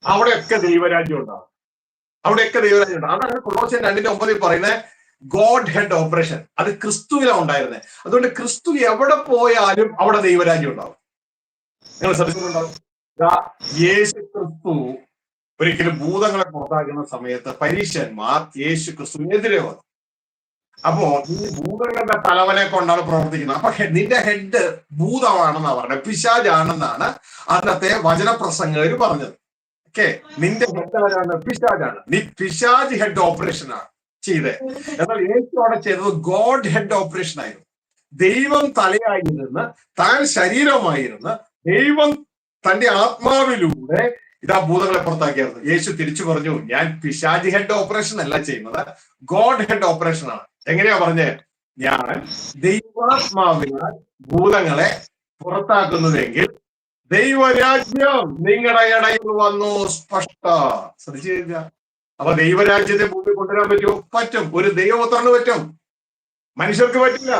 അവിടെയൊക്കെ ദൈവരാജ്യം ഉണ്ടാകും. അതാണ് കൊളോസ്യർ 2:9 പറയുന്നത് ഗോഡ് ഹെഡ് ഓപ്പറേഷൻ. അത് ക്രിസ്തുവിലാണ് ഉണ്ടായിരുന്നത്. അതുകൊണ്ട് ക്രിസ്തു എവിടെ പോയാലും അവിടെ ദൈവരാജ്യം ഉണ്ടാവും. നിങ്ങൾ ശ്രദ്ധിച്ചിട്ടുണ്ടാവും, യേശു ക്രിസ്തു ഒരിക്കലും ഭൂതങ്ങളെ പുറത്താക്കുന്ന സമയത്ത് പരീശന്മാർ യേശു ക്രിസ്തുവിനെതിരെ വന്നു. അപ്പോ ഈ ഭൂതങ്ങളുടെ തലവനെ കൊണ്ടാണ് പ്രവർത്തിക്കുന്നത്. അപ്പൊ നിന്റെ ഹെഡ് ഭൂതമാണെന്നാണ് പറഞ്ഞത്, പിശാചാണെന്നാണ് അന്നത്തെ വചനപ്രസംഗകർ പറഞ്ഞത്. ഓക്കെ, നിന്റെ ഹെഡ് ആരാണ്? പിശാചാണ്. നീ പിശാജ് ഹെഡ് ഓപ്പറേഷൻ ആണ് ചെയ്തത്. എന്നാൽ യേശു അവിടെ ചെയ്തത് ഗോഡ് ഹെഡ് ഓപ്പറേഷൻ ആയിരുന്നു. ദൈവം തലയായിരുന്ന്, താൻ ശരീരമായിരുന്ന്, ദൈവം തന്റെ ആത്മാവിലൂടെ ഇതാ ഭൂതങ്ങളെ പുറത്താക്കിയായിരുന്നു. യേശു തിരിച്ചു പറഞ്ഞു, ഞാൻ പിശാജ് ഹെഡ് ഓപ്പറേഷൻ അല്ല ചെയ്യുന്നത്, ഗോഡ് ഹെഡ് ഓപ്പറേഷൻ ആണ്. എങ്ങനെയാ പറഞ്ഞേ? ഞാൻ ദൈവാത്മാവിനാൽ ഭൂതങ്ങളെ പുറത്താക്കുന്നതെങ്കിൽ ദൈവരാജ്യം നിങ്ങളുടെ ഇടയിൽ വന്നു. സ്പഷ്ട ശ്രദ്ധിച്ചില്ല. അപ്പൊ ദൈവരാജ്യത്തെ ഭൂമി കൊണ്ടുവരാൻ പറ്റുമോ? പറ്റും. ഒരു ദൈവപുത്രന് പറ്റും, മനുഷ്യർക്ക് പറ്റില്ല.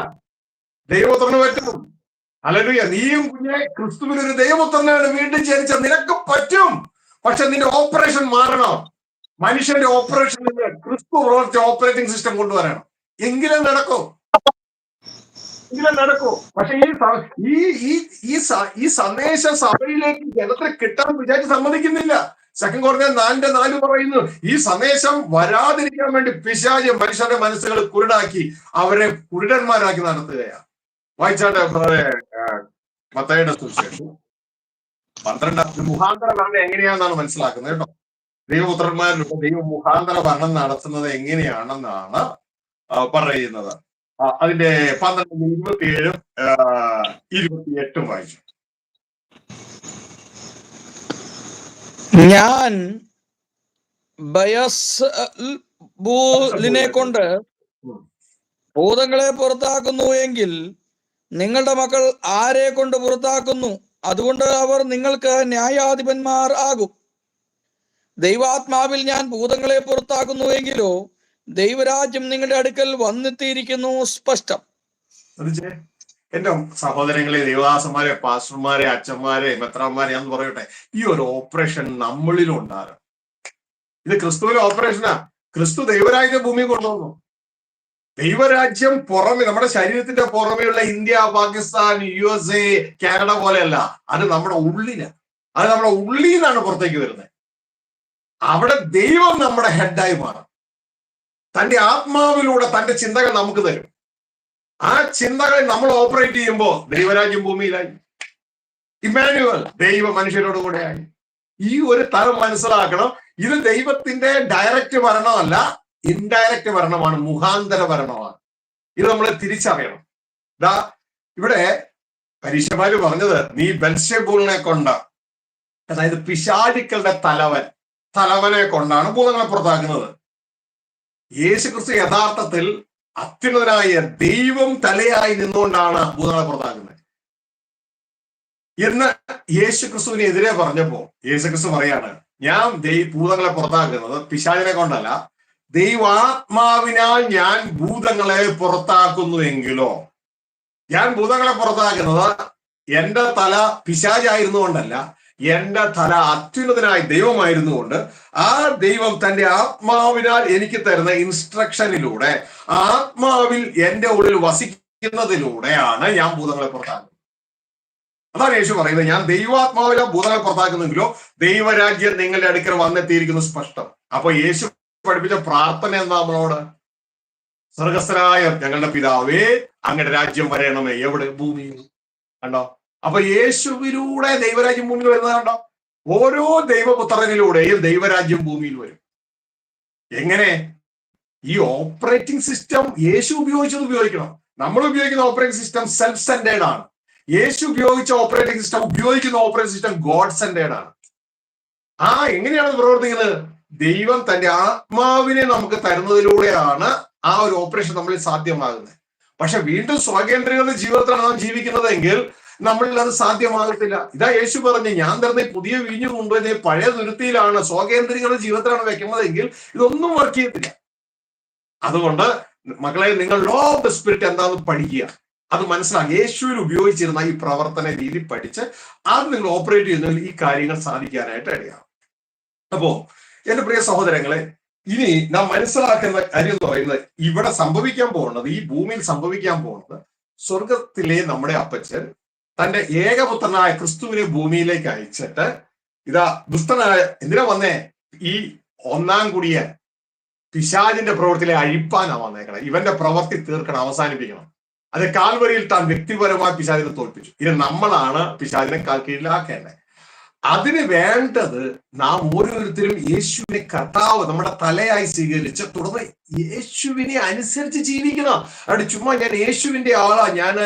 ദൈവപുത്രന് പറ്റും. ഹല്ലേലൂയ. നീയും കുഞ്ഞെ ക്രിസ്തുവിൽ ഒരു ദൈവപുത്രനാണ് വീണ്ടും ജനിച്ച, നിനക്ക് പറ്റും. പക്ഷെ നിന്റെ ഓപ്പറേഷൻ മാറണം. മനുഷ്യന്റെ ഓപ്പറേഷൻ ക്രിസ്തു പ്രവർത്തിച്ച ഓപ്പറേറ്റിംഗ് സിസ്റ്റം കൊണ്ടുവരണം. എങ്കിലും നടക്കൂ. പക്ഷെ ഈ സന്ദേശം സഭയിലേക്ക് ജനത്തെ കിട്ടാൻ വിചാരിച്ച് സമ്മതിക്കുന്നില്ല. 2 Corinthians 4:4 പറയുന്നു, ഈ സന്ദേശം വരാതിരിക്കാൻ വേണ്ടി പിശാച് മനുഷ്യരുടെ മനസ്സുകൾ കുരുടാക്കി അവരെ കുരുടന്മാരാക്കി നടത്തുകയാണ്. വായിച്ചാട്ടെ മത്തായിയുടെ സുവിശേഷം 12. മുഖാന്തര ഭരണം എങ്ങനെയാണെന്നാണ് മനസ്സിലാക്കുന്നത് കേട്ടോ. ദൈവപുത്രന്മാരിലൂടെ ദൈവം മുഖാന്തര ഭരണം നടത്തുന്നത് എങ്ങനെയാണെന്നാണ് പറയുന്നത്. അതിന്റെ 12, 27, 28 വായിച്ചു. ഞാൻ ബയസ്ബൂലിനെ കൊണ്ട് ഉം. ഭൂതങ്ങളെ പുറത്താക്കുന്നു എങ്കിൽ നിങ്ങളുടെ മക്കൾ ആരെ കൊണ്ട് പുറത്താക്കുന്നു? അതുകൊണ്ട് അവർ നിങ്ങൾക്ക് ന്യായാധിപന്മാർ ആകും. ദൈവാത്മാവിൽ ഞാൻ ഭൂതങ്ങളെ പുറത്താക്കുന്നു എങ്കിലോ ദൈവരാജ്യം നിങ്ങളുടെ അടുക്കൽ വന്നെത്തിയിരിക്കുന്നു സ്പഷ്ടം. ശ്രദ്ധിച്ചേ, എന്റെ സഹോദരങ്ങളെ, ദേവദാസന്മാരെ, പാസ്റ്റർമാരെ, അച്ഛന്മാരെ, മെത്രാന്മാരെ, ഞാൻ പറയട്ടെ, ഈ ഒരു ഓപ്പറേഷൻ നമ്മളിലും ഉണ്ടാകും. ഇത് ക്രിസ്തുവിന്റെ ഓപ്പറേഷനാ. ക്രിസ്തു ദൈവരാജ്യം ഭൂമി കൊണ്ടുവന്നു. ദൈവരാജ്യം പുറമെ, നമ്മുടെ ശരീരത്തിന്റെ പുറമെയുള്ള ഇന്ത്യ, പാകിസ്ഥാൻ, USA, കാനഡ പോലെയല്ല. അത് നമ്മുടെ ഉള്ളിലാണ്. അത് നമ്മുടെ ഉള്ളിൽ നിന്നാണ് പുറത്തേക്ക് വരുന്നത്. അവിടെ ദൈവം നമ്മുടെ ഹെഡായി മാറും. തന്റെ ആത്മാവിലൂടെ തന്റെ ചിന്തകൾ നമുക്ക് തരും. ആ ചിന്തകളെ നമ്മൾ ഓപ്പറേറ്റ് ചെയ്യുമ്പോൾ ദൈവരാജ്യം ഭൂമിയിലായി. ഇമ്മാനുവൽ, ദൈവ മനുഷ്യരോട് കൂടെയായി. ഈ ഒരു തരം മനസ്സിലാക്കണം. ഇത് ദൈവത്തിന്റെ ഡയറക്റ്റ് ഭരണമല്ല, ഇൻഡയറക്റ്റ് ഭരണമാണ്, മുഖാന്തര ഭരണമാണ്. ഇത് നമ്മൾ തിരിച്ചറിയണം. ദാ ഇവിടെ പരീക്ഷമാര് പറഞ്ഞത്, നീ ബെൽസെബൂലിനെ കൊണ്ട്, അതായത് പിശാചുക്കളുടെ തലവനെ കൊണ്ടാണ് ഭൂതങ്ങളെ പുറത്താക്കുന്നത്. യേശുക്രിസ്തു യഥാർത്ഥത്തിൽ അത്യുന്നതനായ ദൈവം തലയായി നിന്നുകൊണ്ടാണ് ഭൂതങ്ങളെ പുറത്താക്കുന്നത് എന്ന് യേശുക്രിസ്തുവിന് എതിരെ പറഞ്ഞപ്പോ യേശുക്രിസ്തു പറയാണ്, ഞാൻ ഭൂതങ്ങളെ പുറത്താക്കുന്നത് പിശാചിനെ കൊണ്ടല്ല, ദൈവാത്മാവിനാൽ ഞാൻ ഭൂതങ്ങളെ പുറത്താക്കുന്നു എങ്കിലോ. ഞാൻ ഭൂതങ്ങളെ പുറത്താക്കുന്നത് എന്റെ തല പിശാചായിരുന്നു കൊണ്ടല്ല, എന്റെ തല അത്യുന്നതനായ ദൈവമായിരുന്നുകൊണ്ട് ആ ദൈവം തന്റെ ആത്മാവിനാൽ എനിക്ക് തരുന്ന ഇൻസ്ട്രക്ഷനിലൂടെ, ആത്മാവിൽ എന്റെ ഉള്ളിൽ വസിക്കുന്നതിലൂടെയാണ് ഞാൻ ഭൂതങ്ങളെ പുറത്താക്കുന്നത്. അതാണ് യേശു പറയുന്നത്, ഞാൻ ദൈവാത്മാവിലെ ഭൂതങ്ങളെ പുറത്താക്കുന്നെങ്കിലോ ദൈവരാജ്യം നിങ്ങളുടെ അടുക്കൽ വന്നെത്തിയിരിക്കുന്നു സ്പഷ്ടം. അപ്പൊ യേശു പഠിപ്പിച്ച പ്രാർത്ഥന എന്താ നമ്മളോട്? സ്വർഗസ്ഥനായ ഞങ്ങളുടെ പിതാവേ, അങ്ങയുടെ രാജ്യം വരയണമേ. എവിടെ? ഭൂമിയിൽ. കണ്ടോ? അപ്പൊ യേശുവിലൂടെ ദൈവരാജ്യം ഭൂമിയിൽ വരുന്നത് കണ്ടോ? ഓരോ ദൈവപുത്രനിലൂടെയും ദൈവരാജ്യം ഭൂമിയിൽ വരും. എങ്ങനെ? ഈ ഓപ്പറേറ്റിംഗ് സിസ്റ്റം യേശു ഉപയോഗിച്ചത് ഉപയോഗിക്കണം. നമ്മൾ ഉപയോഗിക്കുന്ന ഓപ്പറേറ്റിംഗ് സിസ്റ്റം സെൽഫ് സെന്റേഡ് ആണ്. യേശു ഉപയോഗിച്ച ഓപ്പറേറ്റിംഗ് സിസ്റ്റം, ഉപയോഗിക്കുന്ന ഓപ്പറേറ്റിംഗ് സിസ്റ്റം ഗോഡ് സെന്റേഡ് ആണ്. എങ്ങനെയാണ് പ്രവർത്തിക്കുന്നത്? ദൈവം തന്റെ ആത്മാവിനെ നമുക്ക് തരുന്നതിലൂടെയാണ് ആ ഒരു ഓപ്പറേഷൻ നമ്മളിൽ സാധ്യമാകുന്നത്. പക്ഷെ വീണ്ടും സ്വകേന്ദ്രീകൃത ജീവിതത്തിലാണ് നാം ജീവിക്കുന്നതെങ്കിൽ നമ്മളിൽ അത് സാധ്യമാകത്തില്ല. ഇതാ യേശു പറഞ്ഞ്, ഞാൻ തരുന്ന പുതിയ വീഞ്ഞു കൊണ്ടുവരുന്ന പഴയ തുരുത്തിയിലാണ്, സ്വകേന്ദ്രീകൃത ജീവിതത്തിലാണ് വെക്കുന്നതെങ്കിൽ ഇതൊന്നും വർക്ക് ചെയ്യത്തില്ല. അതുകൊണ്ട് മക്കളെ, നിങ്ങൾ ലോ ഓഫ് ദ സ്പിരിറ്റ് എന്താണെന്ന് പഠിക്കുക, അത് മനസ്സിലാക്കി യേശുവിൽ ഉപയോഗിച്ചിരുന്ന ഈ പ്രവർത്തന രീതി പഠിച്ച് അത് നിങ്ങൾ ഓപ്പറേറ്റ് ചെയ്യുന്നതിൽ ഈ കാര്യങ്ങൾ സാധിക്കാനായിട്ട് ഇടയാകും. അപ്പോ എന്റെ പ്രിയ സഹോദരങ്ങളെ, ഇനി നാം മനസ്സിലാക്കുന്ന കാര്യം എന്ന് പറയുന്നത്, ഇവിടെ സംഭവിക്കാൻ പോകുന്നത്, ഈ ഭൂമിയിൽ സംഭവിക്കാൻ പോകുന്നത്, സ്വർഗത്തിലെ നമ്മുടെ അപ്പച്ചൻ തന്റെ ഏകപുത്രനായ ക്രിസ്തുവിനെ ഭൂമിയിലേക്ക് അയച്ചിട്ട്, ഇതാ ദുഷ്ടനായ, എന്തിനാ വന്നേ? ഈ ഒന്നാം കുടിയൻ പിശാചിന്റെ പ്രവൃത്തിയിലെ അഴിപ്പാനാ വന്നേക്കണം. ഇവന്റെ പ്രവൃത്തി തീർക്കണം, അവസാനിപ്പിക്കണം. അത് കാൽവരിയിൽ താൻ വ്യക്തിപരമായി പിശാചിനെ തോൽപ്പിച്ചു. ഇനി നമ്മളാണ് പിശാചിനെ കാൽ കീഴിലാക്കേണ്ടത്. അതിന് വേണ്ടത് നാം ഓരോരുത്തരും യേശുവിനെ കർത്താവ് നമ്മുടെ തലയായി സ്വീകരിച്ച് തുടർന്ന് യേശുവിനെ അനുസരിച്ച് ജീവിക്കണം. അവിടെ ചുമ്മാ ഞാൻ യേശുവിന്റെ ആളാ, ഞാൻ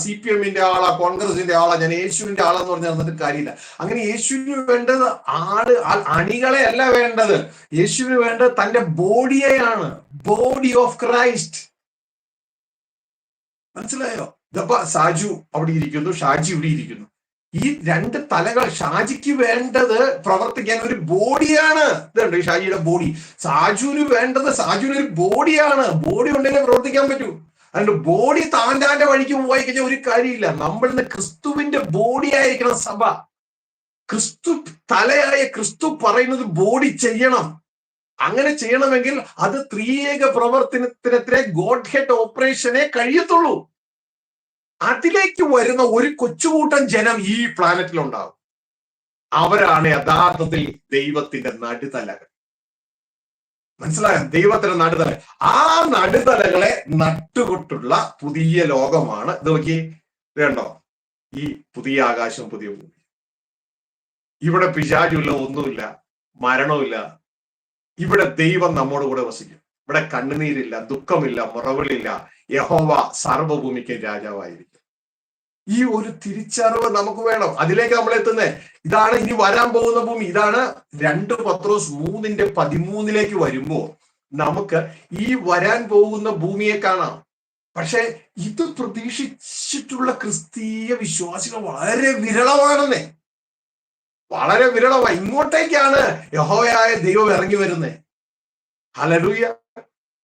CPM-ന്റെ ആളാ, കോൺഗ്രസിന്റെ ആളാ, ഞാൻ യേശുവിന്റെ ആളാന്ന് പറഞ്ഞാൽ എന്നിട്ട് കാര്യമില്ല. അങ്ങനെ യേശുവിന് വേണ്ടത് അണികളെ അല്ല വേണ്ടത്. യേശുവിന് വേണ്ടത് തന്റെ ബോഡിയെയാണ്, ബോഡി ഓഫ് ക്രൈസ്റ്റ്. മനസ്സിലായോ? ഇതപ്പോ സാജു അവിടെ ഇരിക്കുന്നു, ഷാജി ഇവിടെ ഇരിക്കുന്നു. ഈ രണ്ട് തലകൾ, ഷാജിക്ക് വേണ്ടത് പ്രവർത്തിക്കാൻ ഒരു ബോഡിയാണ്. ഇതുണ്ട് ഈ ഷാജിയുടെ ബോഡി. സാജുവിന് വേണ്ടത്, സാജുവിന് ഒരു ബോഡിയാണ്. ബോഡി ഉണ്ടെങ്കിലേ പ്രവർത്തിക്കാൻ പറ്റൂ. അതുകൊണ്ട് ബോഡി താൻ്റെ വഴിക്ക് പോയി കഴിഞ്ഞാൽ ഒരു കാര്യമില്ല. നമ്മളിന്ന് ക്രിസ്തുവിന്റെ ബോഡി ആയിരിക്കണം സഭ. ക്രിസ്തു തലയായ ക്രിസ്തു പറയുന്നത് ബോഡി ചെയ്യണം. അങ്ങനെ ചെയ്യണമെങ്കിൽ അത് ത്രിയേക പ്രവർത്തനത്തിനെതിരെ ഗോഡ് ഹെഡ് ഓപ്പറേഷനെ കഴിയത്തുള്ളൂ. അതിലേക്ക് വരുന്ന ഒരു കൊച്ചുകൂട്ടം ജനം ഈ പ്ലാനറ്റിൽ ഉണ്ടാവും. അവരാണ് യഥാർത്ഥത്തിൽ ദൈവത്തിന്റെ നടുതലകൾ. മനസ്സിലായോ? ദൈവത്തിന്റെ നടുതല. ആ നടുതലകളെ നട്ടുകൊണ്ടുള്ള പുതിയ ലോകമാണ് ഇത്. നോക്കി, വേണ്ടോ? ഈ പുതിയ ആകാശം, പുതിയ ഭൂമി. ഇവിടെ പിശാചുമില്ല, ഒന്നുമില്ല, മരണമില്ല. ഇവിടെ ദൈവം നമ്മോട് കൂടെ വസിക്കും. ഇവിടെ കണ്ണുനീരില്ല, ദുഃഖമില്ല, മുറവിളില്ല. യഹോവ സർവ്വഭൂമിക്ക് രാജാവായിരിക്കും. ഈ ഒരു തിരിച്ചറിവ് നമുക്ക് വേണം. അതിലേക്ക് നമ്മൾ എത്തുന്നത് ഇതാണ്. ഇനി വരാൻ പോകുന്ന ഭൂമി ഇതാണ്. 2 പത്രോസ് 3:13 വരുമ്പോ നമുക്ക് ഈ വരാൻ പോകുന്ന ഭൂമിയെ കാണാം. പക്ഷെ ഇത് പ്രതീക്ഷിച്ചിട്ടുള്ള ക്രിസ്തീയ വിശ്വാസികൾ വളരെ വിരളമാണെന്നേ, വളരെ വിരളമാണ്. ഇങ്ങോട്ടേക്കാണ് യഹോവയായ ദൈവം ഇറങ്ങി വരുന്നത്. ഹല്ലേലൂയ.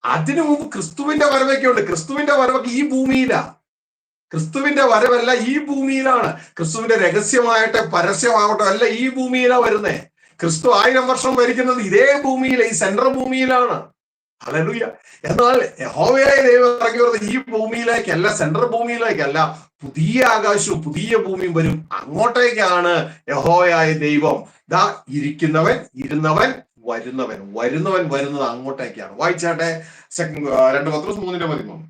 അതിനു മുമ്പ് ക്രിസ്തുവിന്റെ വരവൊക്കെ ഉണ്ട്. ക്രിസ്തുവിന്റെ വരവൊക്കെ ഈ ഭൂമിയിലാ. ക്രിസ്തുവിന്റെ വരവല്ല ഈ ഭൂമിയിലാണ്. ക്രിസ്തുവിന്റെ രഹസ്യമായിട്ട് പരസ്യമാവട്ടെ അല്ല ഈ ഭൂമിയിലാ വരുന്നേ. ക്രിസ്തു 1000 വർഷം ഭരിക്കുന്നത് ഇതേ ഭൂമിയിലെ ഈ സെൻട്രൽ ഭൂമിയിലാണ്. ഹല്ലേലൂയ. എന്നാൽ യഹോവയായ ദൈവം ഇറങ്ങി വരുന്നത് ഈ ഭൂമിയിലേക്കല്ല, സെൻട്രൽ ഭൂമിയിലേക്കല്ല. പുതിയ ആകാശവും പുതിയ ഭൂമിയും വരും. അങ്ങോട്ടേക്കാണ് യഹോവയായ ദൈവം ദാ ഇരിക്കുന്നവൻ, ഇരുന്നവൻ, വരുന്നവൻ വരുന്നത് അങ്ങോട്ടേക്കാണ്. വായിച്ചാട്ടെ 2 പത്രോസ് 3:13.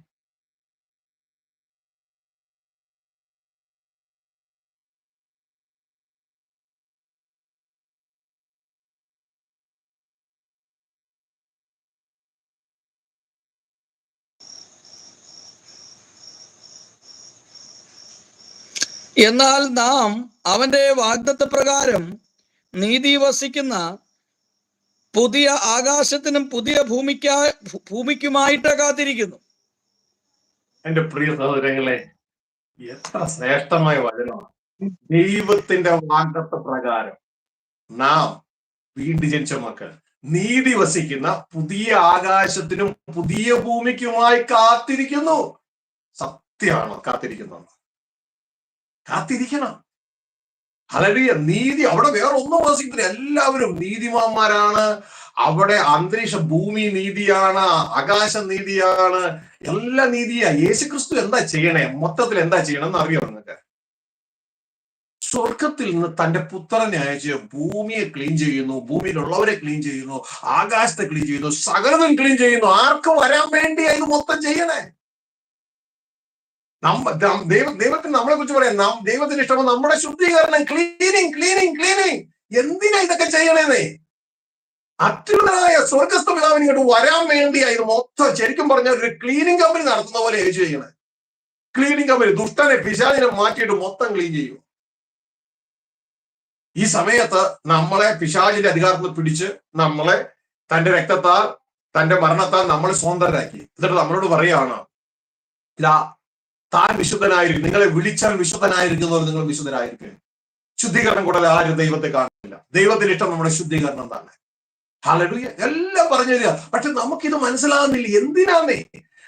എന്നാൽ നാം അവന്റെ വാഗ്ദത്ത പ്രകാരം നീതി വസിക്കുന്ന പുതിയ ആകാശത്തിനും പുതിയ ഭൂമിക്കുമായിട്ട് കാത്തിരിക്കുന്നു. എന്റെ പ്രിയ സഹോദരങ്ങളെ, എത്ര ശ്രേഷ്ഠമായ വചനമാണ്. ദൈവത്തിന്റെ വാഗ്ദത്ത പ്രകാരം നാം വീണ്ടും ജനിച്ച മക്കൾ നീതി വസിക്കുന്ന പുതിയ ആകാശത്തിനും പുതിയ ഭൂമിക്കുമായി കാത്തിരിക്കുന്നു. സത്യമാണോ? കാത്തിരിക്കണം. ഹല്ലേലൂയ. നീതി അവിടെ വേറെ ഒന്നും വസിക്കുന്നില്ല. എല്ലാവരും നീതിമാന്മാരാണ്. അവിടെ അന്തരീക്ഷ ഭൂമി നീതിയാണ്, ആകാശം നീതിയാണ്, എല്ലാ നീതിയാ. യേശുക്രിസ്തു എന്താ ചെയ്യണേ? മൊത്തത്തിൽ എന്താ ചെയ്യണമെന്ന് അറിയോ നിങ്ങൾക്ക്? സ്വർഗത്തിൽ നിന്ന് തന്റെ പുത്രനെ അയച്ച് ഭൂമിയെ ക്ലീൻ ചെയ്യുന്നു, ഭൂമിയിലുള്ളവരെ ക്ലീൻ ചെയ്യുന്നു, ആകാശത്തെ ക്ലീൻ ചെയ്യുന്നു, സകലതും ക്ലീൻ ചെയ്യുന്നു. ആർക്ക് വരാൻ വേണ്ടിയാ ഇത് മൊത്തം ചെയ്യണേ? ദൈവത്തിന് നമ്മളെ കുറിച്ച് പറയാം. ദൈവത്തിന് ഇഷ്ടം നമ്മുടെ ശുദ്ധീകരണം, ക്ലീനിങ്. എന്തിനാ ഇതൊക്കെ ചെയ്യണേന്നേ? അത്യുന്നതനായ സ്വർഗസ്ഥ പിതാവിന് ഇങ്ങോട്ട് വരാൻ വേണ്ടിയാ ഇത് മൊത്തം. ശരിക്കും പറഞ്ഞാൽ ഒരു ക്ലീനിങ് കമ്പനി നടത്തുന്ന പോലെ യേശു ചെയ്യണേ. ക്ലീനിങ് കമ്പനി ദുഷ്ടനെ പിശാചിനെ മാറ്റിയിട്ട് മൊത്തം ക്ലീൻ ചെയ്യും. ഈ സമയത്ത് നമ്മളെ പിശാചിന്റെ അധികാരത്തിൽ പിടിച്ച് നമ്മളെ തന്റെ രക്തത്താൽ തന്റെ മരണത്താൽ നമ്മൾ സ്വതന്ത്രരാക്കി. എന്നിട്ട് നമ്മളോട് പറയാണ്, ഇതാ താൻ വിശുദ്ധനായിരിക്കും, നിങ്ങളെ വിളിച്ചാൽ വിശുദ്ധനായിരിക്കുന്നവർ നിങ്ങൾ വിശുദ്ധരായിരിക്കും. ശുദ്ധീകരണം കൂടാതെ ആരും ദൈവത്തെ കാണില്ല. ദൈവത്തിന് ഇഷ്ടം നമ്മുടെ ശുദ്ധീകരണം തന്നെ. ഹല്ലേലൂയ. എല്ലാം പറഞ്ഞു തരിക. പക്ഷെ നമുക്കിത് മനസ്സിലാകുന്നില്ല. എന്തിനാന്നേ?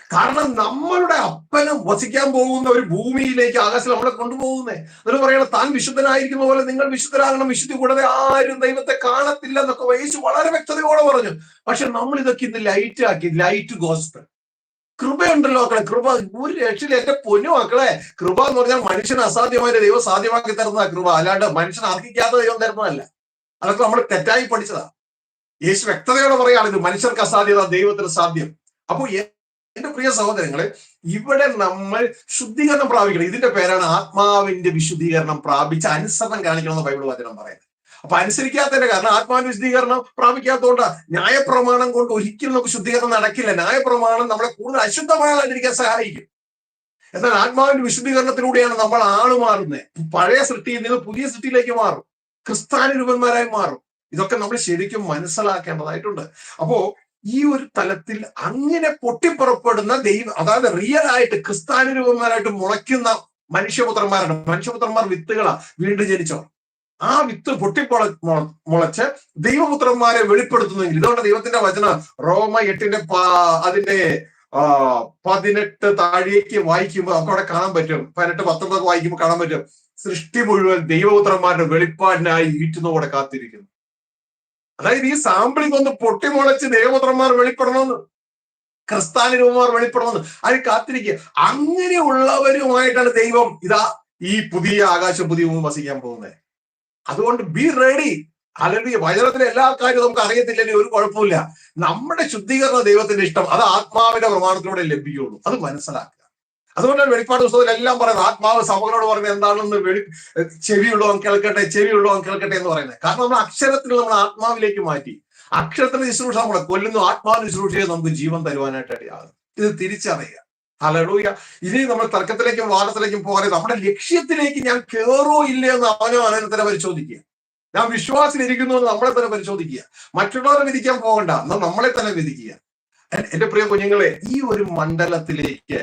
കാരണം നമ്മളുടെ അപ്പനും വസിക്കാൻ പോകുന്ന ഒരു ഭൂമിയിലേക്ക് ആകാശത്തിൽ നമ്മളെ കൊണ്ടുപോകുന്നേ. എന്നിട്ട് പറയണം, താൻ വിശുദ്ധനായിരിക്കുന്ന പോലെ നിങ്ങൾ വിശുദ്ധരാകണം, വിശുദ്ധി കൂടാതെ ആരും ദൈവത്തെ കാണത്തില്ല എന്നൊക്കെ യേശു വളരെ വ്യക്തതയോടെ പറഞ്ഞു. പക്ഷെ നമ്മൾ ഇതൊക്കെ ഇന്ന് ലൈറ്റ് ഗോസ്പൽ. കൃപയുണ്ടല്ലോ മക്കളെ, കൃപ ഒരു രക്ഷയില്ല. എന്റെ പൊന്നു മക്കളെ, കൃപ എന്ന് പറഞ്ഞാൽ മനുഷ്യന് അസാധ്യമായ ദൈവം സാധ്യമാക്കി തരുന്ന കൃപ, അല്ലാണ്ട് മനുഷ്യൻ അർഹിക്കാത്ത ദൈവം തരുന്നതല്ല. അതൊക്കെ നമ്മൾ തെറ്റായി പഠിച്ചതാ. യേശു വ്യക്തതയോടെ പറയാണ്, ഇത് മനുഷ്യർക്ക് അസാധ്യത, ദൈവത്തിന് സാധ്യം. അപ്പൊ എന്റെ പ്രിയ സഹോദരങ്ങളെ, ഇവിടെ നമ്മൾ ശുദ്ധീകരണം പ്രാപിക്കണം. ഇതിന്റെ പേരാണ് ആത്മാവിന്റെ വിശുദ്ധീകരണം പ്രാപിച്ച അനുസരണം കാണിക്കണമെന്ന് ബൈബിൾ വചനം പറയുന്നത്. അപ്പൊ അനുസരിക്കാത്തതിന്റെ കാരണം ആത്മാവിന്റെ വിശുദ്ധീകരണം പ്രാപിക്കാത്തതുകൊണ്ട് ന്യായപ്രമാണം കൊണ്ട് ഒരിക്കലും നമുക്ക് ശുദ്ധീകരണം നടക്കില്ല. ന്യായപ്രമാണം നമ്മളെ കൂടുതൽ അശുദ്ധമാകാതിരിക്കാൻ സഹായിക്കും. എന്നാൽ ആത്മാവിന്റെ വിശുദ്ധീകരണത്തിലൂടെയാണ് നമ്മൾ ആള് മാറുന്നത്. പഴയ സൃഷ്ടിയിൽ നിന്ന് പുതിയ സൃഷ്ടിയിലേക്ക് മാറും, ക്രിസ്ത്യാനിരൂപന്മാരായി മാറും. ഇതൊക്കെ നമ്മൾ ശരിക്കും മനസ്സിലാക്കേണ്ടതായിട്ടുണ്ട്. അപ്പോ ഈ ഒരു തലത്തിൽ അങ്ങനെ പൊട്ടിപ്പുറപ്പെടുന്ന അതായത് റിയൽ ആയിട്ട് ക്രിസ്ത്യാനിരൂപന്മാരായിട്ട് മുളയ്ക്കുന്ന മനുഷ്യപുത്രന്മാർ വിത്തുകളാ വീണ്ടും ജനിച്ചോ. ആ വിത്ത് മുളച്ച് ദൈവപുത്രന്മാരെ വെളിപ്പെടുത്തുന്നെങ്കിൽ, ഇതുകൊണ്ട് ദൈവത്തിന്റെ വചനം റോമ 8 അതിന്റെ 18 താഴേക്ക് വായിക്കുമ്പോൾ നമുക്ക് അവിടെ കാണാൻ പറ്റും. 18, 19 വായിക്കുമ്പോൾ കാണാൻ പറ്റും, സൃഷ്ടി മുഴുവൻ ദൈവപുത്രന്മാരുടെ വെളിപ്പാടിനായി ഈറ്റുന്നതോടെ കാത്തിരിക്കുന്നു. അതായത് ഈ സാമ്പിളിംഗ് ഒന്ന് പൊട്ടിമുളച്ച് ദൈവപുത്രന്മാർ വെളിപ്പെടണമെന്ന്, ക്രിസ്ത്യാനിരൂപന്മാർ വെളിപ്പെടണമെന്ന് അതിന് കാത്തിരിക്കുക. അങ്ങനെയുള്ളവരുമായിട്ടാണ് ദൈവം ഇതാ ഈ പുതിയ ആകാശം പുതിയ ഭൂമി വസിക്കാൻ പോകുന്നത്. അതുകൊണ്ട് ബി റെഡി. അല്ലെങ്കിൽ വചനത്തിലെ എല്ലാ കാര്യവും നമുക്ക് അറിയത്തില്ലെങ്കിൽ ഒരു കുഴപ്പമില്ല. നമ്മുടെ ശുദ്ധീകരണ ദൈവത്തിന്റെ ഇഷ്ടം അത് ആത്മാവിന്റെ പ്രമാണത്തിലൂടെ ലഭിക്കുകയുള്ളൂ. അത് മനസ്സിലാക്കുക. അതുകൊണ്ടാണ് വെളിപ്പാട് പുസ്തകത്തിൽ എല്ലാം പറയുന്നത്, ആത്മാവ് സഭകളോട് പറയുന്നത് എന്താണെന്ന് ചെവിയുള്ളവൻ കേൾക്കട്ടെ എന്ന് പറയുന്നത്. കാരണം നമ്മൾ അക്ഷരത്തിൽ നമ്മൾ ആത്മാവിലേക്ക് മാറ്റി. അക്ഷരത്തിന്റെ ശുശ്രൂഷ നമ്മളെ കൊല്ലുന്നു, ആത്മാവിന്റെ ശുശ്രൂഷയെ നമുക്ക് ജീവൻ തരുവാനായിട്ട് ഇടയാകും. ഇത് തിരിച്ചറിയുക. ഹല്ലേലൂയ. ഇനി നമ്മൾ തർക്കത്തിലേക്കും വാദത്തിലേക്കും പോകാതെ നമ്മുടെ ലക്ഷ്യത്തിലേക്ക് ഞാൻ കയറോ ഇല്ലേ എന്ന് അവനെ തന്നെ പരിശോധിക്കുക. ഞാൻ വിശ്വാസത്തിലിരിക്കുന്നു എന്ന് നമ്മളെ തന്നെ പരിശോധിക്കുക. മറ്റുള്ളവരെ വിധിക്കാൻ പോകണ്ട, എന്നാൽ നമ്മളെ തന്നെ വിധിക്കുക. എന്റെ പ്രിയ കുഞ്ഞുങ്ങളെ, ഈ ഒരു മണ്ഡലത്തിലേക്ക്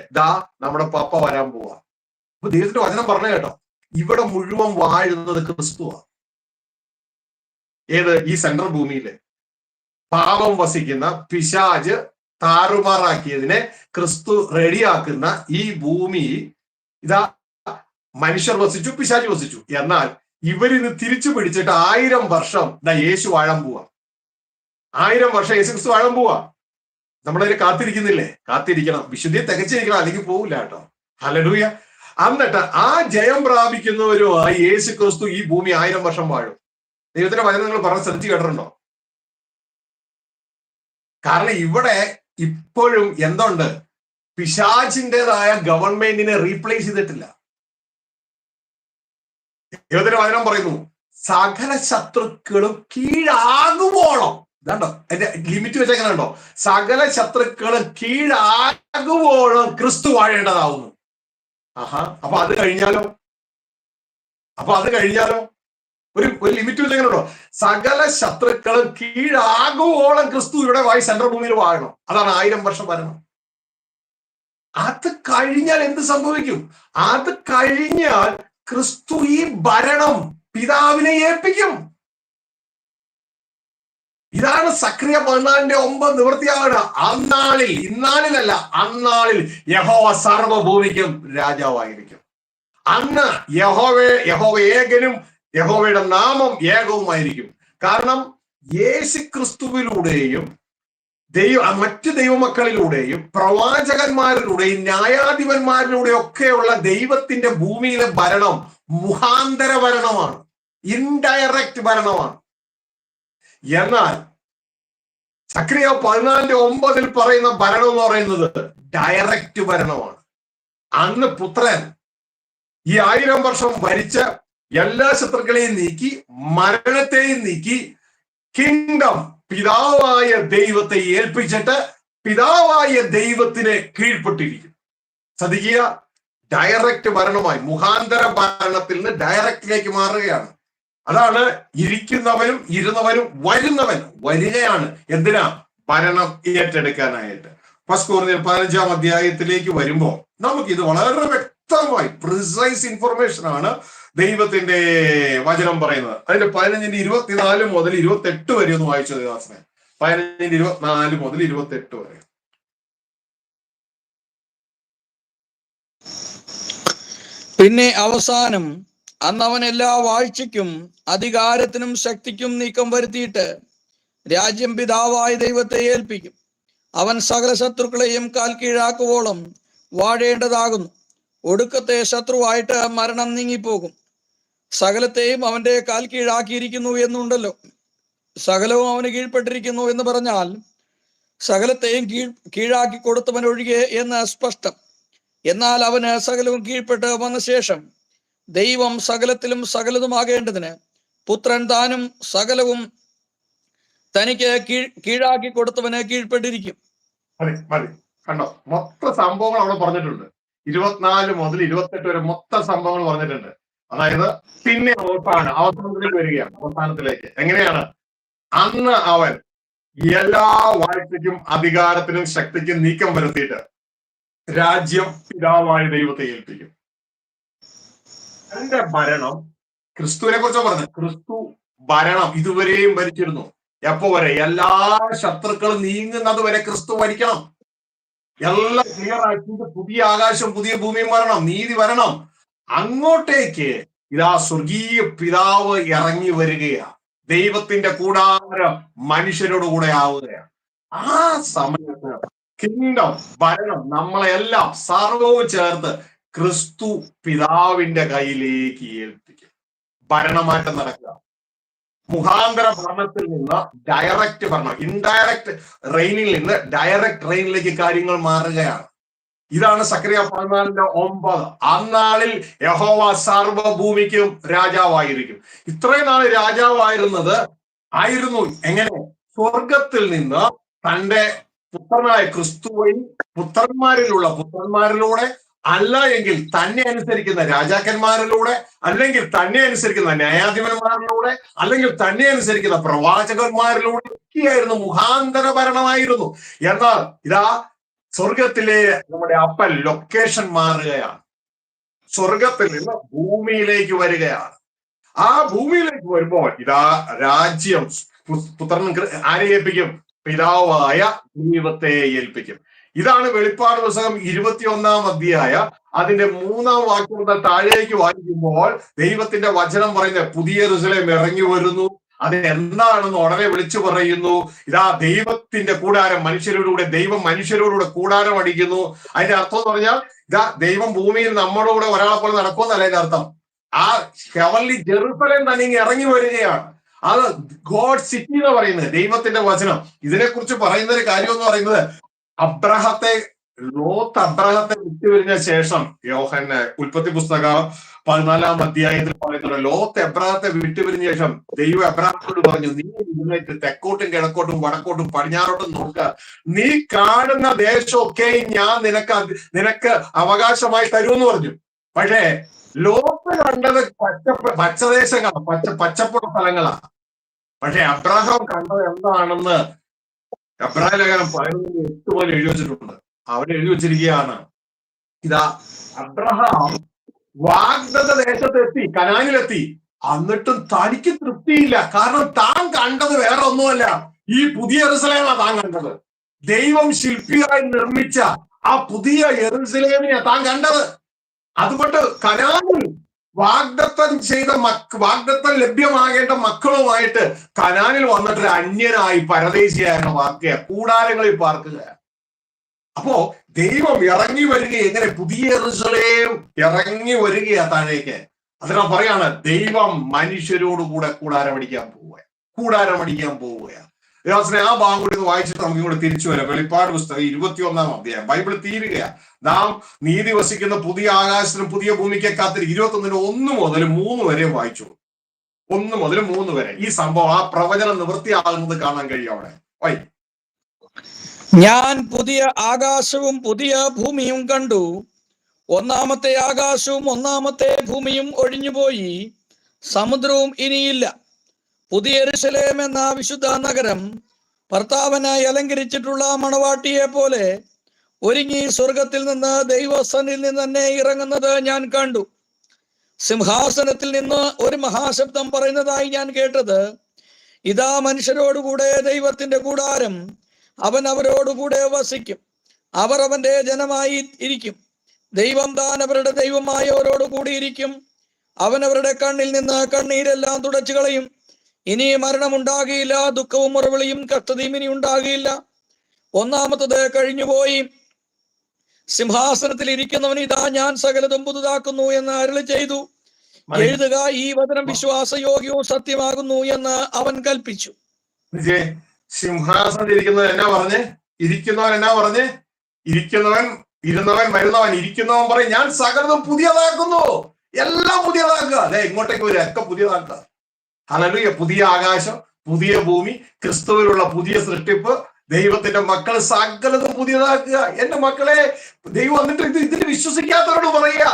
നമ്മുടെ പപ്പ വരാൻ പോവാ. അപ്പൊ ദൈവത്തിന്റെ വചനം പറഞ്ഞു കേട്ടോ, ഇവിടെ മുഴുവൻ വാഴുന്നത് ക്രിസ്തുവാണ്. ഏത്? ഈ സെൻട്രൽ ഭൂമിയില് പാപം വസിക്കുന്ന പിശാച് താറുമാറാക്കിയതിനെ ക്രിസ്തു റെഡിയാക്കുന്ന ഈ ഭൂമി മനുഷ്യർ വസിച്ചു, പിശാച് വസിച്ചു. എന്നാൽ ഇവരിന്ന് തിരിച്ചു പിടിച്ചിട്ട് 1000 വർഷം യേശു വാഴാൻ പോവാ. 1000 വർഷം യേശു ക്രിസ്തു വാഴാൻ പോവാ. നമ്മളതിന് കാത്തിരിക്കുന്നില്ലേ? കാത്തിരിക്കണം, വിശുദ്ധിയെ തികച്ചിരിക്കണം, അല്ലെങ്കിൽ പോവില്ല കേട്ടോ. ഹല്ലേലൂയ. എന്നിട്ട് ആ ജയം പ്രാപിക്കുന്നവരുമായി യേശു ക്രിസ്തു ഈ ഭൂമി 1000 വർഷം വാഴും. ദൈവത്തിന്റെ വചനം നിങ്ങൾ പറഞ്ഞ് ശ്രദ്ധിച്ച് കേട്ടിട്ടുണ്ടോ? കാരണം ഇവിടെ ഇപ്പോഴും എന്തുണ്ട്? പിശാചിൻ്റെതായ ഗവൺമെന്റിനെ റീപ്ലേസ് ചെയ്തിട്ടില്ല. ദൈവത്തിന്റെ വചനം പറയുന്നു, സകല ശത്രുക്കളും കീഴാകുവോളം, ഇതാണ്ടോ എന്റെ ലിമിറ്റ് വെച്ചെങ്ങനെയുണ്ടോ, സകല ശത്രുക്കളും കീഴാകുവോളം ക്രിസ്തു വാഴേണ്ടതാവുന്നു. അപ്പൊ അത് കഴിഞ്ഞാലോ? ഒരു ലിമിറ്റ് വെച്ചെങ്ങനെയുണ്ടോ? സകല ശത്രുക്കളും കീഴാകുവോളം ക്രിസ്തു ഇവിടെ സെൻട്രൽ ഭൂമിയിൽ വാഴണം. അതാണ് 1000 വർഷം ഭരണം. അത് കഴിഞ്ഞാൽ എന്ത് സംഭവിക്കും? അത് കഴിഞ്ഞാൽ ക്രിസ്തു ഈ ഭരണം പിതാവിനെ ഏൽപ്പിക്കും. ഇതാണ് സക്രിയ 14:9 നിവൃത്തിയാവുക. അന്നാളിൽ, ഇന്നാളിലല്ല, അന്നാളിൽ യഹോവ സർവ്വഭൂമിക്കും രാജാവായിരിക്കും. അന്ന് യഹോവ ഏകനും യഹോവയുടെ നാമം ഏകവുമായിരിക്കും. കാരണം യേശു ക്രിസ്തുവിലൂടെയും മറ്റു ദൈവമക്കളിലൂടെയും പ്രവാചകന്മാരിലൂടെയും ന്യായാധിപന്മാരിലൂടെയും ഒക്കെയുള്ള ദൈവത്തിന്റെ ഭൂമിയിലെ ഭരണം മുഖാന്തര ഭരണമാണ്, ഇൻഡയറക്റ്റ് ഭരണമാണ്. എന്നാൽ സക്രിയ 14:9 പറയുന്ന ഭരണം എന്ന് പറയുന്നത് ഡയറക്റ്റ് ഭരണമാണ്. അന്ന് പുത്രൻ ഈ 1000 വർഷം ഭരിച്ച എല്ലാ ശത്രുക്കളെയും നീക്കി, മരണത്തെയും നീക്കി, കിങ്ഡം പിതാവായ ദൈവത്തെ ഏൽപ്പിച്ചിട്ട് പിതാവായ ദൈവത്തിന് കീഴ്പ്പെട്ടിരിക്കും. ശ്രദ്ധിക്കുക, ഡയറക്റ്റ് ഭരണമായി മുഖാന്തര ഭരണത്തിൽ നിന്ന് ഡയറക്റ്റിലേക്ക് മാറുകയാണ്. അതാണ് ഇരിക്കുന്നവനും ഇരുന്നവനും വരുന്നവൻ വരികയാണ്. എന്തിനാ? ഭരണം ഏറ്റെടുക്കാനായിട്ട്. 1 കൊരിന്ത്യർ 15-ാം അധ്യായത്തിലേക്ക് വരുമ്പോൾ നമുക്കിത് വളരെ വ്യക്തമായി പ്രിസൈസ് ഇൻഫർമേഷൻ ആണ് ദൈവത്തിന്റെ വചനം പറയുന്നത്. അതിന്റെ 15-24 മുതൽ 28 വരെ ഒന്ന് വായിച്ചു ദാസനെ. 15-24 മുതൽ 28 വരെ. പിന്നെ അവസാനം അന്ന് അവൻ എല്ലാ വാഴ്ചയ്ക്കും അധികാരത്തിനും ശക്തിക്കും നീക്കം വരുത്തിയിട്ട് രാജ്യം പിതാവായ ദൈവത്തെ ഏൽപ്പിക്കും. അവൻ സകല ശത്രുക്കളെയും കാൽ കീഴാക്കുവോളം വാഴേണ്ടതാകുന്നു. ഒടുക്കത്തെ ശത്രുവായിട്ട് മരണം നീങ്ങിപ്പോകും. സകലത്തെയും അവന്റെ കാൽ കീഴാക്കിയിരിക്കുന്നു എന്നുണ്ടല്ലോ. സകലവും അവന് കീഴ്പ്പെട്ടിരിക്കുന്നു എന്ന് പറഞ്ഞാൽ സകലത്തെയും കീഴാക്കി കൊടുത്തവൻ ഒഴികെ എന്ന് സ്പഷ്ടം. എന്നാൽ അവന് സകലവും കീഴ്പ്പെട്ട് വന്ന ശേഷം ദൈവം സകലത്തിലും സകലതുമാകേണ്ടതിന് പുത്രൻ താനും സകലവും തനിക്ക് കീഴാക്കി കൊടുത്തവന് കീഴ്പ്പെട്ടിരിക്കും. കണ്ടോ, മൊത്തം സംഭവങ്ങൾ അവിടെ പറഞ്ഞിട്ടുണ്ട്. 24 മുതൽ 28 വരെ മൊത്തം സംഭവങ്ങൾ പറഞ്ഞിട്ടുണ്ട്. അതായത് പിന്നെ അവസാനത്തിലേക്ക് വരികയാണ്. അവസാനത്തിലേക്ക് എങ്ങനെയാണ്? അന്ന് അവൻ എല്ലാ വാഴ്ചയ്ക്കും അധികാരത്തിനും ശക്തിക്കും നീക്കം വരുത്തിയിട്ട് രാജ്യം പിതാവായ ദൈവത്തെ ഏൽപ്പിക്കും. തന്റെ ഭരണം, ക്രിസ്തുവിനെ കുറിച്ച് പറഞ്ഞു, ക്രിസ്തു ഭരണം ഇതുവരെയും ഭരിച്ചിരുന്നു. എപ്പോ വരെ? എല്ലാ ശത്രുക്കളും നീങ്ങുന്നത് വരെ ക്രിസ്തു ഭരിക്കണം. എല്ലാം ക്ലിയർ ആക്കിയിട്ട് പുതിയ ആകാശം പുതിയ ഭൂമിയും വരണം, നീതി വരണം. അങ്ങോട്ടേക്ക് സ്വർഗീയ പിതാവ് ഇറങ്ങി വരികയാണ്. ദൈവത്തിന്റെ കൂടാരം മനുഷ്യരോട് കൂടെ ആവുകയാണ്. ആ സമയത്ത് കിങ്ഡം, ഭരണം, നമ്മളെല്ലാം സർവവും ചേർത്ത് ക്രിസ്തു പിതാവിന്റെ കയ്യിലേക്ക് ഏൽപ്പിക്കും. ഭരണമാറ്റം നടക്കുക. മുഖാന്തര ഭരണത്തിൽ നിന്ന് ഡയറക്റ്റ് ഭരണം, ഇൻഡയറക്റ്റ് റെയിനിൽ നിന്ന് ഡയറക്റ്റ് റെയിനിലേക്ക് കാര്യങ്ങൾ മാറുകയാണ്. ഇതാണ് സക്രിയ 14:9. അന്നാളിൽ യഹോവ സർവ്വഭൂമിക്കും രാജാവായിരിക്കും. ഇത്രയും നാൾ രാജാവായിരുന്നു എങ്ങനെ? സ്വർഗത്തിൽ നിന്ന് തന്റെ പുത്രനായ ക്രിസ്തു വഴി പുത്രന്മാരിലൂടെ, അല്ല എങ്കിൽ തന്നെ അനുസരിക്കുന്ന രാജാക്കന്മാരിലൂടെ, അല്ലെങ്കിൽ തന്നെ അനുസരിക്കുന്ന ന്യായാധിപന്മാരിലൂടെ, അല്ലെങ്കിൽ തന്നെ അനുസരിക്കുന്ന പ്രവാചകന്മാരിലൂടെ ഒക്കെയായിരുന്നു, മുഖാന്തര ഭരണമായിരുന്നു. എന്നാൽ ഇതാ സ്വർഗത്തിലെ നമ്മുടെ അപ്പൻ ലൊക്കേഷൻ മാറുകയാണ്. സ്വർഗത്തിൽ നിന്ന് ഭൂമിയിലേക്ക് വരികയാണ്. ആ ഭൂമിയിലേക്ക് വരുമ്പോൾ ഇതാ രാജ്യം പുത്രൻ ആരെ ഏൽപ്പിക്കും? പിതാവായ ദൈവത്തെ ഏൽപ്പിക്കും. ഇതാണ് വെളിപ്പാട് പുസ്തകം 21-ാം അധ്യായം അതിന്റെ 3-ാം വാക്യം മുതൽ താഴേക്ക് വായിക്കുമ്പോൾ ദൈവത്തിന്റെ വചനം പറയുന്നത് പുതിയ യെരൂശലേം ഇറങ്ങി വരുന്നു. അത് എന്താണെന്ന് ഉടനെ വിളിച്ചു പറയുന്നു. ഇതാ ദൈവത്തിന്റെ കൂടാരം മനുഷ്യരോടുകൂടെ, ദൈവം മനുഷ്യരോടുകൂടെ കൂടാരം അടിക്കുന്നു. അതിന്റെ അർത്ഥം എന്ന് പറഞ്ഞാൽ ഇതാ ദൈവം ഭൂമിയിൽ നമ്മളോട് ഒരാളെ പോലെ നടക്കുമെന്നല്ല അതിന്റെ അർത്ഥം. ആ ഹെവൻലി ജെറുസലേം തന്നെ ഇറങ്ങി വരികയാണ്. അത് ഗോഡ് സിറ്റി എന്ന് പറയുന്നത് ദൈവത്തിന്റെ വചനം. ഇതിനെക്കുറിച്ച് പറയുന്ന ഒരു കാര്യം എന്ന് പറയുന്നത്, അബ്രഹത്തെ വിട്ടുപിരിഞ്ഞ ശേഷം ഉൽപ്പത്തി പുസ്തകം 14-ാം അധ്യായത്തിൽ പറയുന്നത്, ലോത്ത് അബ്രഹത്തെ വിട്ടുപിരിഞ്ഞ ശേഷം ദൈവം അബ്രഹത്തോട് പറഞ്ഞു, നീ ഇതിലേക്ക് തെക്കോട്ടും കിഴക്കോട്ടും വടക്കോട്ടും പടിഞ്ഞാറോട്ടും നോക്കുക, നീ കാണുന്ന ദേശമൊക്കെ ഞാൻ നിനക്ക് അവകാശമായി തരുമെന്ന് പറഞ്ഞു. പക്ഷേ ലോത്ത് കണ്ടത് പച്ചദേശങ്ങളാണ്, പച്ചപ്പുള്ള സ്ഥലങ്ങളാണ്. പക്ഷെ അബ്രഹാം കണ്ടത് എന്താണെന്ന് എബ്രായ ലേഖനം 11:8 പോലെ എഴുതി വെച്ചിട്ടുണ്ട്. അവിടെ എഴുതി വെച്ചിരിക്കുകയാണ്, ഇതാ അബ്രഹാം വാഗ്ദത്ത ദേശത്തെത്തി, കനാനിലെത്തി, എന്നിട്ടും തനിക്ക് തൃപ്തിയില്ല. കാരണം താൻ കണ്ടത് വേറെ ഒന്നുമല്ല, ഈ പുതിയ യെരൂശലേമാണ് താൻ കണ്ടത്. ദൈവം ശില്പിയായി നിർമ്മിച്ച ആ പുതിയ യെരൂശലേമിനെ താൻ കണ്ടത്. അതുകൊണ്ട് കനാനിൽ വാഗ്ദത്തം ലഭ്യമാകേണ്ട മക്കളുമായിട്ട് കനാനിൽ വന്നിട്ട് അന്യനായി പരദേശിയായ വാക്കുക, കൂടാരങ്ങളിൽ പാർക്കുക. അപ്പോ ദൈവം ഇറങ്ങി വരിക എങ്ങനെ? പുതിയ യെരൂശലേം ഇറങ്ങി വരികയാ താഴേക്ക്. അതിനാ പറയാണ്, ദൈവം മനുഷ്യരോടുകൂടെ കൂടാരമടിക്കാൻ പോവുക. ആ ഭാഗം കൂടി വായിച്ചിട്ട് നമുക്ക് ഇവിടെ തിരിച്ചു വരാം. വെളിപ്പാട് പുസ്തകം 21-ാം അധ്യായം. ബൈബിൾ തീരുകയാ. നാം നീതി വസിക്കുന്ന പുതിയ ആകാശത്തിനും പുതിയ ഭൂമിക്ക് കാത്തിരി 21-1 മുതൽ 3 വരെ വായിച്ചു. 1 മുതൽ 3 വരെ ഈ സംഭവം, ആ പ്രവചനം നിവൃത്തിയാകുന്നത് കാണാൻ കഴിയും അവിടെ. ഞാൻ പുതിയ ആകാശവും പുതിയ ഭൂമിയും കണ്ടു. ഒന്നാമത്തെ ആകാശവും ഒന്നാമത്തെ ഭൂമിയും ഒഴിഞ്ഞുപോയി, സമുദ്രവും ഇനിയില്ല. പുതിയ യെരൂശലേം എന്ന വിശുദ്ധ നഗരം ഭർത്താവിനായി അലങ്കരിച്ചിട്ടുള്ള മണവാട്ടിയെ പോലെ ഒരുങ്ങി സ്വർഗത്തിൽ നിന്ന് ദൈവസന്നിധിയിൽ നിന്ന് തന്നെ ഇറങ്ങുന്നത് ഞാൻ കണ്ടു. സിംഹാസനത്തിൽ നിന്ന് ഒരു മഹാശബ്ദം പറയുന്നതായി ഞാൻ കേട്ടത്, ഇതാ മനുഷ്യരോടുകൂടെ ദൈവത്തിന്റെ കൂടാരം, അവൻ അവരോടുകൂടെ വസിക്കും, അവർ അവന്റെ ജനമായി ഇരിക്കും. ദൈവം താൻ അവരുടെ ദൈവമായവരോട് കൂടിയിരിക്കും. അവൻ അവരുടെ കണ്ണിൽ നിന്ന് കണ്ണീരെല്ലാം തുടച്ചു കളയും. ഇനി മരണമുണ്ടാകിയില്ല, ദുഃഖവും മുറവിളിയും കഷ്ടതയും ഇനി ഉണ്ടാകിയില്ല. ഒന്നാമത്തത് കഴിഞ്ഞുപോയി. സിംഹാസനത്തിൽ ഇരിക്കുന്നവൻ ഇതാ ഞാൻ സകലതും പുതുതാക്കുന്നു എന്ന് അരുളി ചെയ്തു. എഴുതുക, ഈ വചനം വിശ്വാസയോഗ്യവും സത്യമാകുന്നു എന്ന് അവൻ കൽപ്പിച്ചു. സിംഹാസനത്തിൽ ഇരിക്കുന്നവൻ എന്നാ പറഞ്ഞ്? ഇരുന്നവൻ വരുന്നവൻ ഇരിക്കുന്നവൻ പറയും, ഞാൻ സകലതും പുതിയതാക്കുന്നു. എല്ലാം പുതിയതാക്കുക. ഇങ്ങോട്ടേക്ക് വരിക, ഒക്കെ പുതിയതാക്കുക. ഹല്ലേലൂയ. പുതിയ ആകാശം, പുതിയ ഭൂമി, ക്രിസ്തുവിലുള്ള പുതിയ സൃഷ്ടിപ്പ്, ദൈവത്തിന്റെ മക്കൾ സകലതും പുതിയതാക്കുക. എന്റെ മക്കളെ, ദൈവം വന്നിട്ട് ഇതിന് വിശ്വസിക്കാത്തവരോട് പറയുക,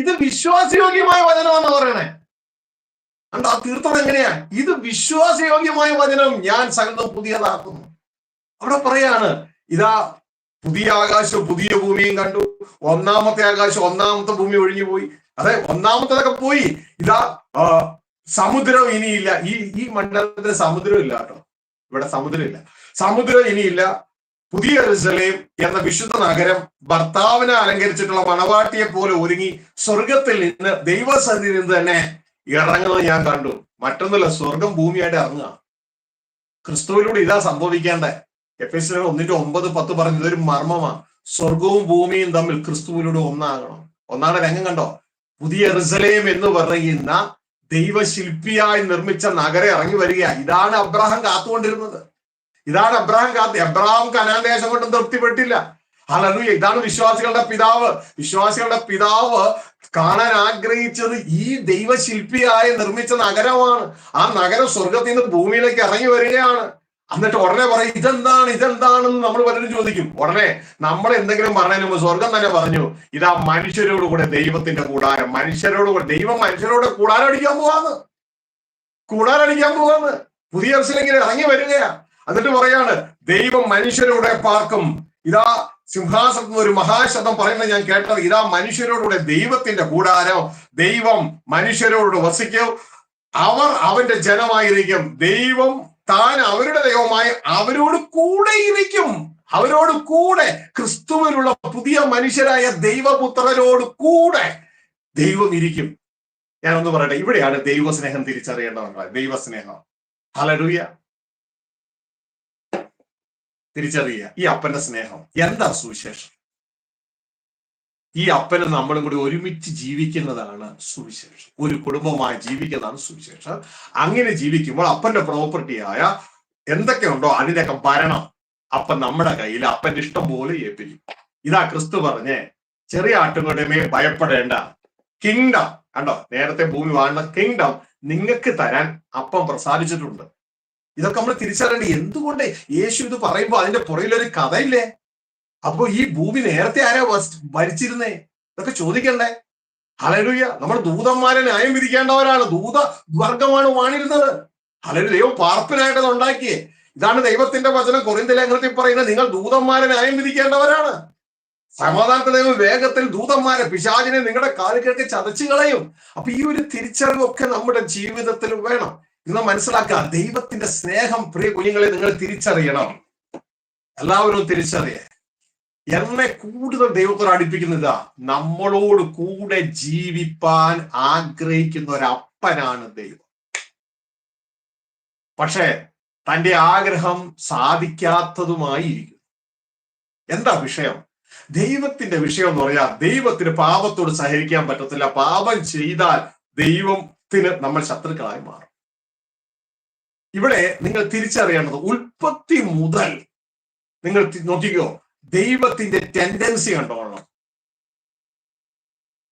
ഇത് വിശ്വാസയോഗ്യമായ വചനമാണെന്ന് പറയണേ. ആ തീർത്ഥം എങ്ങനെയാ? ഇത് വിശ്വാസയോഗ്യമായ വചനം, ഞാൻ സകലതും പുതിയതാക്കുന്നു. അവിടെ പറയാണ്, ഇതാ പുതിയ ആകാശവും പുതിയ ഭൂമിയും കണ്ടു. ഒന്നാമത്തെ ആകാശം ഒന്നാമത്തെ ഭൂമി ഒഴിഞ്ഞു പോയി. അതെ, ഒന്നാമത്തേതൊക്കെ പോയി. ഇതാ സമുദ്രം ഇനിയില്ല. ഈ മണ്ഡലത്തിന് സമുദ്രം ഇല്ല കേട്ടോ. ഇവിടെ സമുദ്രം ഇനിയില്ല. പുതിയ യെരൂശലേം എന്ന വിശുദ്ധ നഗരം ഭർത്താവിനെ അലങ്കരിച്ചിട്ടുള്ള മണവാട്ടിയെ പോലെ ഒരുങ്ങി സ്വർഗത്തിൽ നിന്ന് ദൈവസന്നിധിയിൽ നിന്ന് തന്നെ ഇറങ്ങുന്നത് ഞാൻ കണ്ടു. മറ്റൊന്നുമില്ല, സ്വർഗം ഭൂമിയായിട്ട് ഇറങ്ങുക. ക്രിസ്തുവിലൂടെ ഇതാ സംഭവിക്കേണ്ടേ. എഫെസ്യർ 1:9-10 പറഞ്ഞു, ഇതൊരു മർമ്മമാണ്. സ്വർഗവും ഭൂമിയും തമ്മിൽ ക്രിസ്തുവിലൂടെ ഒന്നാകണം. ഒന്നാണ് രംഗം കണ്ടോ? പുതിയ യെരൂശലേം എന്ന് പറയുന്ന ദൈവശില്പിയായി നിർമ്മിച്ച നഗരം ഇറങ്ങി വരിക. ഇതാണ് അബ്രഹാം കാത്തുകൊണ്ടിരുന്നത്. അബ്രഹാം കനാൻ ദേശം കൊണ്ടും തൃപ്തിപ്പെട്ടില്ല. ഹല്ലേലൂയ. ഇതാണ് വിശ്വാസികളുടെ പിതാവ് കാണാൻ ആഗ്രഹിച്ചത് ഈ ദൈവശില്പിയായി നിർമ്മിച്ച നഗരമാണ്. ആ നഗരം സ്വർഗത്തിൽ നിന്ന് ഭൂമിയിലേക്ക് ഇറങ്ങി വരികയാണ്. എന്നിട്ട് ഉടനെ പറയും ഇതെന്താണെന്ന് നമ്മൾ പലരും ചോദിക്കും. ഉടനെ നമ്മൾ എന്തെങ്കിലും പറഞ്ഞതിന് മുമ്പ് സ്വർഗം തന്നെ പറഞ്ഞു, ഇതാ മനുഷ്യരോടുകൂടെ ദൈവത്തിന്റെ കൂടാരം, ദൈവം മനുഷ്യരോട് കൂടാരം അടിക്കാൻ പോവാന്ന്. പുതിയ യെരൂശലേമിൽ ഇറങ്ങി വരികയാ. എന്നിട്ട് പറയാണ്, ദൈവം മനുഷ്യരോടെ പാർക്കും. ഇതാ സിംഹാസനത്തിൽ ഒരു മഹാശബ്ദം പറയുന്നത് ഞാൻ കേട്ടത്, ഇതാ മനുഷ്യരോടുകൂടെ ദൈവത്തിന്റെ കൂടാരം, ദൈവം മനുഷ്യരോട് വസിക്കും, അവർ അവന്റെ ജനമായിരിക്കും, ദൈവം താൻ അവരുടെ ദൈവമായി അവരോട് കൂടെ ഇരിക്കും. അവരോട് കൂടെ, ക്രിസ്തുവിലുള്ള പുതിയ മനുഷ്യരായ ദൈവപുത്രരോട് കൂടെ ദൈവം ഇരിക്കും. ഞാനൊന്ന് പറയട്ടെ, ഇവിടെയാണ് ദൈവസ്നേഹം തിരിച്ചറിയേണ്ടത്. ദൈവസ്നേഹം, ഹല്ലേലൂയ, തിരിച്ചറിയുക. ഈ അപ്പന്റെ സ്നേഹം എന്താ? സുവിശേഷം. ഈ അപ്പനും നമ്മളും കൂടി ഒരുമിച്ച് ജീവിക്കുന്നതാണ് സുവിശേഷം. ഒരു കുടുംബമായി ജീവിക്കുന്നതാണ് സുവിശേഷം. അങ്ങനെ ജീവിക്കുമ്പോൾ അപ്പന്റെ പ്രോപ്പർട്ടിയായ എന്തൊക്കെയുണ്ടോ അതിന്റെയൊക്കെ ഭരണം അപ്പൻ നമ്മുടെ കയ്യിൽ അപ്പന്റെ ഇഷ്ടം പോലെ ഏൽപ്പിക്കും. ഇതാ ക്രിസ്തു പറഞ്ഞേ, ചെറിയ ആട്ടുകളുടെ മേൽ ഭയപ്പെടേണ്ട, കിങ്ഡം കണ്ടോ, നേരത്തെ ഭൂമി വാഴുന്ന കിങ്ഡം നിങ്ങൾക്ക് തരാൻ അപ്പം പ്രസാദിച്ചിട്ടുണ്ട്. ഇതൊക്കെ നമ്മൾ തിരിച്ചറിയേണ്ട. എന്തുകൊണ്ട് യേശു ഇത് പറയുമ്പോൾ അതിന്റെ പുറകിലൊരു കഥയില്ലേ? അപ്പൊ ഈ ഭൂമി നേരത്തെ ആരാ ഭരിച്ചിരുന്നേ? ഇതൊക്കെ ചോദിക്കണ്ടേ? ഹല്ലേലൂയ. നമ്മൾ ദൂതന്മാരെ ന്യായം വിധിക്കേണ്ടവരാണ്. വർഗമാണ് വാണിരുന്നത്. ഹല്ലേലൂയ. ദൈവം പാർപ്പിനായിട്ട് ഉണ്ടാക്കിയേ. ഇതാണ് ദൈവത്തിന്റെ വചനം കൊരിന്ത്യർ ലേഖനത്തിൽ പറയുന്നത്, നിങ്ങൾ ദൂതന്മാരെ ന്യായം വിധിക്കേണ്ടവരാണ്. സമാധാനത്തെ ദൈവം വേഗത്തിൽ ദൂതന്മാരെ, പിശാചിനെ നിങ്ങളുടെ കാലുകൾക്ക് ചതച്ചു കളയും. അപ്പൊ ഈ ഒരു തിരിച്ചറിവൊക്കെ നമ്മുടെ ജീവിതത്തിൽ വേണം. ഇത് മനസ്സിലാക്കുക. ദൈവത്തിന്റെ സ്നേഹം, പ്രിയ കുഞ്ഞുങ്ങളെ, നിങ്ങൾ തിരിച്ചറിയണം. എല്ലാവരും തിരിച്ചറിയേ. എന്നെ കൂടുതൽ ദൈവത്തോട് അടുപ്പിക്കുന്നതാ, നമ്മളോട് കൂടെ ജീവിപ്പാൻ ആഗ്രഹിക്കുന്ന ഒരു അപ്പനാണ് ദൈവം. പക്ഷെ തന്റെ ആഗ്രഹം സാധിക്കാത്തതുമായിരിക്കും. എന്താ വിഷയം? ദൈവത്തിന്റെ വിഷയം എന്ന് പറയാ, ദൈവത്തിന് പാപത്തോട് സഹകരിക്കാൻ പറ്റത്തില്ല. പാപം ചെയ്താൽ ദൈവത്തിന് നമ്മൾ ശത്രുക്കളായി മാറും. ഇവിടെ നിങ്ങൾ തിരിച്ചറിയേണ്ടത്, ഉൽപ്പത്തി മുതൽ നിങ്ങൾ നോക്കിക്കോ, ദൈവത്തിന്റെ ടെൻഡൻസി കണ്ടോളണം.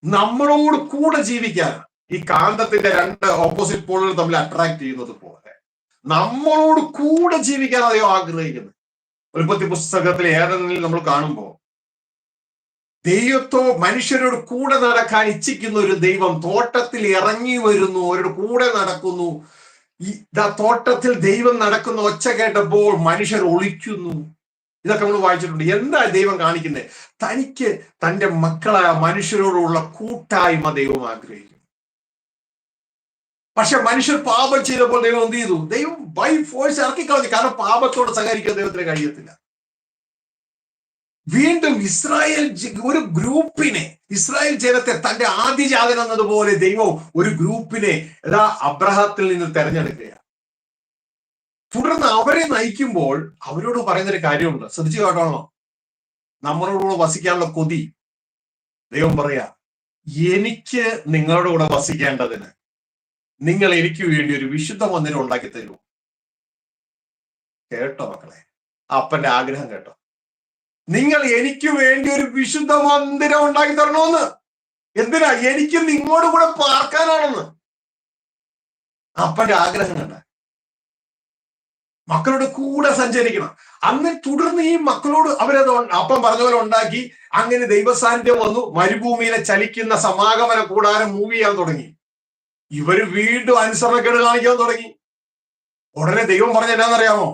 നമ്മളോട് കൂടെ ജീവിക്കാൻ. ഈ കാന്തത്തിന്റെ രണ്ട് ഓപ്പോസിറ്റ് പോളുകൾ തമ്മിൽ അട്രാക്ട് ചെയ്യുന്നത് പോലെ നമ്മളോട് കൂടെ ജീവിക്കാൻ അതെയോ ആഗ്രഹിക്കുന്നത്. ഉൽപ്പത്തി പുസ്തകത്തിൽ ഏതെങ്കിലും നമ്മൾ കാണുമ്പോൾ മനുഷ്യരോട് കൂടെ നടക്കാൻ ഇച്ഛിക്കുന്ന ഒരു ദൈവം തോട്ടത്തിൽ ഇറങ്ങി വരുന്നു, അവരുടെ കൂടെ നടക്കുന്നു. തോട്ടത്തിൽ ദൈവം നടക്കുന്ന ഒച്ച കേട്ടപ്പോൾ മനുഷ്യർ ഒളിക്കുന്നു. ഇതൊക്കെ നമ്മൾ വായിച്ചിട്ടുണ്ട്. എന്താ ദൈവം കാണിക്കുന്നത്? തനിക്ക് തന്റെ മക്കളായ മനുഷ്യരോടുള്ള കൂട്ടായ്മ ദൈവം ആഗ്രഹിക്കുന്നു. പക്ഷെ മനുഷ്യർ പാപം ചെയ്തപ്പോൾ ദൈവം എന്ത് ചെയ്തു? ദൈവം ബൈ ഫോഴ്സ് ഇറക്കിക്കളഞ്ഞു. കാരണം പാപത്തോട് സഹകരിക്കാൻ ദൈവത്തിന് കഴിയത്തില്ല. വീണ്ടും ഇസ്രായേൽ ജനത്തെ തന്റെ ആദിജാതൻ എന്നതുപോലെ ദൈവം ഒരു ഗ്രൂപ്പിനെ അബ്രഹാത്തിൽ നിന്ന് തെരഞ്ഞെടുക്കുക. തുടർന്ന് അവരെ നയിക്കുമ്പോൾ അവരോട് പറയുന്നൊരു കാര്യമുണ്ട്, ശ്രദ്ധിച്ചു കേട്ടോളണം. നമ്മളോടുകൂടെ വസിക്കാനുള്ള കൊതി. ദൈവം പറയാ, എനിക്ക് നിങ്ങളുടെ കൂടെ വസിക്കേണ്ടതിന് നിങ്ങൾ എനിക്ക് വേണ്ടി ഒരു വിശുദ്ധ മന്ദിരം ഉണ്ടാക്കി തരൂ. കേട്ടോ മക്കളെ, അപ്പന്റെ ആഗ്രഹം കേട്ടോ. നിങ്ങൾ എനിക്ക് വേണ്ടി ഒരു വിശുദ്ധ മന്ദിരം ഉണ്ടാക്കി തരണമെന്ന്. എന്തിനാ? എനിക്ക് നിങ്ങളോട് കൂടെ പാർക്കാനാണെന്ന്. അപ്പന്റെ ആഗ്രഹം കണ്ട. മക്കളുടെ കൂടെ സഞ്ചരിക്കണം. അങ്ങനെ തുടർന്ന് ഈ മക്കളോട് അവരത് അപ്പം പറഞ്ഞ പോലെ ഉണ്ടാക്കി. അങ്ങനെ ദൈവസാന്നിധ്യം വന്നു. മരുഭൂമിയിലെ ചലിക്കുന്ന സമാഗമന കൂടാരം മൂവ് ചെയ്യാൻ തുടങ്ങി. ഇവര് വീണ്ടും അനുസരണക്കേട് കാണിക്കാൻ തുടങ്ങി. ഉടനെ ദൈവം പറഞ്ഞ എന്നാന്നറിയാമോ?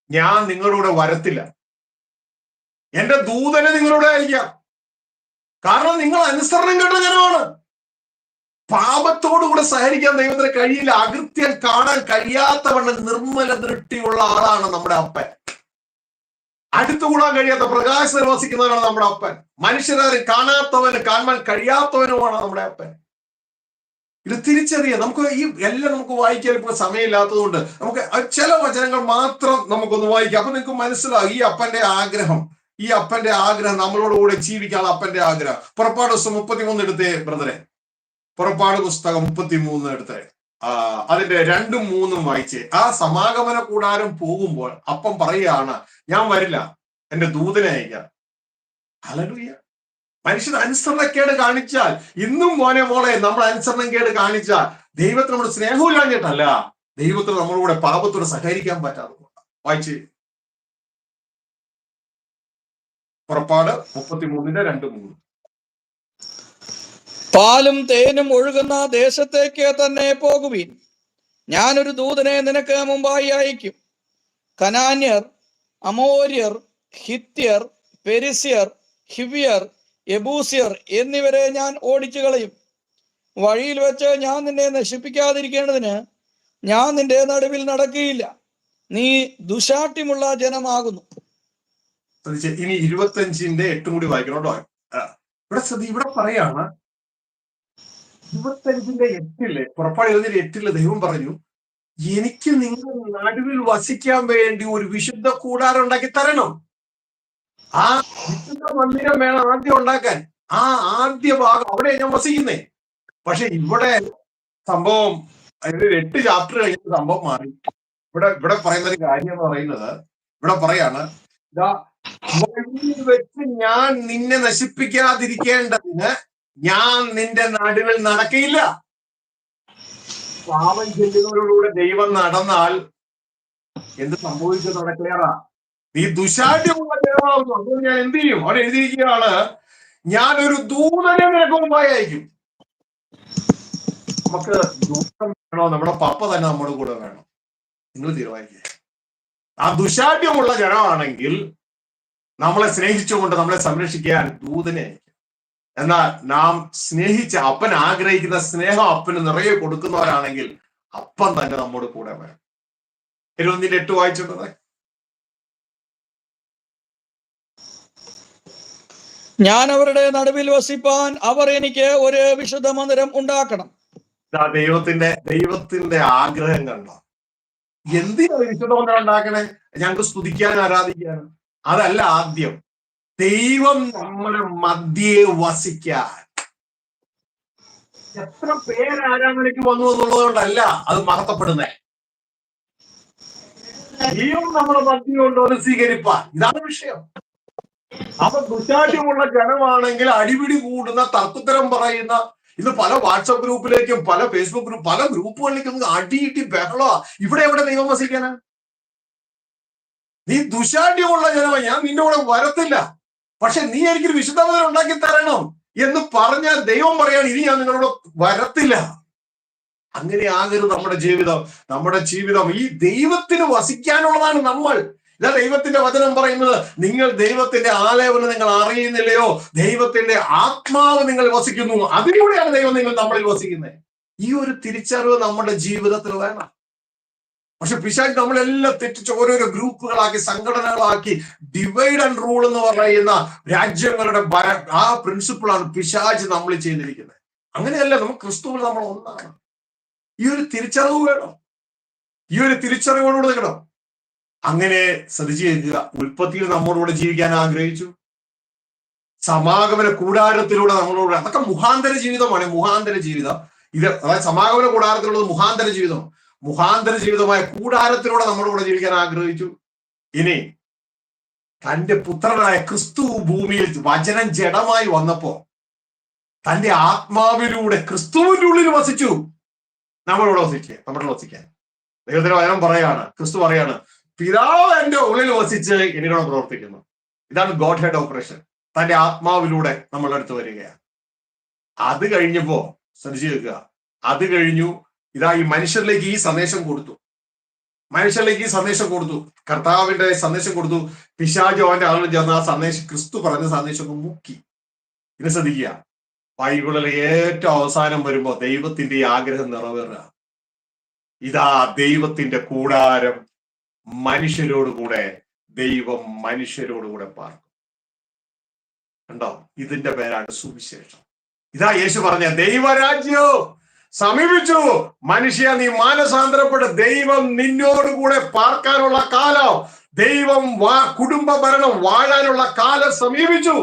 ഞാൻ നിങ്ങളുടെ കൂടെ വരത്തില്ല, എന്റെ ദൂതനെ നിങ്ങളുടെ അയക്കാം. കാരണം നിങ്ങൾ അനുസരണം കേട്ട ജനമാണ്. പാപത്തോടുകൂടെ സഹകരിക്കാൻ ദൈവത്തിന് കഴിയില്ല. അകൃത്യം കാണാൻ കഴിയാത്തവണ്ണം നിർമ്മല ദൃഷ്ടിയുള്ള ആളാണ് നമ്മുടെ അപ്പൻ. അടുത്തുകൂടാൻ കഴിയാത്ത പ്രകാശത്തിൽ വസിക്കുന്നവനാണ് നമ്മുടെ അപ്പൻ. മനുഷ്യരെ കാണാത്തവന് കാണാൻ കഴിയാത്തവനുമാണ് നമ്മുടെ അപ്പൻ. ഇത് തിരിച്ചറിയാം. നമുക്ക് ഈ എല്ലാം നമുക്ക് വായിക്കാൻ ഇപ്പോൾ സമയമില്ലാത്തത് കൊണ്ട് നമുക്ക് ചില വചനങ്ങൾ മാത്രം നമുക്കൊന്ന് വായിക്കാം. അപ്പൊ നിങ്ങൾക്ക് മനസ്സിലാവും ഈ അപ്പന്റെ ആഗ്രഹം നമ്മളോടുകൂടെ ജീവിക്കാനുള്ള അപ്പന്റെ ആഗ്രഹം. പുറപ്പാട് പുസ്തകം 33 എടുത്തേ ബ്രദറെ. പുറപ്പാട് പുസ്തകം 33 എടുത്തേ. അതിന്റെ 2ഉം 3ഉം വായിച്ചേ. ആ സമാഗമന കൂടാരം പോകുമ്പോൾ അപ്പം പറയുകയാണ്, ഞാൻ വരില്ല, എന്റെ ദൂതനെ അയക്കാം. ഹല്ലേലൂയ. മനുഷ്യൻ അനുസരണക്കേട് കാണിച്ചാൽ, ഇന്നും മോനെ മോളെ നമ്മൾ അനുസരണം കേട് കാണിച്ചാൽ ദൈവത്തിന് നമ്മുടെ സ്നേഹമില്ലാഞ്ഞിട്ടല്ല, ദൈവത്തിന് നമ്മളൂടെ പാപത്തോട് സഹകരിക്കാൻ പറ്റാതെ വായിച്ച് പുറപ്പാട് 33:2-3. പാലും തേനും ഒഴുകുന്ന ദേശത്തേക്ക് തന്നെ പോകുവീൻ. ഞാനൊരു ദൂതനെ നിനക്ക് മുമ്പായി അയക്കും. കനാന്യർ, അമോര്യർ, ഹിത്യർ, പെരിസ്യർ, ഹിവ്യർ, യെബൂസ്യർ എന്നിവരെ ഞാൻ ഓടിച്ചു കളയും. വഴിയിൽ വെച്ച് ഞാൻ നിന്നെ നശിപ്പിക്കാതിരിക്കേണ്ടതിന് ഞാൻ നിന്റെ നടുവിൽ നടക്കുകയില്ല. നീ ദുശാഠ്യമുള്ള ജനമാകുന്നു. ഇനി 25:8 കൂടി വായിക്കണം കേട്ടോ. ഇവിടെ പറയാണ് 25:8 പുറപ്പാട് 8 ദൈവം പറഞ്ഞു, എനിക്ക് നിങ്ങൾ നടുവിൽ വസിക്കാൻ വേണ്ടി ഒരു വിശുദ്ധ കൂടാരം ഉണ്ടാക്കി തരണം. ആ വിശുദ്ധ മന്ദിരം വേണം ആദ്യം ഉണ്ടാക്കാൻ. ആ ആദ്യ ഭാഗം അവിടെ ഞാൻ വസിക്കുന്നേ. പക്ഷെ ഇവിടെ സംഭവം 8 ചാപ്റ്റർ കഴിഞ്ഞ സംഭവം മാറി. ഇവിടെ പറയുന്ന ഒരു കാര്യം എന്ന് പറയുന്നത്, ഇവിടെ പറയാണ്, വഴിയിൽ വെച്ച് ഞാൻ നിന്നെ നശിപ്പിക്കാതിരിക്കേണ്ടതിന് ഞാൻ നിന്റെ നടുവിൽ നടക്കയില്ല. പാപം ചെയ്യുന്നവരോടുകൂടെ ദൈവം നടന്നാൽ എന്ത് സംഭവിക്കും? നടക്കലേറാ, നീ ദുശാഠ്യമുള്ള ജനമാകുന്നു. അതുകൊണ്ട് ഞാൻ എന്ത് ചെയ്യും? അവിടെ എഴുതിയിരിക്കുകയാണ്, ഞാനൊരു ദൂതനെ നിനക്ക് മുമ്പായി അയക്കും. നമുക്ക് ദൂതം വേണോ? നമ്മുടെ പപ്പ തന്നെ നമ്മുടെ കൂടെ വേണം? നിങ്ങൾ തീരുമാനിക്കുക. ആ ദുശാഠ്യമുള്ള ജനമാണെങ്കിൽ നമ്മളെ സ്നേഹിച്ചുകൊണ്ട് നമ്മളെ സംരക്ഷിക്കാൻ ദൂതനെ അയക്കും. എന്നാൽ നാം സ്നേഹിച്ച അപ്പൻ ആഗ്രഹിക്കുന്ന സ്നേഹം അപ്പന് നിറയെ കൊടുക്കുന്നവരാണെങ്കിൽ അപ്പൻ തന്നെ നമ്മുടെ കൂടെ വേണം. 21:8 വായിച്ചിട്ടുള്ളത്. ഞാൻ അവരുടെ നടുവിൽ വസിപ്പാൻ അവർ എനിക്ക് ഒരു വിശുദ്ധ മന്ദിരം ഉണ്ടാക്കണം. ദൈവത്തിന്റെ ആഗ്രഹം കണ്ടോ? എന്തിനാ വിശുദ്ധ മന്ദിരം ഉണ്ടാക്കണേ? ഞങ്ങൾക്ക് സ്തുതിക്കാനും ആരാധിക്കാനും? അതല്ല. ആദ്യം ദൈവം നമ്മുടെ മധ്യേ വസിക്കാൻ. എത്ര പേരാരാധനയ്ക്ക് വന്നു എന്നുള്ളത് കൊണ്ടല്ല അത് മഹത്വപ്പെടുന്നേ. ദൈവം നമ്മുടെ മധ്യ കൊണ്ട് അത് സ്വീകരിപ്പാൻ. ഇതാണ് വിഷയം. അപ്പൊ ദുശാഠ്യമുള്ള ജനമാണെങ്കിൽ അടിപിടി കൂടുന്ന, തർക്കുത്തരം പറയുന്ന, ഇത് പല വാട്സപ്പ് ഗ്രൂപ്പിലേക്കും പല ഫേസ്ബുക്ക് ഗ്രൂപ്പ് പല ഗ്രൂപ്പുകളിലേക്കും അടിയിട്ടി ബഹളോ. ഇവിടെ എവിടെ ദൈവം വസിക്കാനാ? നീ ദുശാഠ്യമുള്ള ജനമാണ്, ഞാൻ നിന്റെ കൂടെ വരത്തില്ല, പക്ഷെ നീ എനിക്കൊരു വിശുദ്ധ മന്ദിരം ഉണ്ടാക്കി തരണം എന്ന് പറഞ്ഞാൽ ദൈവം പറയാണ്, ഇനി ഞാൻ നിങ്ങളോട് വരത്തില്ല. അങ്ങനെ ആകരുത് നമ്മുടെ ജീവിതം. നമ്മുടെ ജീവിതം ഈ ദൈവത്തിന് വസിക്കാനുള്ളതാണ് നമ്മൾ. ഇതാ ദൈവത്തിന്റെ വചനം പറയുന്നത്, നിങ്ങൾ ദൈവത്തിന്റെ ആലയമെന്ന് നിങ്ങൾ അറിയുന്നില്ലയോ? ദൈവത്തിന്റെ ആത്മാവ് നിങ്ങൾ വസിക്കുന്നു, അതിലൂടെയാണ് ദൈവം നമ്മളിൽ വസിക്കുന്നത്. ഈ ഒരു തിരിച്ചറിവ് നമ്മുടെ ജീവിതത്തിൽ വേണം. പക്ഷെ പിശാച് നമ്മളെല്ലാം തെറ്റിച്ച് ഓരോരോ ഗ്രൂപ്പുകളാക്കി, സംഘടനകളാക്കി, ഡിവൈഡ് ആൻഡ് റൂൾ എന്ന് പറയുന്ന രാജ്യങ്ങളുടെ ആ പ്രിൻസിപ്പിളാണ് പിശാച് നമ്മൾ ചെയ്തിരിക്കുന്നത്. അങ്ങനെയല്ല, നമുക്ക് ക്രിസ്തുവിൽ നമ്മൾ ഒന്നാണ്. ഈ ഒരു തിരിച്ചറിവ് വേണം. ഈ ഒരു തിരിച്ചറിവോടുകൂടെ നിൽക്കണം. അങ്ങനെ ശ്രദ്ധിച്ചു കേൾക്കുക. ഉൽപ്പത്തിയിൽ നമ്മോടുകൂടെ ജീവിക്കാൻ ആഗ്രഹിച്ചു. സമാഗമന കൂടാരത്തിലൂടെ നമ്മളോട്, അതൊക്കെ മുഖാന്തര ജീവിതമാണ്. മുഖാന്തര ജീവിതം ഇത്, അതായത് സമാഗമന കൂടാരത്തിലുള്ളത് മുഖാന്തര ജീവിതം. മുഖാന്തര ജീവിതമായ കൂടാരത്തിലൂടെ നമ്മുടെ കൂടെ ജീവിക്കാൻ ആഗ്രഹിച്ചു. ഇനി തന്റെ പുത്രനായ ക്രിസ്തു ഭൂമിയിൽ വചനം ജഡമായി വന്നപ്പോ തന്റെ ആത്മാവിലൂടെ ക്രിസ്തുവിന്റെ ഉള്ളിൽ വസിച്ചു. നമ്മളോട് വസിക്കാൻ ദൈവത്തിന്റെ വചനം പറയാണ്, ക്രിസ്തു പറയാണ്, പിതാവ് എന്റെ ഉള്ളിൽ വസിച്ച് എന്നോട് പ്രവർത്തിക്കുന്നു. ഇതാണ് ഗോഡ് ഹെഡ് ഓപ്പറേഷൻ. തന്റെ ആത്മാവിലൂടെ നമ്മളുടെ അടുത്ത് വരികയാണ്. അത് കഴിഞ്ഞപ്പോ ശ്രദ്ധിച്ചു കേൾക്കുക. അത് കഴിഞ്ഞു, ഇതാ ഈ മനുഷ്യരിലേക്ക് ഈ സന്ദേശം കൊടുത്തു. കർത്താവിന്റെ സന്ദേശം കൊടുത്തു. പിശാച് അവന്റെ ആളുകൾ ചേർന്ന് ആ സന്ദേശം, ക്രിസ്തു പറഞ്ഞ സന്ദേശം മുക്കി. ഇത് ശ്രദ്ധിക്കുക. ബൈബിളിലെ ഏറ്റവും അവസാനം വരുമ്പോ ദൈവത്തിന്റെ ഈ ആഗ്രഹം നിറവേറുക. ഇതാ ദൈവത്തിന്റെ കൂടാരം മനുഷ്യരോടുകൂടെ, ദൈവം മനുഷ്യരോടുകൂടെ പാർക്കും. കണ്ടോ? ഇതിന്റെ പേരാണ് സുവിശേഷം. ഇതാ യേശു പറഞ്ഞ ദൈവരാജ്യോ സമീപിച്ചു, മനുഷ്യ നീ മാനസാന്തരപ്പെട്ട് ദൈവം നിന്നോടുകൂടെ പാർക്കാനുള്ള കാലം, ദൈവം കുടുംബ ഭരണം വാഴാനുള്ള കാലം സമീപിച്ചു.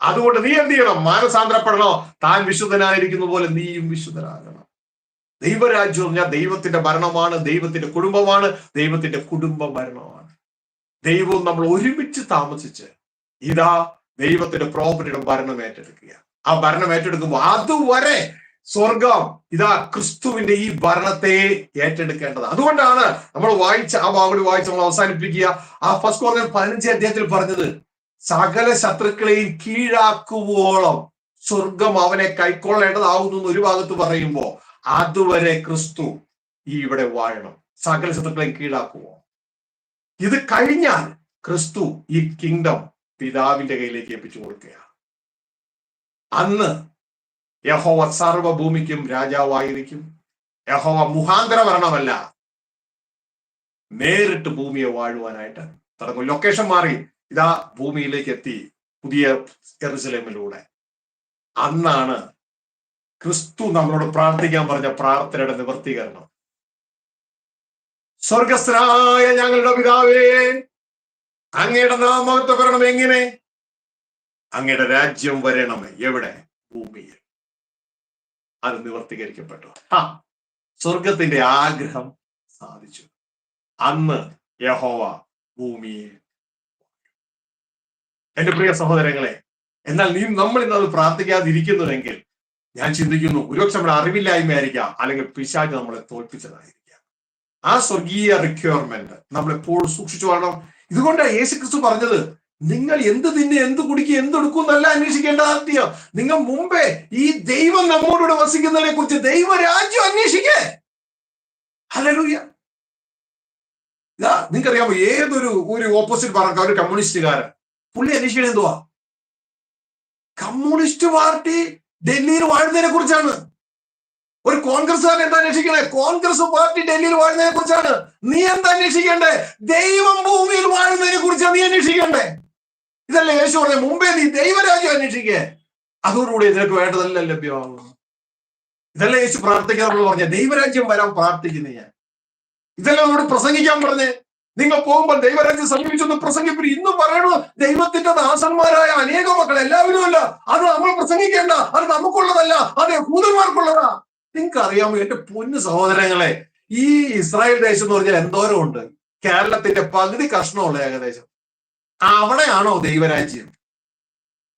അതുകൊണ്ട് നീ എന്ത് ചെയ്യണം? മാനസാന്തരപ്പെടണോ? താൻ വിശുദ്ധനായിരിക്കുന്ന പോലെ നീയും വിശുദ്ധനാകണം. ദൈവരാജ്യം എന്ന് പറഞ്ഞാൽ ദൈവത്തിന്റെ ഭരണമാണ്, ദൈവത്തിന്റെ കുടുംബമാണ്, ദൈവത്തിന്റെ കുടുംബ ഭരണമാണ്. ദൈവവും നമ്മൾ ഒരുമിച്ച് താമസിച്ച് ഇതാ ദൈവത്തിന്റെ പ്രോപ്പർട്ടിയുടെ ഭരണം ഏറ്റെടുക്കുക. ആ ഭരണം ഏറ്റെടുക്കുമ്പോൾ അതുവരെ സ്വർഗം ഇതാ ക്രിസ്തുവിന്റെ ഈ ഭരണത്തെ ഏറ്റെടുക്കേണ്ടത്. അതുകൊണ്ടാണ് നമ്മൾ വായിച്ച ആ ഭാഗം വായിച്ച് നമ്മൾ അവസാനിപ്പിക്കുക. ആ 1 Corinthians 15 അധ്യായത്തിൽ പറഞ്ഞത്, സകല ശത്രുക്കളെയും കീഴാക്കുവോളം സ്വർഗം അവനെ കൈക്കൊള്ളേണ്ടതാവുന്നു എന്ന് ഒരു ഭാഗത്ത് പറയുമ്പോ, അതുവരെ ക്രിസ്തു ഈ ഇവിടെ വാഴണം, സകല ശത്രുക്കളെയും കീഴാക്കുവോ. ഇത് കഴിഞ്ഞാൽ ക്രിസ്തു ഈ കിങ്ഡം പിതാവിന്റെ കയ്യിലേക്ക് ഏൽപ്പിച്ചു കൊടുക്കുകയാണ്. അന്ന് യഹോവ സർവഭൂമിക്കും രാജാവായിരിക്കും. യഹോവ മുഖാന്തര ഭരണമല്ല, നേരിട്ട് ഭൂമിയെ വാഴുവാനായിട്ട് തുടങ്ങും. ലൊക്കേഷൻ മാറി ഇതാ ഭൂമിയിലേക്ക് എത്തി, പുതിയ യെരുശലേമിലൂടെ. അന്നാണ് ക്രിസ്തു നമ്മളോട് പ്രാർത്ഥിക്കാൻ പറഞ്ഞ പ്രാർത്ഥനയുടെ നിവർത്തീകരണം. സ്വർഗസ്ഥനായ ഞങ്ങളുടെ പിതാവേ, അങ്ങയുടെ നാമത്തെ വരണം. എങ്ങനെ? അങ്ങയുടെ രാജ്യം വരണമേ. എവിടെ? ഭൂമിയിൽ. അത് നിവർത്തീകരിക്കപ്പെട്ടു. സ്വർഗത്തിന്റെ ആഗ്രഹം സാധിച്ചു. അന്ന് യഹോവ ഭൂമിയെ. എന്റെ പ്രിയ സഹോദരങ്ങളെ, എന്നാൽ നമ്മൾ ഇന്നത് പ്രാർത്ഥിക്കാതിരിക്കുന്നുവെങ്കിൽ ഞാൻ ചിന്തിക്കുന്നു, ഒരുപക്ഷെ നമ്മുടെ അറിവില്ലായ്മയായിരിക്കാം, അല്ലെങ്കിൽ പിശാച് നമ്മളെ തോൽപ്പിച്ചതായിരിക്കാം. ആ സ്വർഗീയ റിക്വയർമെന്റ് നമ്മളെപ്പോഴും സൂക്ഷിച്ചു വേണം. ഇതുകൊണ്ടാണ് യേശു ക്രിസ്തു പറഞ്ഞത്, നിങ്ങൾ എന്ത് തിന്നെ, എന്ത് കുടിക്കുക, എന്തെടുക്കും എന്നല്ല അന്വേഷിക്കേണ്ട ആദ്യം. നിങ്ങൾ മുമ്പേ ഈ ദൈവം നമ്മോടുകൂടെ വസിക്കുന്നതിനെ കുറിച്ച് ദൈവരാജ്യം അന്വേഷിക്കേ. ഹല്ലേലൂയ. നിങ്ങൾക്കറിയാമോ, ഒരു ഓപ്പോസിറ്റ് പറഞ്ഞ ഒരു കമ്മ്യൂണിസ്റ്റുകാരൻ, പുള്ളി അന്വേഷിക്കുന്നത് എന്തുവാ? കമ്മ്യൂണിസ്റ്റ് പാർട്ടി ഡൽഹിയിൽ വാഴുന്നതിനെ കുറിച്ചാണ്. ഒരു കോൺഗ്രസ്സുകാരൻ എന്താ അന്വേഷിക്കണേ? കോൺഗ്രസ് പാർട്ടി ഡൽഹിയിൽ വാഴുന്നതിനെ കുറിച്ചാണ്. നീ എന്താ അന്വേഷിക്കണ്ടേ? ദൈവം ഭൂമിയിൽ വാഴുന്നതിനെ കുറിച്ചാണ് നീ അന്വേഷിക്കണ്ടേ. ഇതല്ലേ യേശു പറഞ്ഞ, മുമ്പേ നീ ദൈവരാജ്യം അന്വേഷിക്കേ, അതോടുകൂടി നിനക്ക് വേണ്ടതെല്ലാം ലഭ്യമാകുന്നു. ഇതല്ലേ യേശു പ്രാർത്ഥിക്കാൻ പറഞ്ഞ, ദൈവരാജ്യം വരാൻ പ്രാർത്ഥിക്കുന്ന ഞാൻ. ഇതെല്ലാം നമ്മളോട് പ്രസംഗിക്കാൻ പറഞ്ഞേ. നിങ്ങൾ പോകുമ്പോൾ ദൈവരാജ്യം സമീപിച്ചൊന്ന് പ്രസംഗിപ്പിൽ. ഇന്നും പറയണു, ദൈവത്തിന്റെ ദാസന്മാരായ അനേക മക്കൾ, എല്ലാവരും അല്ല, അത് നമ്മൾ പ്രസംഗിക്കേണ്ട, അത് നമുക്കുള്ളതല്ല, അത് യഹൂദന്മാർക്കുള്ളതാ. നിങ്ങൾക്ക് അറിയാമോ എന്റെ പൊന്നു സഹോദരങ്ങളെ, ഈ ഇസ്രായേൽ ദേശം എന്ന് പറഞ്ഞാൽ എന്തോരം ഉണ്ട്? കേരളത്തിന്റെ പകുതി കഷ്ണമുള്ള ഏകദേശം. അവിടെയാണോ ദൈവരാജ്യം?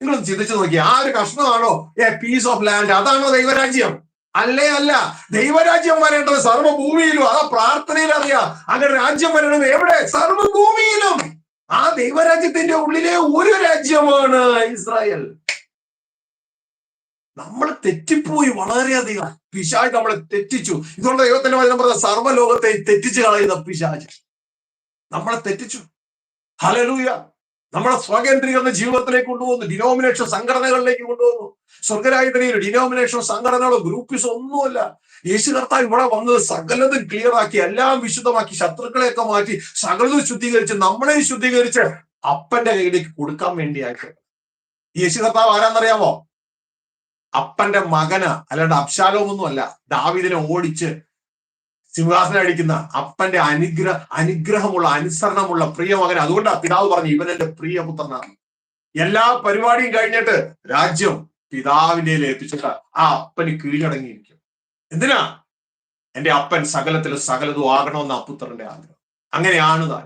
നിങ്ങളൊന്ന് ചിന്തിച്ചു നോക്കി. ആ ഒരു കഷ്ണമാണോ എ പീസ് ഓഫ് ലാൻഡ്? അതാണോ ദൈവരാജ്യം? അല്ലേ അല്ല. ദൈവരാജ്യം വരേണ്ടത് സർവ്വഭൂമിയിലും. ആ പ്രാർത്ഥനയിൽ അറിയാം, അങ്ങനെ രാജ്യം വരണം. എവിടെ? സർവ്വഭൂമിയിലും. ആ ദൈവരാജ്യത്തിന്റെ ഉള്ളിലെ ഒരു രാജ്യമാണ് ഇസ്രായേൽ. നമ്മൾ തെറ്റിപ്പോയി വളരെയധികം. പിശാച് നമ്മളെ തെറ്റിച്ചു. ഇതുകൊണ്ട് ദൈവത്തിന്റെ വചനം പറഞ്ഞ സർവ്വലോകത്തെ തെറ്റിച്ച് കളയുന്ന പിശാച് നമ്മളെ തെറ്റിച്ചു. ഹല്ലേലൂയ. നമ്മളെ സ്വകേന്ദ്രീകരണ ജീവിതത്തിലേക്ക് കൊണ്ടുപോകുന്നു, ഡിനോമിനേഷൻ സംഘടനകളിലേക്ക് കൊണ്ടുപോകുന്നു. സ്വർഗരാജ്യത്തിന് ഡിനോമിനേഷൻ സംഘടനകളോ ഗ്രൂപ്പിസോ ഒന്നുമല്ല. യേശു കർത്താവ് ഇവിടെ വന്നത് സകലതും ക്ലിയർ ആക്കി, എല്ലാം വിശുദ്ധമാക്കി, ശത്രുക്കളെയൊക്കെ മാറ്റി, സകലതും ശുദ്ധീകരിച്ച്, നമ്മളെ ശുദ്ധീകരിച്ച് അപ്പന്റെ കയ്യിലേക്ക് കൊടുക്കാൻ വേണ്ടിയാക്കി. യേശു കർത്താവ് ആരാന്നറിയാമോ? അപ്പന്റെ മകന, അല്ലാണ്ട് അബ്ശാലോമൊന്നും അല്ല. ദാവീദിനെ ഓടിച്ച് സിംഹാസനം അടിക്കുന്ന അപ്പന്റെ അനുഗ്രഹമുള്ള, അനുസരണമുള്ള പ്രിയ മകൻ. അതുകൊണ്ടാണ് പിതാവ് പറഞ്ഞു, ഇവൻ എന്റെ പ്രിയപുത്രനാണ്. എല്ലാ പരിപാടിയും കഴിഞ്ഞിട്ട് രാജ്യം പിതാവിന്റെ ഏൽപ്പിച്ചിട്ട് ആ അപ്പന് കീഴടങ്ങിയിരിക്കും. എന്തിനാ? എന്റെ അപ്പൻ സകലതും ആകണമെന്ന് ആ പുത്രന്റെ ആഗ്രഹം. അങ്ങനെയാണ് താൻ.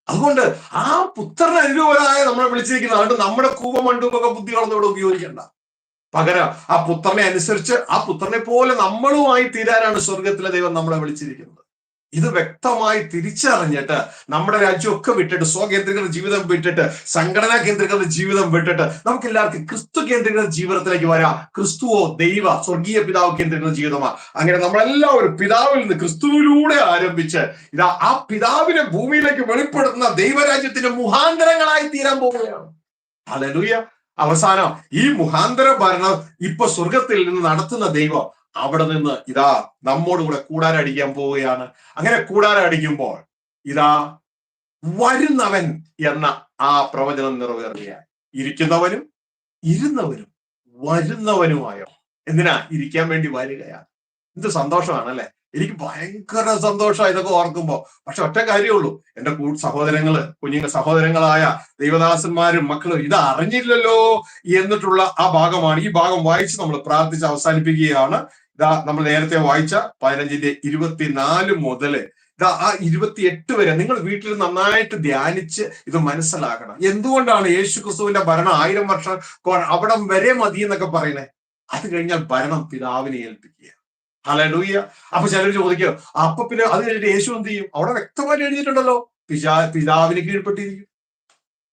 അതുകൊണ്ട് ആ പുത്രന് അനുരൂപരായ നമ്മളെ വിളിച്ചിരിക്കുന്നത്. അതുകൊണ്ട് നമ്മുടെ കൂപമണ്ടുമൊക്കെ ബുദ്ധികളൊന്നും ഇവിടെ ഉപയോഗിക്കണ്ട. പകരം ആ പുത്രനെ അനുസരിച്ച്, ആ പുത്രനെ പോലെ നമ്മളുമായി തീരാനാണ് സ്വർഗത്തിലെ ദൈവം നമ്മളെ വിളിച്ചിരിക്കുന്നത്. ഇത് വ്യക്തമായി തിരിച്ചറിഞ്ഞിട്ട് നമ്മുടെ രാജ്യമൊക്കെ വിട്ടിട്ട്, സ്വകേന്ദ്രീകൃത ജീവിതം വിട്ടിട്ട്, സംഘടനാ കേന്ദ്രീകൃത ജീവിതം വിട്ടിട്ട് നമുക്ക് എല്ലാവർക്കും ക്രിസ്തു കേന്ദ്രീകൃത ജീവിതത്തിലേക്ക് വരാം. ക്രിസ്തുവോ ദൈവ സ്വർഗീയ പിതാവ് കേന്ദ്രീകൃത ജീവിതമാണ്. അങ്ങനെ നമ്മളെല്ലാവരും പിതാവിൽ നിന്ന് ക്രിസ്തുവിലൂടെ ആരംഭിച്ച് ഇതാ ആ പിതാവിനെ ഭൂമിയിലേക്ക് വെളിപ്പെടുത്തുന്ന ദൈവരാജ്യത്തിന്റെ മുഖാന്തരങ്ങളായി തീരാൻ പോവുകയാണ്. ഹല്ലേലൂയ. അവസാനം ഈ മുഖാന്തര ഭരണം ഇപ്പൊ സ്വർഗത്തിൽ നിന്ന് നടത്തുന്ന ദൈവം അവിടെ നിന്ന് ഇതാ നമ്മോടുകൂടെ കൂടാരടിക്കാൻ പോവുകയാണ്. അങ്ങനെ കൂടാരടിക്കുമ്പോൾ ഇതാ വരുന്നവൻ എന്ന ആ പ്രവചനം നിറവേറുകയാണ്. ഇരിക്കുന്നവനും ഇരുന്നവനും വരുന്നവനുമായോ. എന്തിനാ? ഇരിക്കാൻ വേണ്ടി വരികയാണ്. എന്ത് സന്തോഷമാണല്ലേ. എനിക്ക് ഭയങ്കര സന്തോഷമാണ് ഇതൊക്കെ ഓർക്കുമ്പോ. പക്ഷെ ഒറ്റ കാര്യമുള്ളൂ, എന്റെ സഹോദരങ്ങള്, കുഞ്ഞുങ്ങൾ സഹോദരങ്ങളായ ദൈവദാസന്മാരും മക്കളും ഇത് അറിഞ്ഞില്ലല്ലോ എന്നിട്ടുള്ള ആ ഭാഗമാണ്. ഈ ഭാഗം വായിച്ച് നമ്മൾ പ്രാർത്ഥിച്ച് അവസാനിപ്പിക്കുകയാണ്. ഇതാ നമ്മൾ നേരത്തെ വായിച്ച 15:24 മുതൽ ഇതാ ആ 28 വരെ നിങ്ങൾ വീട്ടിൽ നന്നായിട്ട് ധ്യാനിച്ച് ഇത് മനസ്സിലാക്കണം. എന്തുകൊണ്ടാണ് യേശു ക്രിസ്തുവിന്റെ ഭരണം 1000 വർഷം അവിടം വരെ മതി എന്നൊക്കെ പറയണേ? അത് കഴിഞ്ഞാൽ ഭരണം പിതാവിനെ ഏൽപ്പിക്കുക. ഹല്ലേലൂയ. അപ്പൊ ചിലർ ചോദിക്കുക, അപ്പൊ പിന്നെ അത് കഴിഞ്ഞിട്ട് യേശു എന്ത് ചെയ്യും? അവിടെ വ്യക്തമായിട്ട് എഴുതിയിട്ടുണ്ടല്ലോ, പിതാവിന് കീഴ്പ്പെട്ടിരിക്കും.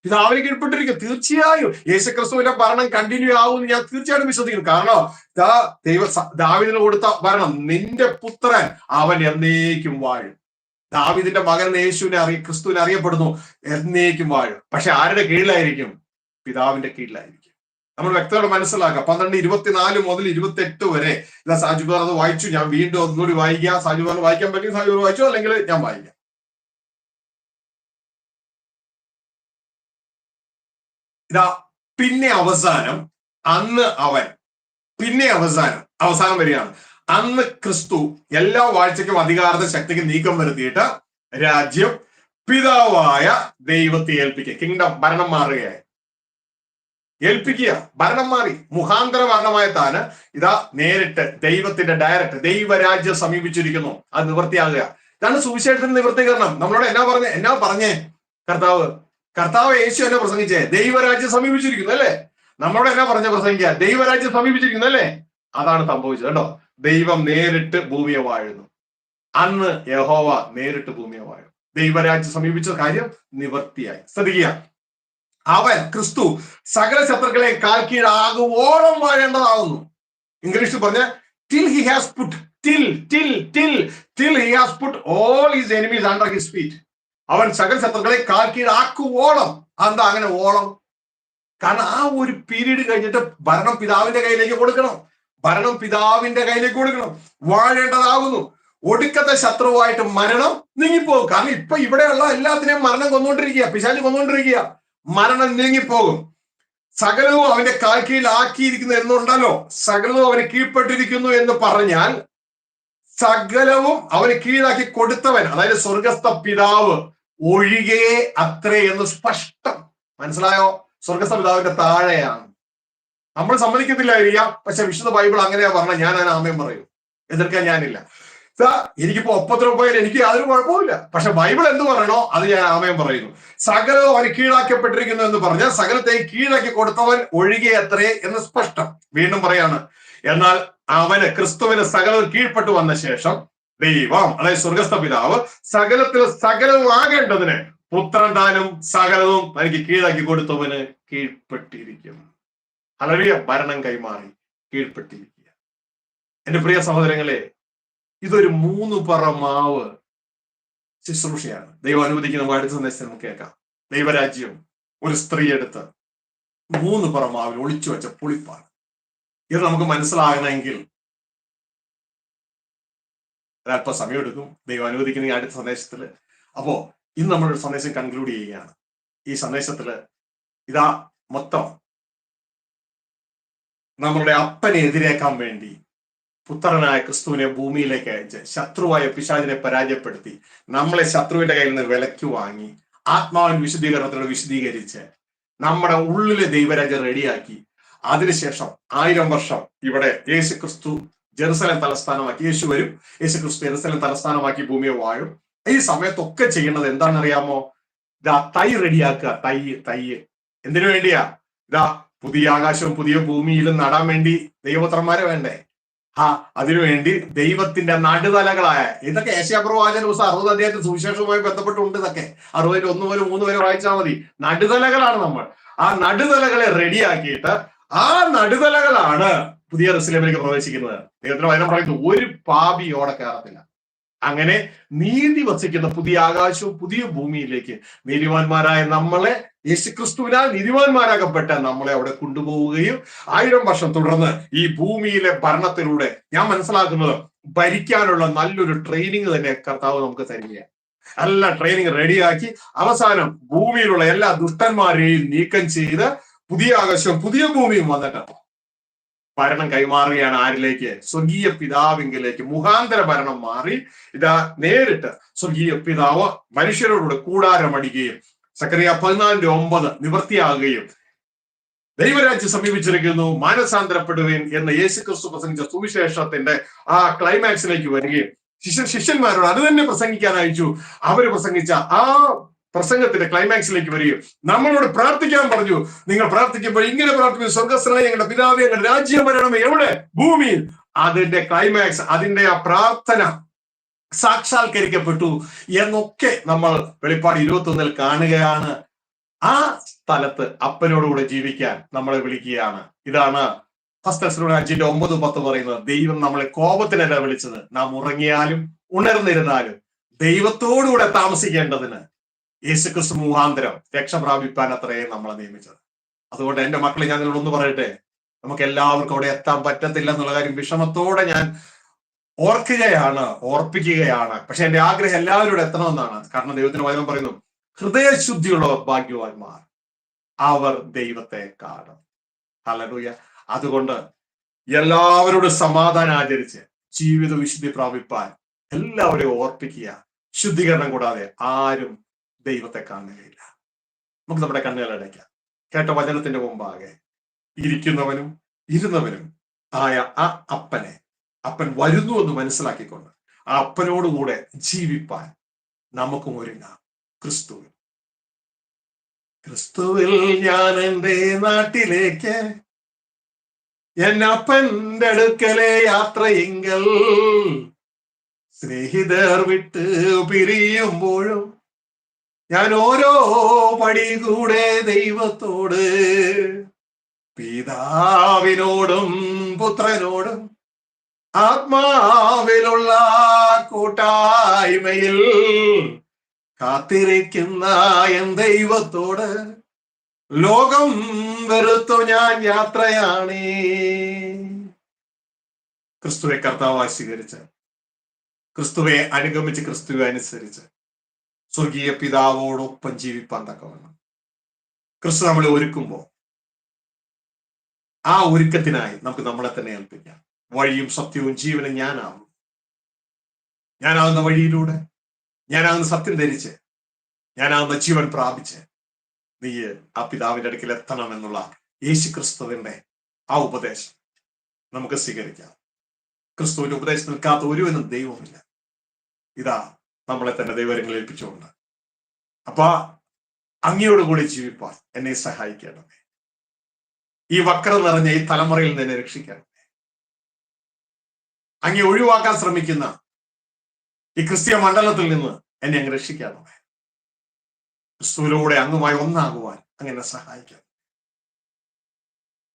പിതാവിന് കീഴ്പ്പെട്ടിരിക്കും. തീർച്ചയായും യേശുക്രിസ്തുവിന്റെ ഭരണം കണ്ടിന്യൂ ആവുമെന്ന് ഞാൻ തീർച്ചയായിട്ടും വിശ്വസിക്കുന്നു. കാരണം ദാവീദിന് കൊടുത്ത ഭരണം, നിന്റെ പുത്രൻ അവൻ എന്നേക്കും വാഴും. ദാവീദിന്റെ മകൻ ക്രിസ്തുവിനെ അറിയപ്പെടുന്നു, എന്നേക്കും വാഴും. പക്ഷെ ആരുടെ കീഴിലായിരിക്കും? പിതാവിന്റെ കീഴിലായിരിക്കും. നമ്മൾ വ്യക്തത മനസ്സിലാക്കുക. 12:24 മുതൽ 28 വരെ ഇതാ സാജുബാർ അത് വായിച്ചു. ഞാൻ വീണ്ടും ഒന്നുകൂടി വായിക്കാം. സാജുബാറിന് വായിക്കാൻ പറ്റും, സാജുബാർ വായിച്ചു, അല്ലെങ്കിൽ ഞാൻ വായിക്കാം. ഇതാ പിന്നെ അവസാനം അവസാനം വരികയാണ്. അന്ന് ക്രിസ്തു എല്ലാ വാഴ്ചയ്ക്കും അധികാരത്തെ ശക്തിക്കും നീക്കം വരുത്തിയിട്ട് രാജ്യം പിതാവായ ദൈവത്തെ ഏൽപ്പിക്കുക. കിങ്ഡം, ഭരണം മാറുകയായി. ഏൽപ്പിക്കുക, ഭരണം മാറി. മുഖാന്തര ഭരണമായ താന് ഇതാ നേരിട്ട് ദൈവത്തിന്റെ ദൈവരാജ്യം സമീപിച്ചിരിക്കുന്നു. അത് നിവൃത്തിയാകുക. ഇതാണ് സുവിശേഷത്തിന്റെ നിവൃത്തീകരണം. നമ്മളോട് എന്നാ പറഞ്ഞേ കർത്താവ് യേശു എന്നെ പ്രസംഗിച്ചേ? ദൈവരാജ്യം സമീപിച്ചിരിക്കുന്നു അല്ലേ? നമ്മളോട് എന്നാ പ്രസംഗിക്കുക? ദൈവരാജ്യം സമീപിച്ചിരിക്കുന്നു അല്ലേ? അതാണ് സംഭവിച്ചത് കേട്ടോ. ദൈവം നേരിട്ട് ഭൂമിയെ വാഴുന്നു. അന്ന് യഹോവ നേരിട്ട് ഭൂമിയെ വാഴും. ദൈവരാജ്യം സമീപിച്ച കാര്യം നിവൃത്തിയായി. ശ്രദ്ധിക്കുക, അവൻ ക്രിസ്തു സകല ശത്രുക്കളെ കാൽ കീഴാകുവോളം വാഴേണ്ടതാകുന്നു. ഇംഗ്ലീഷിൽ പറഞ്ഞ till he has put all his enemies under his feet. അവൻ സകല ശത്രുക്കളെ കാൽ കീഴാക്കുവോളം. എന്താ അങ്ങനെ ഓളം? കാരണം ആ ഒരു പീരീഡ് കഴിഞ്ഞിട്ട് ഭരണം പിതാവിന്റെ കയ്യിലേക്ക് കൊടുക്കണം. വാഴേണ്ടതാകുന്നു. ഒടുക്കത്തെ ശത്രുവായിട്ട് മരണം നീങ്ങിപ്പോകും. കാരണം ഇപ്പൊ ഇവിടെയുള്ള എല്ലാത്തിനെയും മരണം കൊന്നുകൊണ്ടിരിക്കുക, പിശാച് കൊന്നുകൊണ്ടിരിക്കുക. മരണം നീങ്ങിപ്പോകും. സകലവും അവന്റെ കാൽ കീഴിലാക്കിയിരിക്കുന്നു എന്നുണ്ടല്ലോ. സകലവും അവന് കീഴ്പ്പെട്ടിരിക്കുന്നു എന്ന് പറഞ്ഞാൽ സകലവും അവന് കീഴാക്കി കൊടുത്തവൻ, അതായത് സ്വർഗസ്ഥ പിതാവ് ഒഴികെ അത്രേ എന്ന് സ്പഷ്ടം. മനസ്സിലായോ? സ്വർഗസ്ഥ പിതാവിന്റെ താഴെയാണ്. നമ്മൾ സമ്മതിക്കത്തില്ലായിരിക്കാം, പക്ഷെ വിശുദ്ധ ബൈബിൾ അങ്ങനെയാ പറഞ്ഞ. ഞാൻ അതിന് ആമേൻ പറയും, എതിർക്കാൻ ഞാനില്ല. എനിക്കിപ്പോ 30 രൂപ എനിക്ക് യാതൊരു കുഴപ്പമില്ല. പക്ഷെ ബൈബിൾ എന്ത് പറയണോ അത് ഞാൻ ആമേൻ പറയുന്നു. സകലവും അവന് കീഴാക്കപ്പെട്ടിരിക്കുന്നു എന്ന് പറഞ്ഞാൽ സകലത്തെ കീഴാക്കി കൊടുത്തവൻ ഒഴികെ അത്രേ എന്ന് സ്പഷ്ടം. വീണ്ടും പറയാണ്, എന്നാൽ അവന് ക്രിസ്തുവിന് സകലവും കീഴ്പ്പെട്ടു വന്ന ശേഷം ദൈവം, അതായത് സ്വർഗസ്ഥ പിതാവ് സകലവും ആകേണ്ടതിന് പുത്രൻ താനും സകലവും തനിക്ക് കീഴാക്കി കൊടുത്തവന് കീഴ്പ്പെട്ടിരിക്കും. ഹല്ലേലൂയ. ഭരണം കൈമാറി കീഴ്പ്പെട്ടിരിക്കുക. എന്റെ പ്രിയ സഹോദരങ്ങളെ, ഇതൊരു 3 പറ മാവ് ശുശ്രൂഷയാണ്. ദൈവം അനുവദിക്കുന്ന അടുത്ത സന്ദേശം നമുക്ക് കേൾക്കാം. ദൈവരാജ്യം ഒരു സ്ത്രീ എടുത്ത് 3 പറ മാവിൽ ഒളിച്ചു വെച്ച പുളിപ്പാണ്. ഇത് നമുക്ക് മനസ്സിലാകണമെങ്കിൽ ഒരല്പം സമയമെടുക്കും. ദൈവം അനുവദിക്കുന്ന അടുത്ത സന്ദേശത്തില്. അപ്പോ ഇന്ന് നമ്മളൊരു സന്ദേശം കൺക്ലൂഡ് ചെയ്യുകയാണ്. ഈ സന്ദേശത്തില് ഇതാ മൊത്തം നമ്മളുടെ അപ്പനെ എതിരേക്കാൻ വേണ്ടി പുത്രനായ ക്രിസ്തുവിനെ ഭൂമിയിലേക്ക് അയച്ച് ശത്രുവായ പിശാചിനെ പരാജയപ്പെടുത്തി നമ്മളെ ശത്രുവിന്റെ കയ്യിൽ നിന്ന് വിലയ്ക്ക് വാങ്ങി ആത്മാവിൻ വിശുദ്ധീകരണത്തിലൂടെ വിശദീകരിച്ച് നമ്മുടെ ഉള്ളിലെ ദൈവരാജ്യം റെഡിയാക്കി അതിനുശേഷം 1000 വർഷം ഇവിടെ യേശു ക്രിസ്തു ജെറുസലേം തലസ്ഥാനമാക്കി, യേശു വരും, യേശു ക്രിസ്തു ജെറുസലേം തലസ്ഥാനമാക്കി ഭൂമിയെ വാഴും. ഈ സമയത്തൊക്കെ ചെയ്യുന്നത് എന്താണെന്നറിയാമോ? ഇതാ തൈ റെഡിയാക്കുക. തൈ എന്തിനു വേണ്ടിയാ? ഇതാ പുതിയ ആകാശവും പുതിയ ഭൂമിയിലും നടാൻ വേണ്ടി ദൈവപുത്രന്മാരെ വേണ്ടേ? അതിനുവേണ്ടി ദൈവത്തിന്റെ നടുതലകളായ, ഇതൊക്കെ ഏശയ്യാപ്രവാചകന്റെ പുസ്തകം 60 അധ്യായത്തിൽ സുവിശേഷവുമായി ബന്ധപ്പെട്ടുണ്ട്. ഇതൊക്കെ 60 1 മുതൽ 3 വരെ വായിച്ചാൽ മതി. നടുതലകളാണ് നമ്മൾ. ആ നടുതലകളെ റെഡിയാക്കിയിട്ട് ആ നടുതലകളാണ് പുതിയ യെരൂശലേമിലേക്ക് പ്രവേശിക്കുന്നത്. ദൈവത്തിന് വചനം പറയുന്നു, ഒരു പാപിയോടെ കയറത്തില്ല. അങ്ങനെ നീതി വസിക്കുന്ന പുതിയ ആകാശവും പുതിയ ഭൂമിയിലേക്ക് നീതിമാന്മാരായ നമ്മളെ യേശുക്രിസ്തുവിനാൽ നീതിമാന്മാരാകപ്പെട്ട നമ്മളെ അവിടെ കൊണ്ടുപോവുകയും 1000 വർഷം തുടർന്ന് ഈ ഭൂമിയിലെ ഭരണത്തിലൂടെ ഞാൻ മനസ്സിലാക്കുന്നത് ഭരിക്കാനുള്ള നല്ലൊരു ട്രെയിനിങ് തന്നെ കർത്താവ് നമുക്ക് തരികയാണ്. എല്ലാ ട്രെയിനിങ് റെഡിയാക്കി അവസാനം ഭൂമിയിലുള്ള എല്ലാ ദുഷ്ടന്മാരെയും നീക്കം ചെയ്ത് പുതിയ ആകാശവും പുതിയ ഭൂമിയും വന്നിട്ട് ഭരണം കൈമാറുകയാണ്. ആരിലേക്ക്? സ്വർഗീയ പിതാവിങ്കിലേക്ക്. മുഖാന്തര ഭരണം മാറി ഇതാ നേരിട്ട് സ്വർഗീയ പിതാവ് മനുഷ്യരോടുകൂടെ കൂടാരമടിക്കുകയും സക്കറിയ 14:9 നിവൃത്തിയാകുകയും ദൈവരാജ്യം സമീപിച്ചിരിക്കുന്നു, മാനസാന്തരപ്പെടുകയും എന്ന യേശുക്രിസ്തു പ്രസംഗിച്ച സുവിശേഷത്തിന്റെ ആ ക്ലൈമാക്സിലേക്ക് വരികയും ശിഷ്യന്മാരോട് അത് തന്നെ പ്രസംഗിക്കാൻ അയച്ചു. അവര് പ്രസംഗിച്ച ആ പ്രസംഗത്തിന്റെ ക്ലൈമാക്സിലേക്ക് വരികയും നമ്മളോട് പ്രാർത്ഥിക്കാൻ പറഞ്ഞു. നിങ്ങൾ പ്രാർത്ഥിക്കുമ്പോൾ ഇങ്ങനെ പ്രാർത്ഥിക്കും, സ്വർഗസ്ഥനായ ഞങ്ങളുടെ പിതാവേ, ഞങ്ങളുടെ രാജ്യം വരണമേ. എവിടെ? ഭൂമിയിൽ. അതിന്റെ ക്ലൈമാക്സ്, അതിന്റെ ആ പ്രാർത്ഥന സാക്ഷാത്കരിക്കപ്പെട്ടു എന്നൊക്കെ നമ്മൾ വെളിപ്പാട് 21 കാണുകയാണ്. ആ സ്ഥലത്ത് അപ്പനോടുകൂടെ ജീവിക്കാൻ നമ്മളെ വിളിക്കുകയാണ്. ഇതാണ് 1 തെസ്സലോനിക്കർ 5:9-10 പറയുന്നത്. ദൈവം നമ്മളെ കോപത്തിനല്ല വിളിച്ചത്, നാം ഉറങ്ങിയാലും ഉണർന്നിരുന്നാലും ദൈവത്തോടുകൂടെ താമസിക്കേണ്ടതിന് യേശുക്രിസ്തു മുഖാന്തരം രക്ഷ പ്രാപിപ്പാൻ അത്രയും നമ്മളെ നിയമിച്ചത്. അതുകൊണ്ട് എന്റെ മക്കളെ, ഞാൻ നിങ്ങളോട് ഒന്ന് പറയട്ടെ, നമുക്ക് എല്ലാവർക്കും അവിടെ എത്താൻ പറ്റത്തില്ല എന്നുള്ള കാര്യം വിഷമത്തോടെ ഞാൻ ഓർപ്പിക്കുകയാണ്. പക്ഷെ എന്റെ ആഗ്രഹം എല്ലാവരോടും എത്തണമെന്നാണ്. കാരണം ദൈവത്തിന്റെ വചനം പറയുന്നു, ഹൃദയശുദ്ധിയുള്ളവർ ഭാഗ്യവാന്മാർ, അവർ ദൈവത്തെ കാണും. ഹല്ലേലൂയ. അതുകൊണ്ട് എല്ലാവരോടും സമാധാനം ആചരിച്ച് ജീവിത വിശുദ്ധി പ്രാപിപ്പാൻ എല്ലാവരെയും ഓർപ്പിക്കുക. ശുദ്ധീകരണം കൂടാതെ ആരും ദൈവത്തെ കാണുകയില്ല. നമുക്ക് നമ്മുടെ കണ്ണുകൾ അടയ്ക്കാം. കേട്ട വചനത്തിന്റെ മുമ്പാകെ ഇരിക്കുന്നവനും ഇരുന്നവനും ആയ ആ അപ്പൻ വരുന്നു എന്ന് മനസ്സിലാക്കിക്കൊണ്ട് ആ അപ്പനോടുകൂടെ ജീവിപ്പാൻ നമുക്കും ഒരുങ്ങാം. ക്രിസ്തുവിൽ ഞാൻ എൻ്റെ നാട്ടിലേക്ക് എന്നപ്പൻ്റെ അടുക്കലെ യാത്രയെങ്കിൽ സ്നേഹിതർ വിട്ട് പിരിയുമ്പോഴും ഞാൻ ഓരോ പടി കൂടെ ദൈവത്തോട്, പിതാവിനോടും പുത്രനോടും ആത്മാവിലുള്ള കൂട്ടായ്മയിൽ കാത്തിരിക്കുന്ന എൻ ദൈവത്തോട് ലോകം വെറുത്തു ഞാൻ യാത്രയാണ്. ക്രിസ്തുവെ കർത്താവായി സ്വീകരിച്ച്, ക്രിസ്തുവെ അനുഗമിച്ച്, ക്രിസ്തുവെ അനുസരിച്ച് സ്വർഗീയ പിതാവോടൊപ്പം ജീവിപ്പാൻ തക്കവണ്ണം ക്രിസ്തു നമ്മളെ ഒരുക്കുമ്പോൾ ആ ഒരുക്കത്തിനായി നമുക്ക് നമ്മളെ തന്നെ ഏൽപ്പിക്കാം. വഴിയും സത്യവും ജീവനും ഞാനാകുന്ന വഴിയിലൂടെ, ഞാനാകുന്ന സത്യം ധരിച്ച്, ഞാനാകുന്ന ജീവൻ പ്രാപിച്ച് നീ ആ പിതാവിന്റെ അടുക്കൽ എത്തണം എന്നുള്ള യേശു ക്രിസ്തുവിന്റെ ആ ഉപദേശം നമുക്ക് സ്വീകരിക്കാം. ക്രിസ്തുവിന്റെ ഉപദേശം നിൽക്കാത്ത ഒരുവനും ദൈവമില്ല. ഇതാ നമ്മളെ തന്നെ ദൈവങ്ങൾ ഏൽപ്പിച്ചുകൊണ്ട്, അപ്പൊ അങ്ങയോടുകൂടി ജീവിപ്പാൻ എന്നെ സഹായിക്കണമേ. ഈ വക്രം നിറഞ്ഞ ഈ തലമുറയിൽ നിന്ന് രക്ഷിക്കണമേ. അങ്ങേ ഒഴിവാക്കാൻ ശ്രമിക്കുന്ന ഈ ക്രിസ്തീയ മണ്ഡലത്തിൽ നിന്ന് എന്നെ അങ്ങ് രക്ഷിക്കണമേ. ക്രിസ്തുവിലൂടെ അങ്ങുമായി ഒന്നാകുവാൻ അങ്ങനെ സഹായിക്കണം.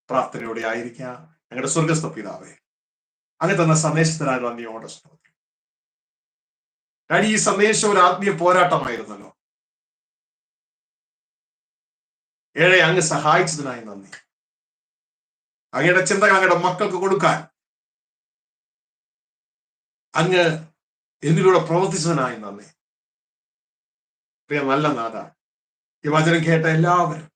പ്രാർത്ഥനയോടെ ആയിരിക്കാം. ഞങ്ങളുടെ സ്വർഗസ്ഥ പിതാവേ, അങ്ങ് തന്ന സന്ദേശത്തിനായി നന്ദിയോടെ സ്തോത്രം. ഈ സന്ദേശം ഒരു ആത്മീയ പോരാട്ടമായിരുന്നല്ലോ. അങ്ങ് സഹായിച്ചതിനായി നന്ദി. അങ്ങയുടെ ചിന്തകൾ അങ്ങയുടെ മക്കൾക്ക് കൊടുക്കാൻ അങ്ങ് എന്നിലൂടെ പ്രവർത്തിച്ചതിനായി നന്ദി. പ്രിയ നല്ല നാഥ, ഈ വചനം കേട്ട എല്ലാവരും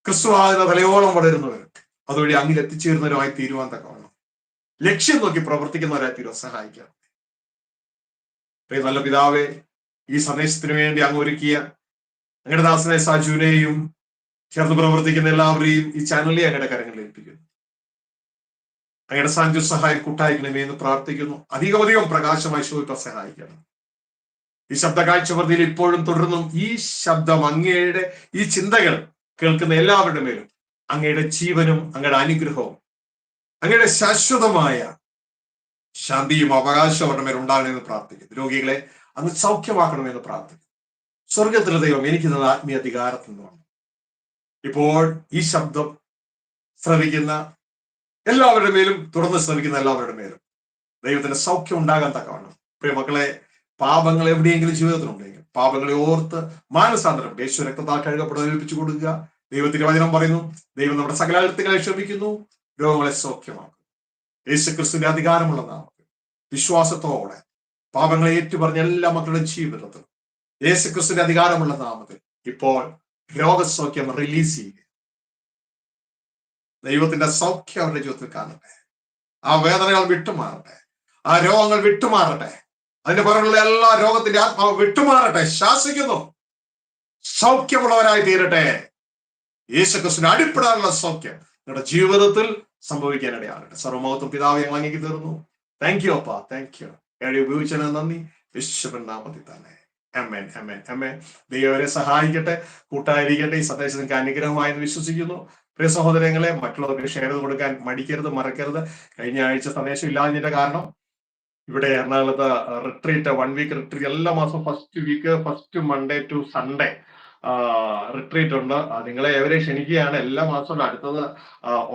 ക്രിസ്തുവാകുന്ന തലയോളം വളരുന്നവരും അതുവഴി അങ്ങിൽ എത്തിച്ചേരുന്നവരുമായി തീരുവാൻ തക്കവണ്ണം ലക്ഷ്യം നോക്കി പ്രവർത്തിക്കുന്നവരായി തീരുവാൻ സഹായിക്കാം. പ്രിയ നല്ല പിതാവേ, ഈ സന്ദേശത്തിന് വേണ്ടി അങ്ങ് ഒരുക്കിയ അങ്ങയുടെ ദാസനെ സാജുവിനെയും ചേർന്ന് പ്രവർത്തിക്കുന്ന എല്ലാവരെയും ഈ ചാനലിലെ അങ്ങയുടെ കരങ്ങളിൽ ഏൽപ്പിക്കുന്നു. അങ്ങയുടെ സാഞ്ചു സഹായം കൂട്ടായിക്കണമേ എന്ന് പ്രാർത്ഥിക്കുന്നു. അധികം പ്രകാശമായി ശോഭിപ്പാൻ സഹായിക്കണം. ഈ ശബ്ദ കാഴ്ചവർദ്ധിയിൽ ഇപ്പോഴും തുടർന്നും ഈ ശബ്ദം, അങ്ങയുടെ ഈ ചിന്തകൾ കേൾക്കുന്ന എല്ലാവരുടെ മേലും അങ്ങയുടെ ജീവനും അങ്ങയുടെ അനുഗ്രഹവും അങ്ങയുടെ ശാശ്വതമായ ശാന്തിയും അവകാശവും അവരുടെ മേൽ ഉണ്ടാകണമെന്ന് പ്രാർത്ഥിക്കുന്നു. രോഗികളെ അങ്ങ് സൗഖ്യമാക്കണമെന്ന് പ്രാർത്ഥിക്കുന്നു. സ്വർഗത്തിലെ ദൈവം എനിക്ക് തന്ന ആത്മീയ അധികാരത്തിൽ നിന്നാണ് ഇപ്പോൾ ഈ ശബ്ദം ശ്രവിക്കുന്ന എല്ലാവരുടെ മേലും, തുടർന്ന് ശ്രവിക്കുന്ന എല്ലാവരുടെ മേലും ദൈവത്തിന്റെ സൗഖ്യം ഉണ്ടാകാൻ തക്കവണ്ണം. പ്രിയ മക്കളെ, പാപങ്ങൾ എവിടെയെങ്കിലും ജീവിതത്തിലുണ്ടെങ്കിൽ പാപങ്ങളെ ഓർത്ത് മാനസാന്തരം യേശു രക്തത്താൽ കഴുകപ്പെടാൻ ഏൽപ്പിച്ചു കൊടുക്കുക. ദൈവത്തിന്റെ വചനം പറയുന്നു, ദൈവം നമ്മുടെ സകല അകൃത്യങ്ങളെ ക്ഷമിക്കുന്നു, രോഗങ്ങളെ സൗഖ്യമാക്കും. യേശു ക്രിസ്തുവിന്റെ അധികാരമുള്ള നാമത്തിൽ വിശ്വാസത്തോടെ പാപങ്ങളെ ഏറ്റുപറഞ്ഞ എല്ലാ മക്കളുടെ ജീവിതത്തിൽ യേശു ക്രിസ്തുവിന്റെ അധികാരമുള്ള നാമത്തിൽ ഇപ്പോൾ രോഗസൗഖ്യം റിലീസ് ചെയ്യുക. ദൈവത്തിന്റെ സൗഖ്യം അവരുടെ ജീവിതത്തിൽ കാണട്ടെ. ആ വേദനകൾ വിട്ടുമാറട്ടെ, ആ രോഗങ്ങൾ വിട്ടുമാറട്ടെ, അതിന്റെ പുറമുള്ള എല്ലാ രോഗത്തിന്റെ ആത്മാവ് വിട്ടുമാറട്ടെ. ശാസിക്കുന്നു, സൗഖ്യമുള്ളവരായി തീരട്ടെ. യേശുക്രിസ്തുവിന്റെ അടിപ്പെടാനുള്ള സൗഖ്യം നിങ്ങളുടെ ജീവിതത്തിൽ സംഭവിക്കാനിടയാകട്ടെ. സർവ്വമഹത്വം പിതാവേ, ഞങ്ങൾ അങ്ങേക്ക് തീർന്നു. താങ്ക് യു അപ്പാ, താങ്ക് യു. ഉപയോഗിച്ചതിന് നന്ദി. യേശുവിൻ നാമത്തിൽ തന്നെ. അമേൻ അമേൻ അമേൻ. ദൈവം അവരെ സഹായിക്കട്ടെ, കൂട്ടായിരിക്കട്ടെ. ഈ സന്ദേശം നിങ്ങൾക്ക് അനുഗ്രഹമായെന്ന് വിശ്വസിക്കുന്നു. പ്രിയ സഹോദരങ്ങളെ, മറ്റുള്ളവർക്ക് ഷെയർ ചെയ്ത് കൊടുക്കാൻ മടിക്കരുത്, മറക്കരുത്. കഴിഞ്ഞ ആഴ്ച സന്ദേശം ഇല്ലാഞ്ഞതിന്റെ കാരണം ഇവിടെ എറണാകുളത്ത് റിട്രീറ്റ്, 1 വീക്ക് റിട്രീറ്റ് എല്ലാ മാസവും first Monday to Sunday retreat ഉണ്ട്. നിങ്ങളെ എവരെ ക്ഷണിക്കുകയാണ്. എല്ലാ മാസവും അടുത്തത്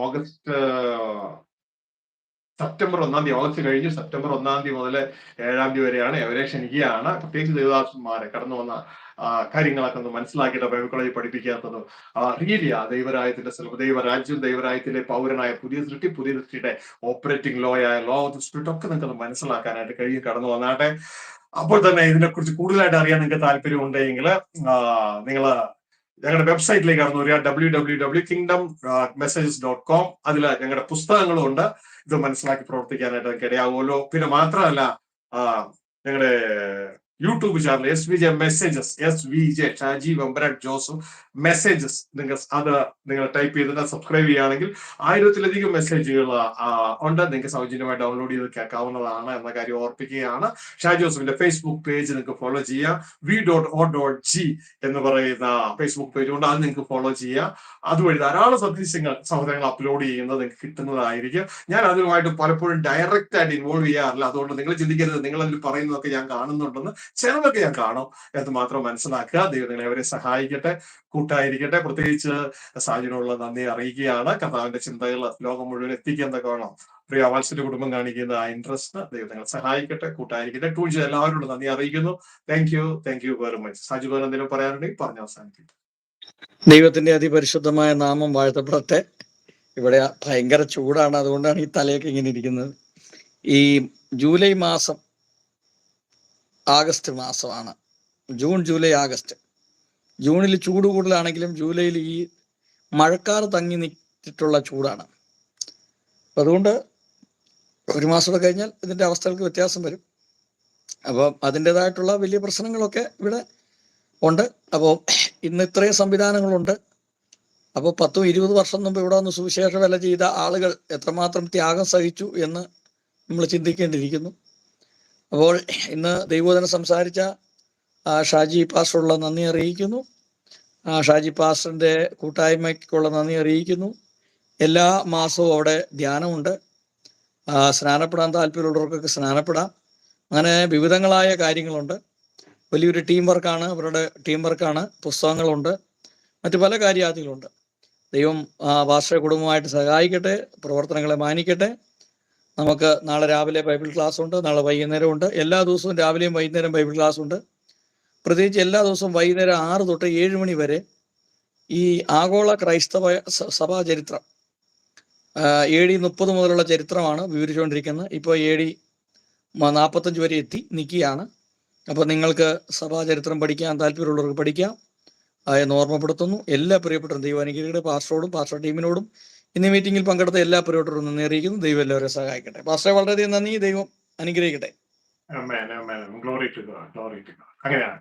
ഓഗസ്റ്റ് സെപ്റ്റംബർ 1 തീയതി, ഓഗസ്റ്റ് കഴിഞ്ഞ് സെപ്റ്റംബർ 1 തീയതി മുതൽ 7 തീയതി വരെയാണ്. എവരെ ക്ഷണിക്കുകയാണ്. പ്രത്യേകിച്ച് ദേവദാസന്മാരെ കടന്നു വന്ന കാര്യങ്ങളൊക്കെ ഒന്ന് മനസ്സിലാക്കിയിട്ട് ബൈബിൾ കോളേജിൽ പഠിപ്പിക്കാത്തത് റിയലി ദൈവരാജ്യത്തിന്റെ ദൈവരാജ്യം, ദൈവരാജ്യത്തിലെ പൗരനായ പുതിയ സൃഷ്ടിയുടെ operating law of the spirit ഒക്കെ നിങ്ങൾക്ക് അത് മനസ്സിലാക്കാനായിട്ട് കഴിയും. കടന്നു വന്നാട്ടെ. അപ്പോൾ തന്നെ ഇതിനെക്കുറിച്ച് കൂടുതലായിട്ട് അറിയാൻ നിങ്ങൾക്ക് താല്പര്യം ഉണ്ടെങ്കിൽ നിങ്ങൾ ഞങ്ങളുടെ വെബ്സൈറ്റിലേക്ക് കടന്നു വരിക, www.kingdommessages.com. അതിൽ ഞങ്ങളുടെ പുസ്തകങ്ങളും ഉണ്ട്. ഇത് മനസ്സിലാക്കി പ്രവർത്തിക്കാനായിട്ട് നിങ്ങൾക്ക് ഇടയാവുമല്ലോ. പിന്നെ മാത്രമല്ല, ഞങ്ങളുടെ YouTube channel SVJ messages, SVJ Shaji Vemparattu Joseph messages, നിങ്ങൾ ടൈപ്പ് ചെയ്തിട്ട് സബ്സ്ക്രൈബ് ചെയ്യുകയാണെങ്കിൽ 1000-ലധികം മെസ്സേജുകൾ ഉണ്ട്. നിങ്ങൾക്ക് സൗജന്യമായി ഡൗൺലോഡ് ചെയ്ത് കേൾക്കാവുന്നതാണ് എന്ന കാര്യം ഓർപ്പിക്കുകയാണ്. ഷാജി ജോസഫിന്റെ ഫേസ്ബുക്ക് പേജ് നിങ്ങൾക്ക് ഫോളോ ചെയ്യാം. v.o.g എന്ന് പറയുന്ന ഫേസ്ബുക്ക് പേജ് ഉണ്ട്, അത് നിങ്ങൾക്ക് ഫോളോ ചെയ്യാം. അതുവഴി ധാരാളം സന്ദേശങ്ങൾ അപ്ലോഡ് ചെയ്യുന്നത് നിങ്ങൾക്ക് കിട്ടുന്നതായിരിക്കും. ഞാൻ അതുമായിട്ട് പലപ്പോഴും ഡയറക്റ്റ് ആയിട്ട് ഇൻവോൾവ് ചെയ്യാറില്ല. അതുകൊണ്ട് നിങ്ങൾ ചിന്തിക്കരുത് നിങ്ങൾ അതിൽ പറയുന്നതൊക്കെ ഞാൻ കാണുന്നുണ്ടെന്ന്. ചിലതൊക്കെ ഞാൻ കാണും എന്ന് മാത്രം മനസ്സിലാക്കുക. ദൈവം നിങ്ങളെ അവരെ സഹായിക്കട്ടെ, കൂട്ടായിരിക്കട്ടെ. പ്രത്യേകിച്ച് സാഹചര്യമുള്ള നന്ദി അറിയിക്കുകയാണ്. കർത്താവിന്റെ ചിന്തകൾ ലോകം മുഴുവൻ എത്തിക്കാൻ തക്കവണ്ണം പ്രിയ വാത്സല്യ കുടുംബം കാണിക്കുന്ന ആ ഇൻട്രസ്റ്റ് ദൈവം നിങ്ങളെ സഹായിക്കട്ടെ, കൂട്ടായിരിക്കട്ടെ. ട്യൂൺ ചെയ്ത എല്ലാവരോടും നന്ദി അറിയിക്കുന്നു. Thank you very much. Saju വേറെ എന്തെങ്കിലും പറയാനുണ്ടെങ്കിൽ പറഞ്ഞ് അവസാനിപ്പിക്കും. ദൈവത്തിന്റെ അതിപരിശുദ്ധമായ നാമം വാഴ്ത്തപ്പെടട്ടെ. ഇവിടെ ഭയങ്കര ചൂടാണ്, അതുകൊണ്ടാണ് ഈ തലയൊക്കെ ഇങ്ങനെ ഇരിക്കുന്നത്. ഈ ജൂലൈ മാസം ആഗസ്റ്റ് മാസമാണ്. June, July, August. ജൂണിൽ ചൂട് കൂടുതലാണെങ്കിലും ജൂലൈയിൽ ഈ മഴക്കാർ തങ്ങി നിന്നിട്ടുള്ള ചൂടാണ്. അപ്പം അതുകൊണ്ട് ഒരു മാസം കഴിഞ്ഞാൽ ഇതിൻ്റെ അവസ്ഥകൾക്ക് വ്യത്യാസം വരും. അപ്പം അതിൻ്റെതായിട്ടുള്ള വലിയ പ്രശ്നങ്ങളൊക്കെ ഇവിടെ ഉണ്ട്. അപ്പോൾ ഇന്ന് ഇത്രയും സംവിധാനങ്ങളുണ്ട്. അപ്പോൾ 10-20 വർഷം മുമ്പ് ഇവിടെ വന്ന് സുവിശേഷ വേല ചെയ്ത ആളുകൾ എത്രമാത്രം ത്യാഗം സഹിച്ചു എന്ന് നമ്മൾ ചിന്തിക്കേണ്ടിയിരിക്കുന്നു. അപ്പോൾ ഇന്ന് ദൈവവചനം സംസാരിച്ച ഷാജി പാസ്റ്ററുള്ള നന്ദി അറിയിക്കുന്നു. ഷാജി പാസ്റ്ററിൻ്റെ കൂട്ടായ്മയ്ക്കുള്ള നന്ദി അറിയിക്കുന്നു. എല്ലാ മാസവും അവിടെ ധ്യാനമുണ്ട്. സ്നാനപ്പെടാൻ താല്പര്യമുള്ളവർക്കൊക്കെ സ്നാനപ്പെടാം. അങ്ങനെ വിവിധങ്ങളായ കാര്യങ്ങളുണ്ട്. വലിയൊരു ടീം വർക്കാണ്, അവരുടെ ടീം വർക്കാണ്. പുസ്തകങ്ങളുണ്ട്, മറ്റു പല കാര്യാദികളുണ്ട്. ദൈവം പാസ്റ്ററെ കുടുംബമായിട്ട് സഹായിക്കട്ടെ, പ്രവർത്തനങ്ങളെ മാനിക്കട്ടെ. നമുക്ക് നാളെ രാവിലെ ബൈബിൾ ക്ലാസ് ഉണ്ട്, നാളെ വൈകുന്നേരം ഉണ്ട്. എല്ലാ ദിവസവും രാവിലെയും വൈകുന്നേരം ബൈബിൾ ക്ലാസ് ഉണ്ട്. പ്രത്യേകിച്ച് എല്ലാ ദിവസവും വൈകുന്നേരം 6 തൊട്ട് 7 മണി വരെ ഈ ആഗോള ക്രൈസ്തവ സഭാ ചരിത്രം AD 30 മുതലുള്ള ചരിത്രമാണ് വിവരിച്ചുകൊണ്ടിരിക്കുന്നത്. ഇപ്പോൾ AD 45 വരെ എത്തി നിൽക്കുകയാണ്. അപ്പോൾ നിങ്ങൾക്ക് സഭാചരിത്രം പഠിക്കാൻ താല്പര്യമുള്ളവർക്ക് പഠിക്കാം എന്ന് ഓർമ്മപ്പെടുത്തുന്നു. എല്ലാ പ്രിയപ്പെട്ടവരും ദൈവം അനുഗ്രഹിക്കട്ടെ. പാസ്റ്ററോടും പാസ്റ്റർ ടീമിനോടും ഇന്ന് മീറ്റിംഗിൽ പങ്കെടുത്ത എല്ലാ പ്രിയപ്പെട്ടവരും നന്ദി അറിയിക്കുന്നു. ദൈവം എല്ലാവരെയും സഹായിക്കട്ടെ. പാസ്റ്ററെ വളരെയധികം നന്ദി. ദൈവം അനുഗ്രഹിക്കട്ടെ. Amen, amen. Glory to God, glory to God. അങ്ങനെയാണ്.